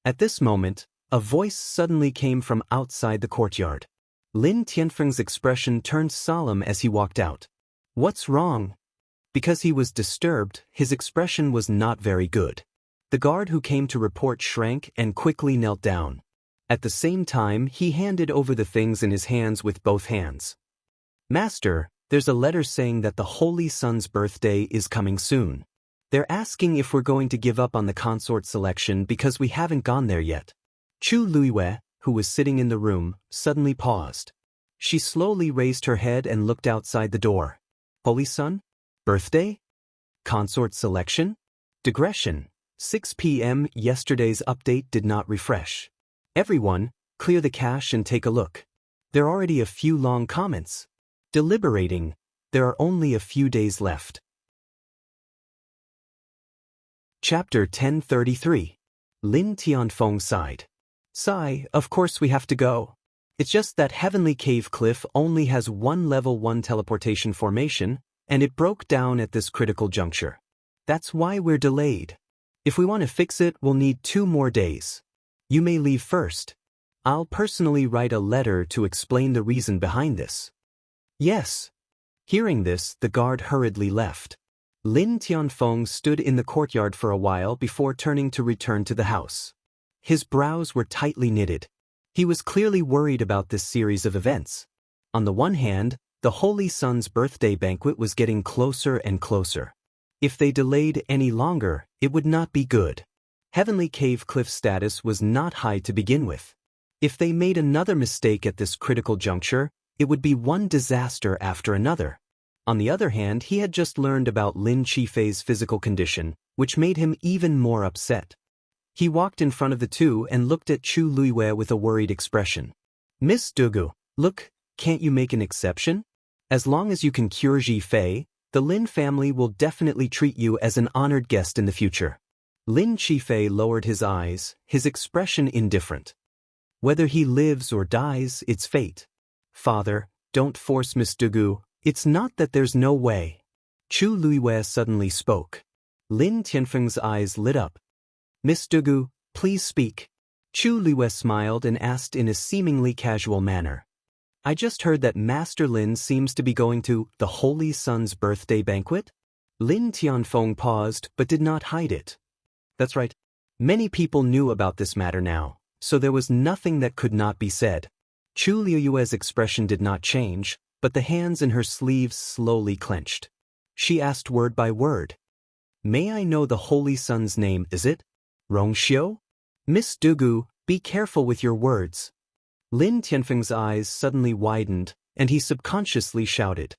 S1: At this moment, a voice suddenly came from outside the courtyard. Lin Tianfeng's expression turned solemn as he walked out. "What's wrong?" Because he was disturbed, his expression was not very good. The guard who came to report shrank and quickly knelt down. At the same time, he handed over the things in his hands with both hands. "Master, there's a letter saying that the Holy Sun's birthday is coming soon. They're asking if we're going to give up on the consort selection because we haven't gone there yet." Chu Luiyue, who was sitting in the room, suddenly paused. She slowly raised her head and looked outside the door. "Holy Sun? Birthday? Consort selection? Digression. 6 p.m. Yesterday's update did not refresh. Everyone, clear the cache and take a look. There are already a few long comments. Deliberating. There are only a few days left." Chapter 1033. Lin Tianfeng sighed. "Sigh, of course we have to go. It's just that Heavenly Cave Cliff only has one level 1 teleportation formation, and it broke down at this critical juncture. That's why we're delayed. If we want to fix it, we'll need 2 more days. You may leave first. I'll personally write a letter to explain the reason behind this." "Yes." Hearing this, the guard hurriedly left. Lin Tianfeng stood in the courtyard for a while before turning to return to the house. His brows were tightly knitted. He was clearly worried about this series of events. On the one hand, the Holy Sun's birthday banquet was getting closer and closer. If they delayed any longer, it would not be good. Heavenly Cave Cliff status was not high to begin with. If they made another mistake at this critical juncture, it would be one disaster after another. On the other hand, he had just learned about Lin Qifei's physical condition, which made him even more upset. He walked in front of the two and looked at Chu Luiyue with a worried expression. "Miss Dugu, look, can't you make an exception? As long as you can cure Jifei, the Lin family will definitely treat you as an honored guest in the future." Lin Qifei lowered his eyes, his expression indifferent. "Whether he lives or dies, it's fate. Father, don't force Miss Dugu. It's not that there's no way." Chu Luiyue suddenly spoke. Lin Tianfeng's eyes lit up. "Miss Dugu, please speak." Chu Luiyue smiled and asked in a seemingly casual manner. "I just heard that Master Lin seems to be going to the Holy Sun's birthday banquet?" Lin Tianfeng paused but did not hide it. That's right. Many people knew about this matter now, so there was nothing that could not be said. Chu Luiyue's expression did not change, but the hands in her sleeves slowly clenched. She asked word by word. "May I know the Holy Sun's name, is it?" Rongxiu? Miss Dugu, be careful with your words. Lin Tianfeng's eyes suddenly widened, and he subconsciously shouted.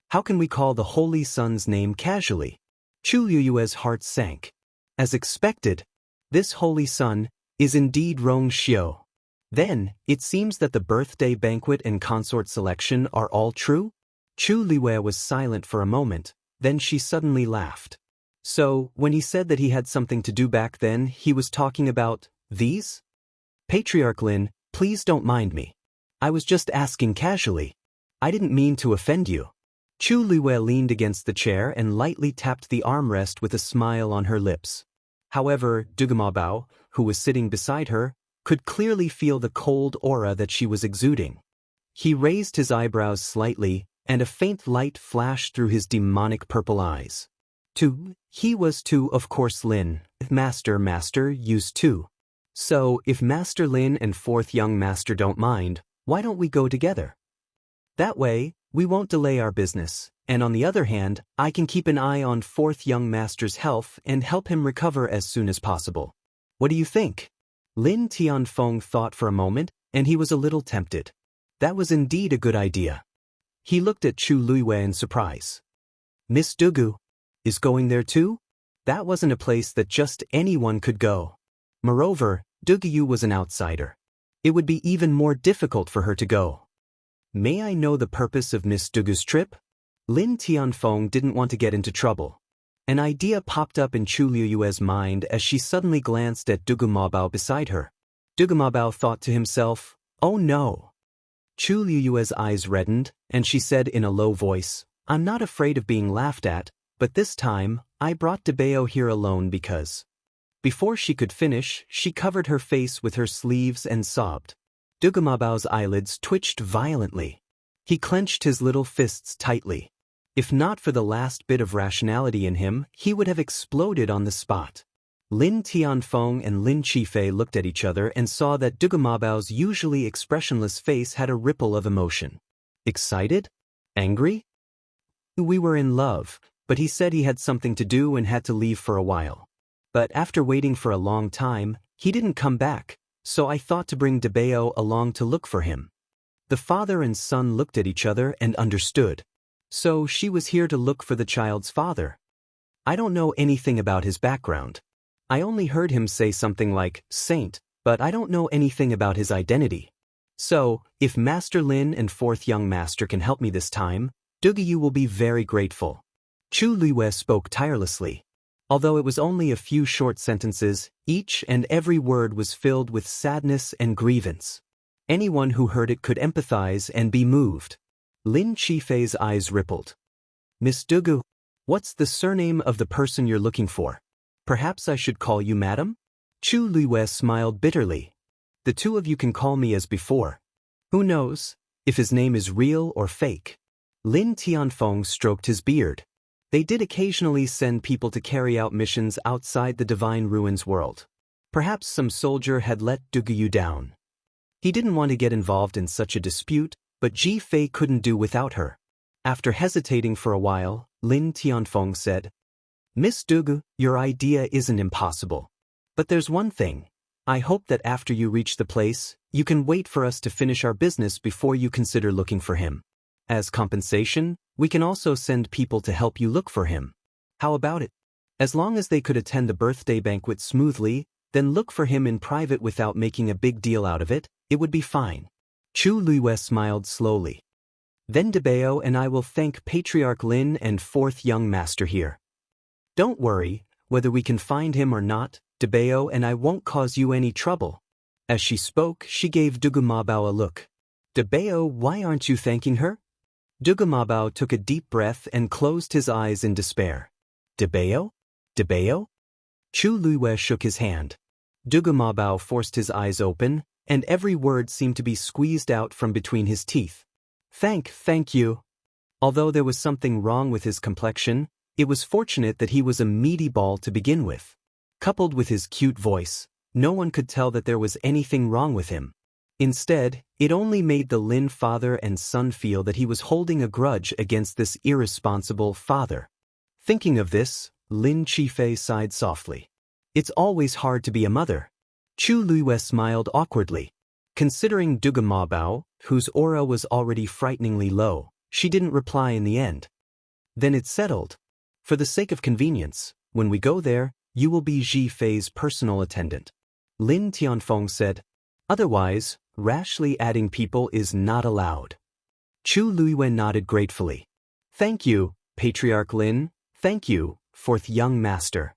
S1: How can we call the Holy Sun's name casually? Chu Liyue's heart sank. As expected, this Holy Sun is indeed Rongxiu. Then, it seems that the birthday banquet and consort selection are all true? Chu Liyue was silent for a moment, then she suddenly laughed. So, when he said that he had something to do back then, he was talking about these? Patriarch Lin, please don't mind me. I was just asking casually. I didn't mean to offend you. Chu Liyue leaned against the chair and lightly tapped the armrest with a smile on her lips. However, Dugamabao, who was sitting beside her, could clearly feel the cold aura that she was exuding. He raised his eyebrows slightly, and a faint light flashed through his demonic purple eyes. He was to, of course, Lin, Master used to. So, if Master Lin and fourth young master don't mind, why don't we go together? That way, we won't delay our business, and on the other hand, I can keep an eye on fourth young master's health and help him recover as soon as possible. What do you think? Lin Tianfeng thought for a moment, and he was a little tempted. That was indeed a good idea. He looked at Chu Liyue in surprise. Miss Dugu is going there too? That wasn't a place that just anyone could go. Moreover, Dugu was an outsider. It would be even more difficult for her to go. May I know the purpose of Miss Dugu's trip? Lin Tianfeng didn't want to get into trouble. An idea popped up in Chu Liyue's mind as she suddenly glanced at Dugamabao beside her. Dugamabao thought to himself, oh no. Chu Liyue's eyes reddened, and she said in a low voice, I'm not afraid of being laughed at, but this time, I brought Debao here alone because. Before she could finish, she covered her face with her sleeves and sobbed. Dugamabao's eyelids twitched violently. He clenched his little fists tightly. If not for the last bit of rationality in him, he would have exploded on the spot. Lin Tianfeng and Lin Qifei looked at each other and saw that Dugamabao's usually expressionless face had a ripple of emotion. Excited? Angry? We were in love, but he said he had something to do and had to leave for a while. But after waiting for a long time, he didn't come back, so I thought to bring Debao along to look for him. The father and son looked at each other and understood. So she was here to look for the child's father. I don't know anything about his background. I only heard him say something like, saint, but I don't know anything about his identity. So, if Master Lin and fourth young master can help me this time, Dugu will be very grateful. Chu Liyue spoke tirelessly. Although it was only a few short sentences, each and every word was filled with sadness and grievance. Anyone who heard it could empathize and be moved. Lin Qifei's eyes rippled. Miss Dugu, what's the surname of the person you're looking for? Perhaps I should call you madam? Chu Liyue smiled bitterly. The two of you can call me as before. Who knows if his name is real or fake? Lin Tianfeng stroked his beard. They did occasionally send people to carry out missions outside the Divine Ruins world. Perhaps some soldier had let Dugu down. He didn't want to get involved in such a dispute, but Ji Fei couldn't do without her. After hesitating for a while, Lin Tianfeng said, Miss Dugu, your idea isn't impossible. But there's one thing. I hope that after you reach the place, you can wait for us to finish our business before you consider looking for him. As compensation, we can also send people to help you look for him. How about it? As long as they could attend the birthday banquet smoothly, then look for him in private without making a big deal out of it, it would be fine. Chu Liyue smiled slowly. Then Debao and I will thank Patriarch Lin and fourth young master here. Don't worry, whether we can find him or not, Debao and I won't cause you any trouble. As she spoke, she gave Dugamabao a look. Debao, why aren't you thanking her? Dugamabao took a deep breath and closed his eyes in despair. Debao? Debao? Chu Liyue shook his hand. Dugamabao forced his eyes open, and every word seemed to be squeezed out from between his teeth. Thank you. Although there was something wrong with his complexion, it was fortunate that he was a meaty ball to begin with. Coupled with his cute voice, no one could tell that there was anything wrong with him. Instead, it only made the Lin father and son feel that he was holding a grudge against this irresponsible father. Thinking of this, Lin Qifei sighed softly. It's always hard to be a mother. Chu Luiyue smiled awkwardly. Considering Duga Mabao, whose aura was already frighteningly low, she didn't reply in the end. Then it's settled. For the sake of convenience, when we go there, you will be Ji Fei's personal attendant. Lin Tianfeng said. Otherwise, rashly adding people is not allowed. Chu Luiyue nodded gratefully. Thank you, Patriarch Lin. Thank you, fourth young master.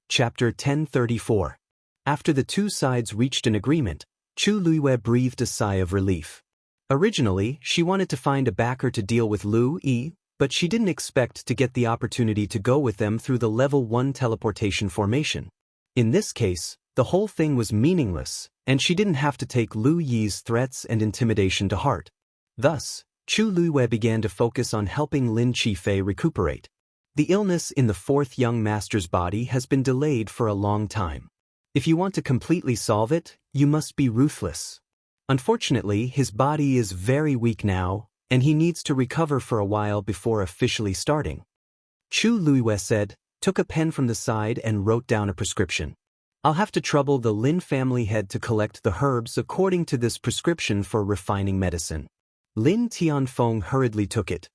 S1: Chapter 1034. After the two sides reached an agreement, Chu Luiyue breathed a sigh of relief. Originally, she wanted to find a backer to deal with Lu Yi, but she didn't expect to get the opportunity to go with them through the level 1 teleportation formation. In this case, the whole thing was meaningless, and she didn't have to take Lu Yi's threats and intimidation to heart. Thus, Chu Luiyue began to focus on helping Lin Qifei recuperate. The illness in the fourth young master's body has been delayed for a long time. If you want to completely solve it, you must be ruthless. Unfortunately, his body is very weak now, and he needs to recover for a while before officially starting. Chu Luiyue said, took a pen from the side and wrote down a prescription. I'll have to trouble the Lin family head to collect the herbs according to this prescription for refining medicine. Lin Tianfeng hurriedly took it.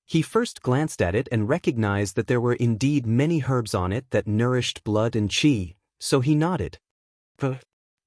S1: He first glanced at it and recognized that there were indeed many herbs on it that nourished blood and qi, so he nodded.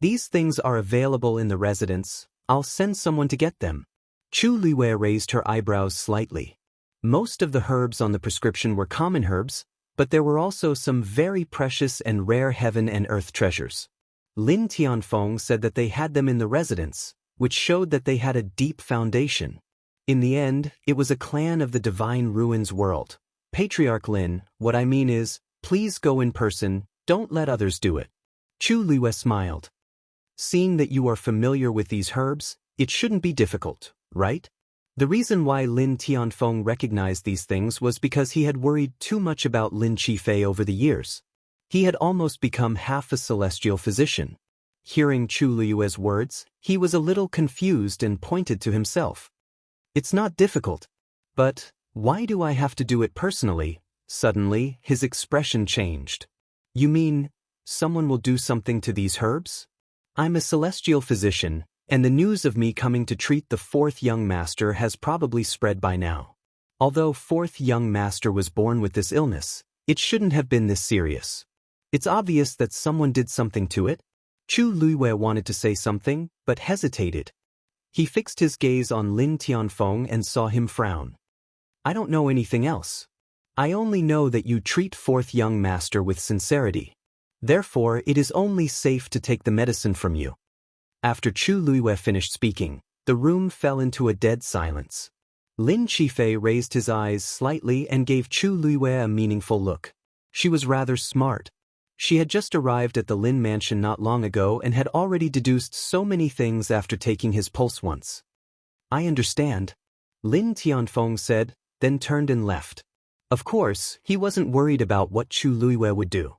S1: These things are available in the residence. I'll send someone to get them. Chu Luiyue raised her eyebrows slightly. Most of the herbs on the prescription were common herbs, but there were also some very precious and rare heaven and earth treasures. Lin Tianfeng said that they had them in the residence, which showed that they had a deep foundation. In the end, it was a clan of the Divine Ruins world. Patriarch Lin, what I mean is, please go in person, don't let others do it. Chu Luiyue smiled. Seeing that you are familiar with these herbs, it shouldn't be difficult, right? The reason why Lin Tianfeng recognized these things was because he had worried too much about Lin Qifei over the years. He had almost become half a celestial physician. Hearing Chu Luiyue's words, he was a little confused and pointed to himself. It's not difficult. But, why do I have to do it personally? Suddenly, his expression changed. You mean, someone will do something to these herbs? I'm a celestial physician, and the news of me coming to treat the fourth young master has probably spread by now. Although fourth young master was born with this illness, it shouldn't have been this serious. It's obvious that someone did something to it. Chu Luiyue wanted to say something, but hesitated. He fixed his gaze on Lin Tianfeng and saw him frown. I don't know anything else. I only know that you treat fourth young master with sincerity. Therefore, it is only safe to take the medicine from you. After Chu Luiyue finished speaking, the room fell into a dead silence. Lin Qifei raised his eyes slightly and gave Chu Luiyue a meaningful look. She was rather smart. She had just arrived at the Lin mansion not long ago and had already deduced so many things after taking his pulse once. I understand, Lin Tianfeng said, then turned and left. Of course, he wasn't worried about what Chu Luiyue would do.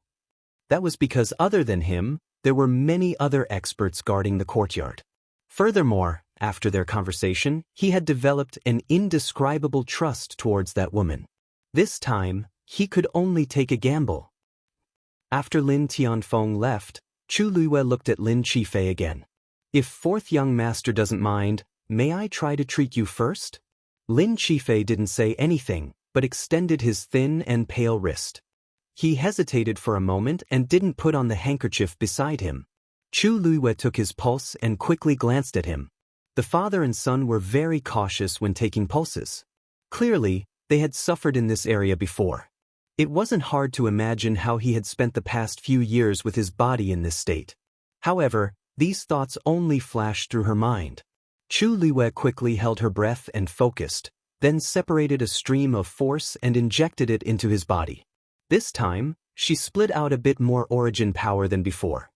S1: That was because other than him, there were many other experts guarding the courtyard. Furthermore, after their conversation, he had developed an indescribable trust towards that woman. This time, he could only take a gamble. After Lin Tianfeng left, Chu Luiyue looked at Lin Qifei again. If fourth young master doesn't mind, may I try to treat you first? Lin Qifei didn't say anything, but extended his thin and pale wrist. He hesitated for a moment and didn't put on the handkerchief beside him. Chu Luiyue took his pulse and quickly glanced at him. The father and son were very cautious when taking pulses. Clearly, they had suffered in this area before. It wasn't hard to imagine how he had spent the past few years with his body in this state. However, these thoughts only flashed through her mind. Chu Luiyue quickly held her breath and focused, then separated a stream of force and injected it into his body. This time, she split out a bit more origin power than before.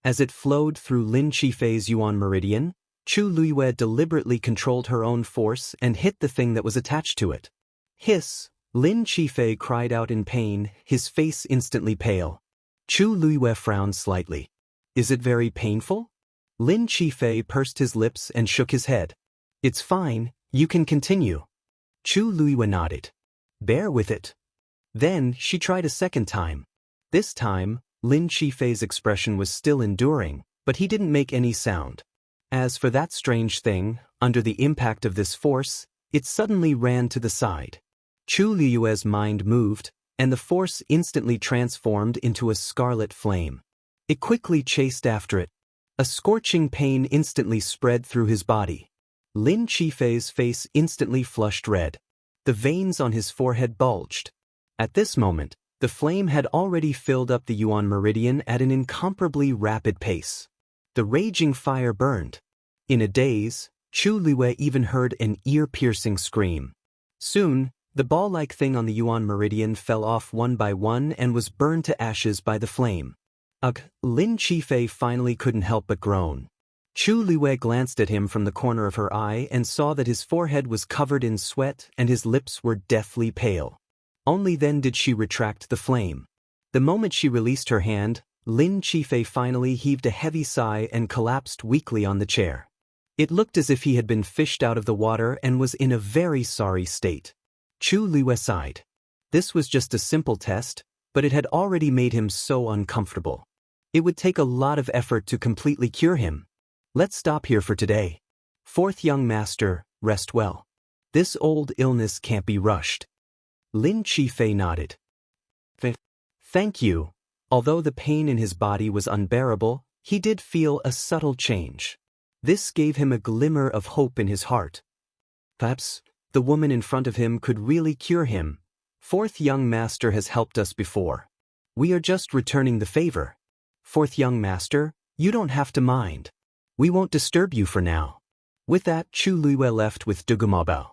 S1: As it flowed through Lin Qifei's Yuan meridian, Chu Luiyue deliberately controlled her own force and hit the thing that was attached to it. Hiss! Lin Qifei cried out in pain, his face instantly pale. Chu Luiyue frowned slightly. Is it very painful? Lin Qifei pursed his lips and shook his head. It's fine, you can continue. Chu Luiyue nodded. Bear with it. Then she tried a second time. This time, Lin Qifei's expression was still enduring, but he didn't make any sound. As for that strange thing, under the impact of this force, it suddenly ran to the side. Chu Liyue's mind moved, and the force instantly transformed into a scarlet flame. It quickly chased after it. A scorching pain instantly spread through his body. Lin Qifei's face instantly flushed red. The veins on his forehead bulged. At this moment, the flame had already filled up the Yuan meridian at an incomparably rapid pace. The raging fire burned. In a daze, Chu Liyue even heard an ear-piercing scream. Soon, the ball-like thing on the Yuan meridian fell off one by one and was burned to ashes by the flame. Ugh, Lin Qifei finally couldn't help but groan. Chu Liyue glanced at him from the corner of her eye and saw that his forehead was covered in sweat and his lips were deathly pale. Only then did she retract the flame. The moment she released her hand, Lin Qifei finally heaved a heavy sigh and collapsed weakly on the chair. It looked as if he had been fished out of the water and was in a very sorry state. Chu Liyue sighed. This was just a simple test, but it had already made him so uncomfortable. It would take a lot of effort to completely cure him. Let's stop here for today. Fourth young master, rest well. This old illness can't be rushed. Lin Qifei nodded. Thank you. Although the pain in his body was unbearable, he did feel a subtle change. This gave him a glimmer of hope in his heart. Perhaps the woman in front of him could really cure him. Fourth young master has helped us before. We are just returning the favor. Fourth young master, you don't have to mind. We won't disturb you for now. With that, Chu Liyue left with Dugumabao.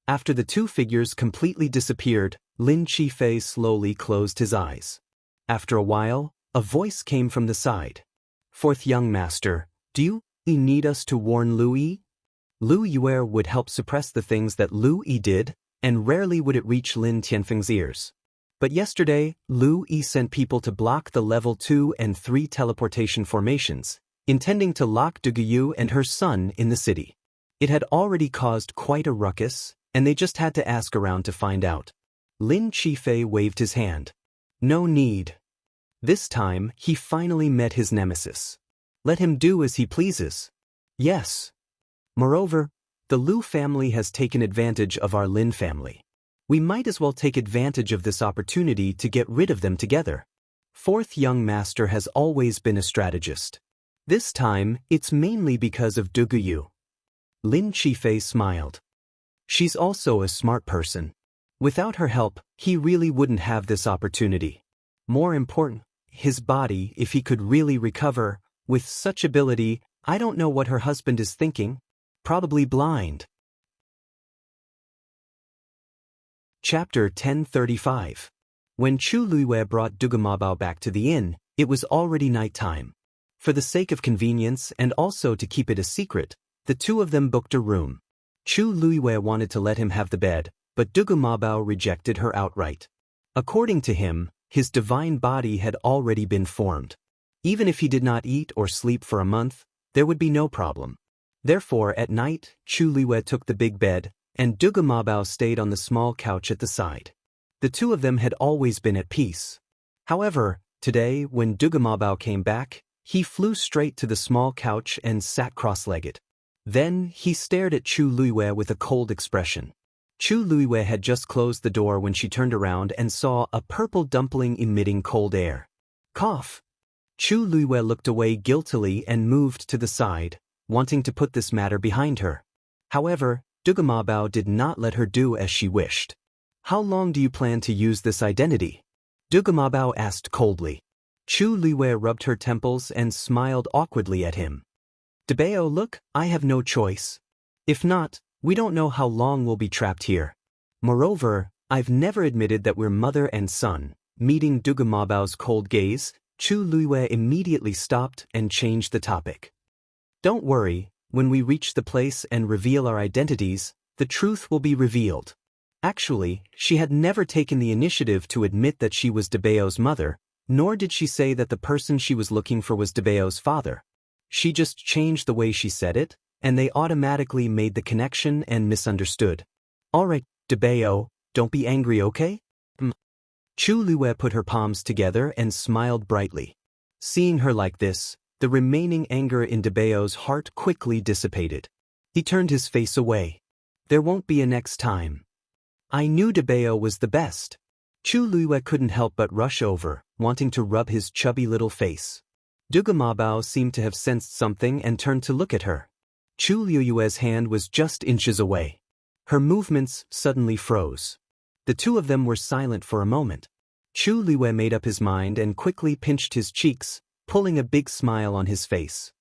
S1: After the two figures completely disappeared, Lin Qifei slowly closed his eyes. After a while, a voice came from the side. Fourth young master, do you need us to warn Lu Yi? Lu Yue would help suppress the things that Lu Yi did, and rarely would it reach Lin Tianfeng's ears. But yesterday, Lu Yi sent people to block the level 2 and 3 teleportation formations, intending to lock Duguyu and her son in the city. It had already caused quite a ruckus, and they just had to ask around to find out. Lin Qifei waved his hand. No need. This time, he finally met his nemesis. Let him do as he pleases. Yes. Moreover, the Lu family has taken advantage of our Lin family. We might as well take advantage of this opportunity to get rid of them together. Fourth young master has always been a strategist. This time, it's mainly because of Duguyu. Lin Qifei smiled. She's also a smart person. Without her help, he really wouldn't have this opportunity. More important, his body, if he could really recover, with such ability, I don't know what her husband is thinking. Probably blind. Chapter 1035. When Chu Liyue brought Dugumabao back to the inn, it was already nighttime. For the sake of convenience and also to keep it a secret, the two of them booked a room. Chu Liyue wanted to let him have the bed, but Dugumabao rejected her outright. According to him, his divine body had already been formed. Even if he did not eat or sleep for a month, there would be no problem. Therefore, at night, Chu Liyue took the big bed, and Dugumabao stayed on the small couch at the side. The two of them had always been at peace. However, today, when Dugumabao came back, he flew straight to the small couch and sat cross-legged. Then, he stared at Chu Liyue with a cold expression. Chu Liyue had just closed the door when she turned around and saw a purple dumpling emitting cold air. Cough! Chu Liyue looked away guiltily and moved to the side, wanting to put this matter behind her. However, Dugumabao did not let her do as she wished. How long do you plan to use this identity? Dugumabao asked coldly. Chu Liyue rubbed her temples and smiled awkwardly at him. Debeo, look, I have no choice. If not, we don't know how long we'll be trapped here. Moreover, I've never admitted that we're mother and son. Meeting Dugumabao's cold gaze, Chu Liyue immediately stopped and changed the topic. Don't worry, when we reach the place and reveal our identities, the truth will be revealed. Actually, she had never taken the initiative to admit that she was Debeo's mother, nor did she say that the person she was looking for was Debeo's father. She just changed the way she said it, and they automatically made the connection and misunderstood. Alright, Debeo, don't be angry, okay? Chu Lue put her palms together and smiled brightly. Seeing her like this, the remaining anger in Debao's heart quickly dissipated. He turned his face away. There won't be a next time. I knew Debao was the best. Chu Lue couldn't help but rush over, wanting to rub his chubby little face. Dugamabao seemed to have sensed something and turned to look at her. Chu Lue's hand was just inches away. Her movements suddenly froze. The two of them were silent for a moment. Chu Lue made up his mind and quickly pinched his cheeks, pulling a big smile on his face.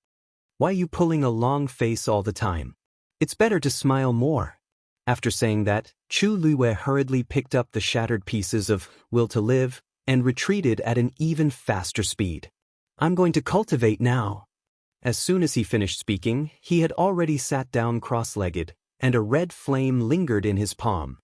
S1: Why you pulling a long face all the time? It's better to smile more. After saying that, Chu Lue hurriedly picked up the shattered pieces of Will to Live and retreated at an even faster speed. I'm going to cultivate now. As soon as he finished speaking, he had already sat down cross-legged, and a red flame lingered in his palm.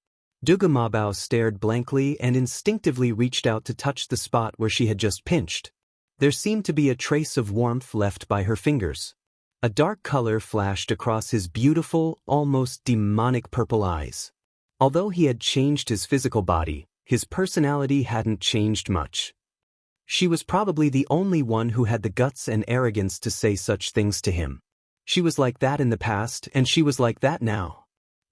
S1: Dugamabao stared blankly and instinctively reached out to touch the spot where she had just pinched. There seemed to be a trace of warmth left by her fingers. A dark color flashed across his beautiful, almost demonic purple eyes. Although he had changed his physical body, his personality hadn't changed much. She was probably the only one who had the guts and arrogance to say such things to him. She was like that in the past, and she was like that now.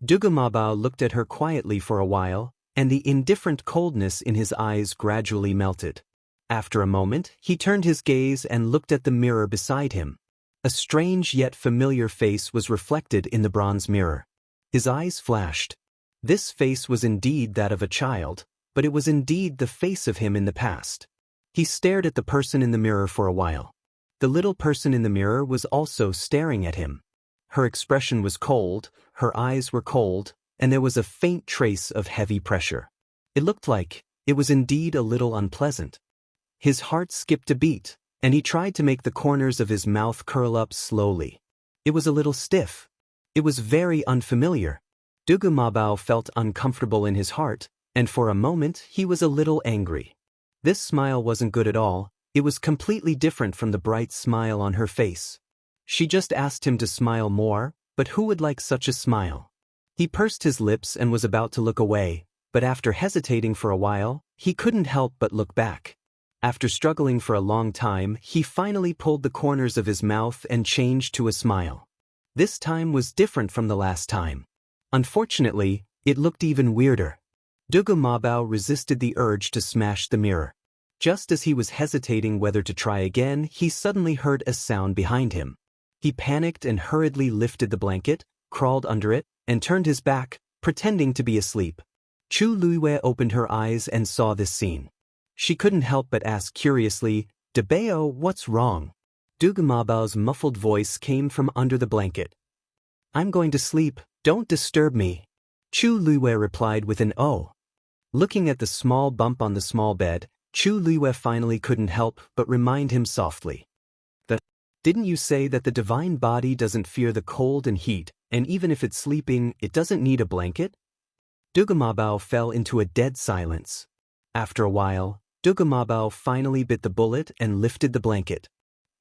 S1: Dugamabao looked at her quietly for a while, and the indifferent coldness in his eyes gradually melted. After a moment, he turned his gaze and looked at the mirror beside him. A strange yet familiar face was reflected in the bronze mirror. His eyes flashed. This face was indeed that of a child, but it was indeed the face of him in the past. He stared at the person in the mirror for a while. The little person in the mirror was also staring at him. Her expression was cold, her eyes were cold, and there was a faint trace of heavy pressure. It looked like it was indeed a little unpleasant. His heart skipped a beat, and he tried to make the corners of his mouth curl up slowly. It was a little stiff. It was very unfamiliar. Dugamabao felt uncomfortable in his heart, and for a moment he was a little angry. This smile wasn't good at all. It was completely different from the bright smile on her face. She just asked him to smile more, but who would like such a smile? He pursed his lips and was about to look away, but after hesitating for a while, he couldn't help but look back. After struggling for a long time, he finally pulled the corners of his mouth and changed to a smile. This time was different from the last time. Unfortunately, it looked even weirder. Dugamabao resisted the urge to smash the mirror. Just as he was hesitating whether to try again, he suddenly heard a sound behind him. He panicked and hurriedly lifted the blanket, crawled under it, and turned his back, pretending to be asleep. Chu Lue opened her eyes and saw this scene. She couldn't help but ask curiously, "Debao, what's wrong?" Dugamabao's muffled voice came from under the blanket. "I'm going to sleep, don't disturb me." Chu Lue replied with an "oh." Looking at the small bump on the small bed, Chu Lue finally couldn't help but remind him softly. Didn't you say that the divine body doesn't fear the cold and heat, and even if it's sleeping, it doesn't need a blanket? Dugamabao fell into a dead silence. After a while, Dugamabao finally bit the bullet and lifted the blanket.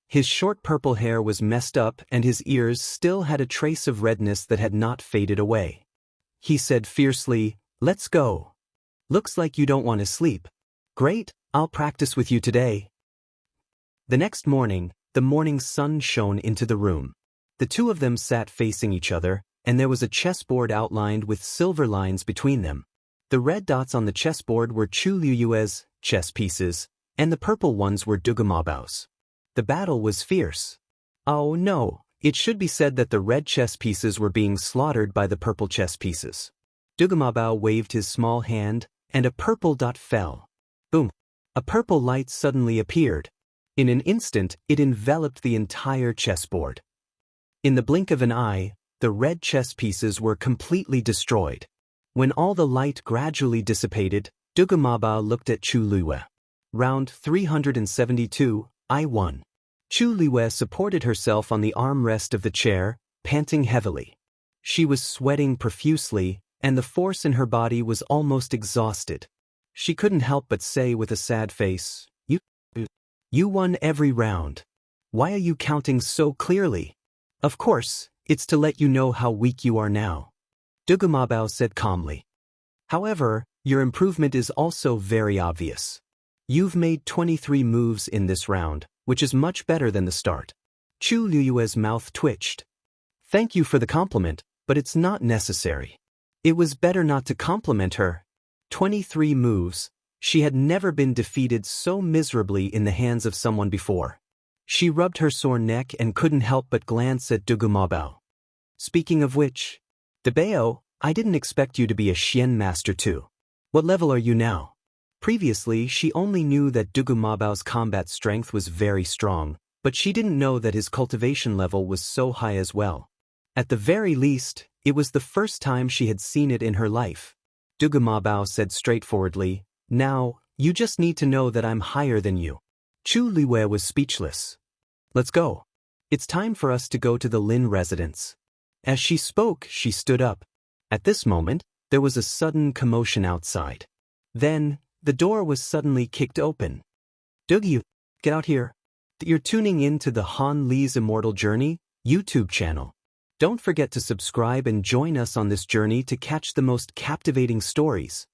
S1: His short purple hair was messed up and his ears still had a trace of redness that had not faded away. He said fiercely, "Let's go. Looks like you don't want to sleep. Great, I'll practice with you today." The next morning, the morning sun shone into the room. The two of them sat facing each other, and there was a chessboard outlined with silver lines between them. The red dots on the chessboard were Chu Lue's chess pieces, and the purple ones were Dugamabao's. The battle was fierce. Oh no, it should be said that the red chess pieces were being slaughtered by the purple chess pieces. Dugamabao waved his small hand, and a purple dot fell. Boom! A purple light suddenly appeared. In an instant, it enveloped the entire chessboard. In the blink of an eye, the red chess pieces were completely destroyed. When all the light gradually dissipated, Dugamabao looked at Chu Lue. Round 372, I won. Chu Lue supported herself on the armrest of the chair, panting heavily. She was sweating profusely, and the force in her body was almost exhausted. She couldn't help but say with a sad face, You won every round. Why are you counting so clearly?" "Of course, it's to let you know how weak you are now," Dugamabao said calmly. "However, Your improvement is also very obvious. You've made 23 moves in this round, which is much better than the start. Chu Liyue's mouth twitched. Thank you for the compliment, but it's not necessary. It was better not to compliment her. 23 moves. She had never been defeated so miserably in the hands of someone before. She rubbed her sore neck and couldn't help but glance at Dugumabao. Speaking of which, Debao, I didn't expect you to be a Xian master too. What level are you now? Previously, she only knew that Dugumabao's combat strength was very strong, but she didn't know that his cultivation level was so high as well. At the very least, it was the first time she had seen it in her life. Dugumabao said straightforwardly, Now, you just need to know that I'm higher than you. Chu Liyue was speechless. Let's go. It's time for us to go to the Lin residence. As she spoke, she stood up. At this moment, there was a sudden commotion outside. Then, the door was suddenly kicked open. Dugyu, get out here. You're tuning in to the Han Li's Immortal Journey YouTube channel. Don't forget to subscribe and join us on this journey to catch the most captivating stories.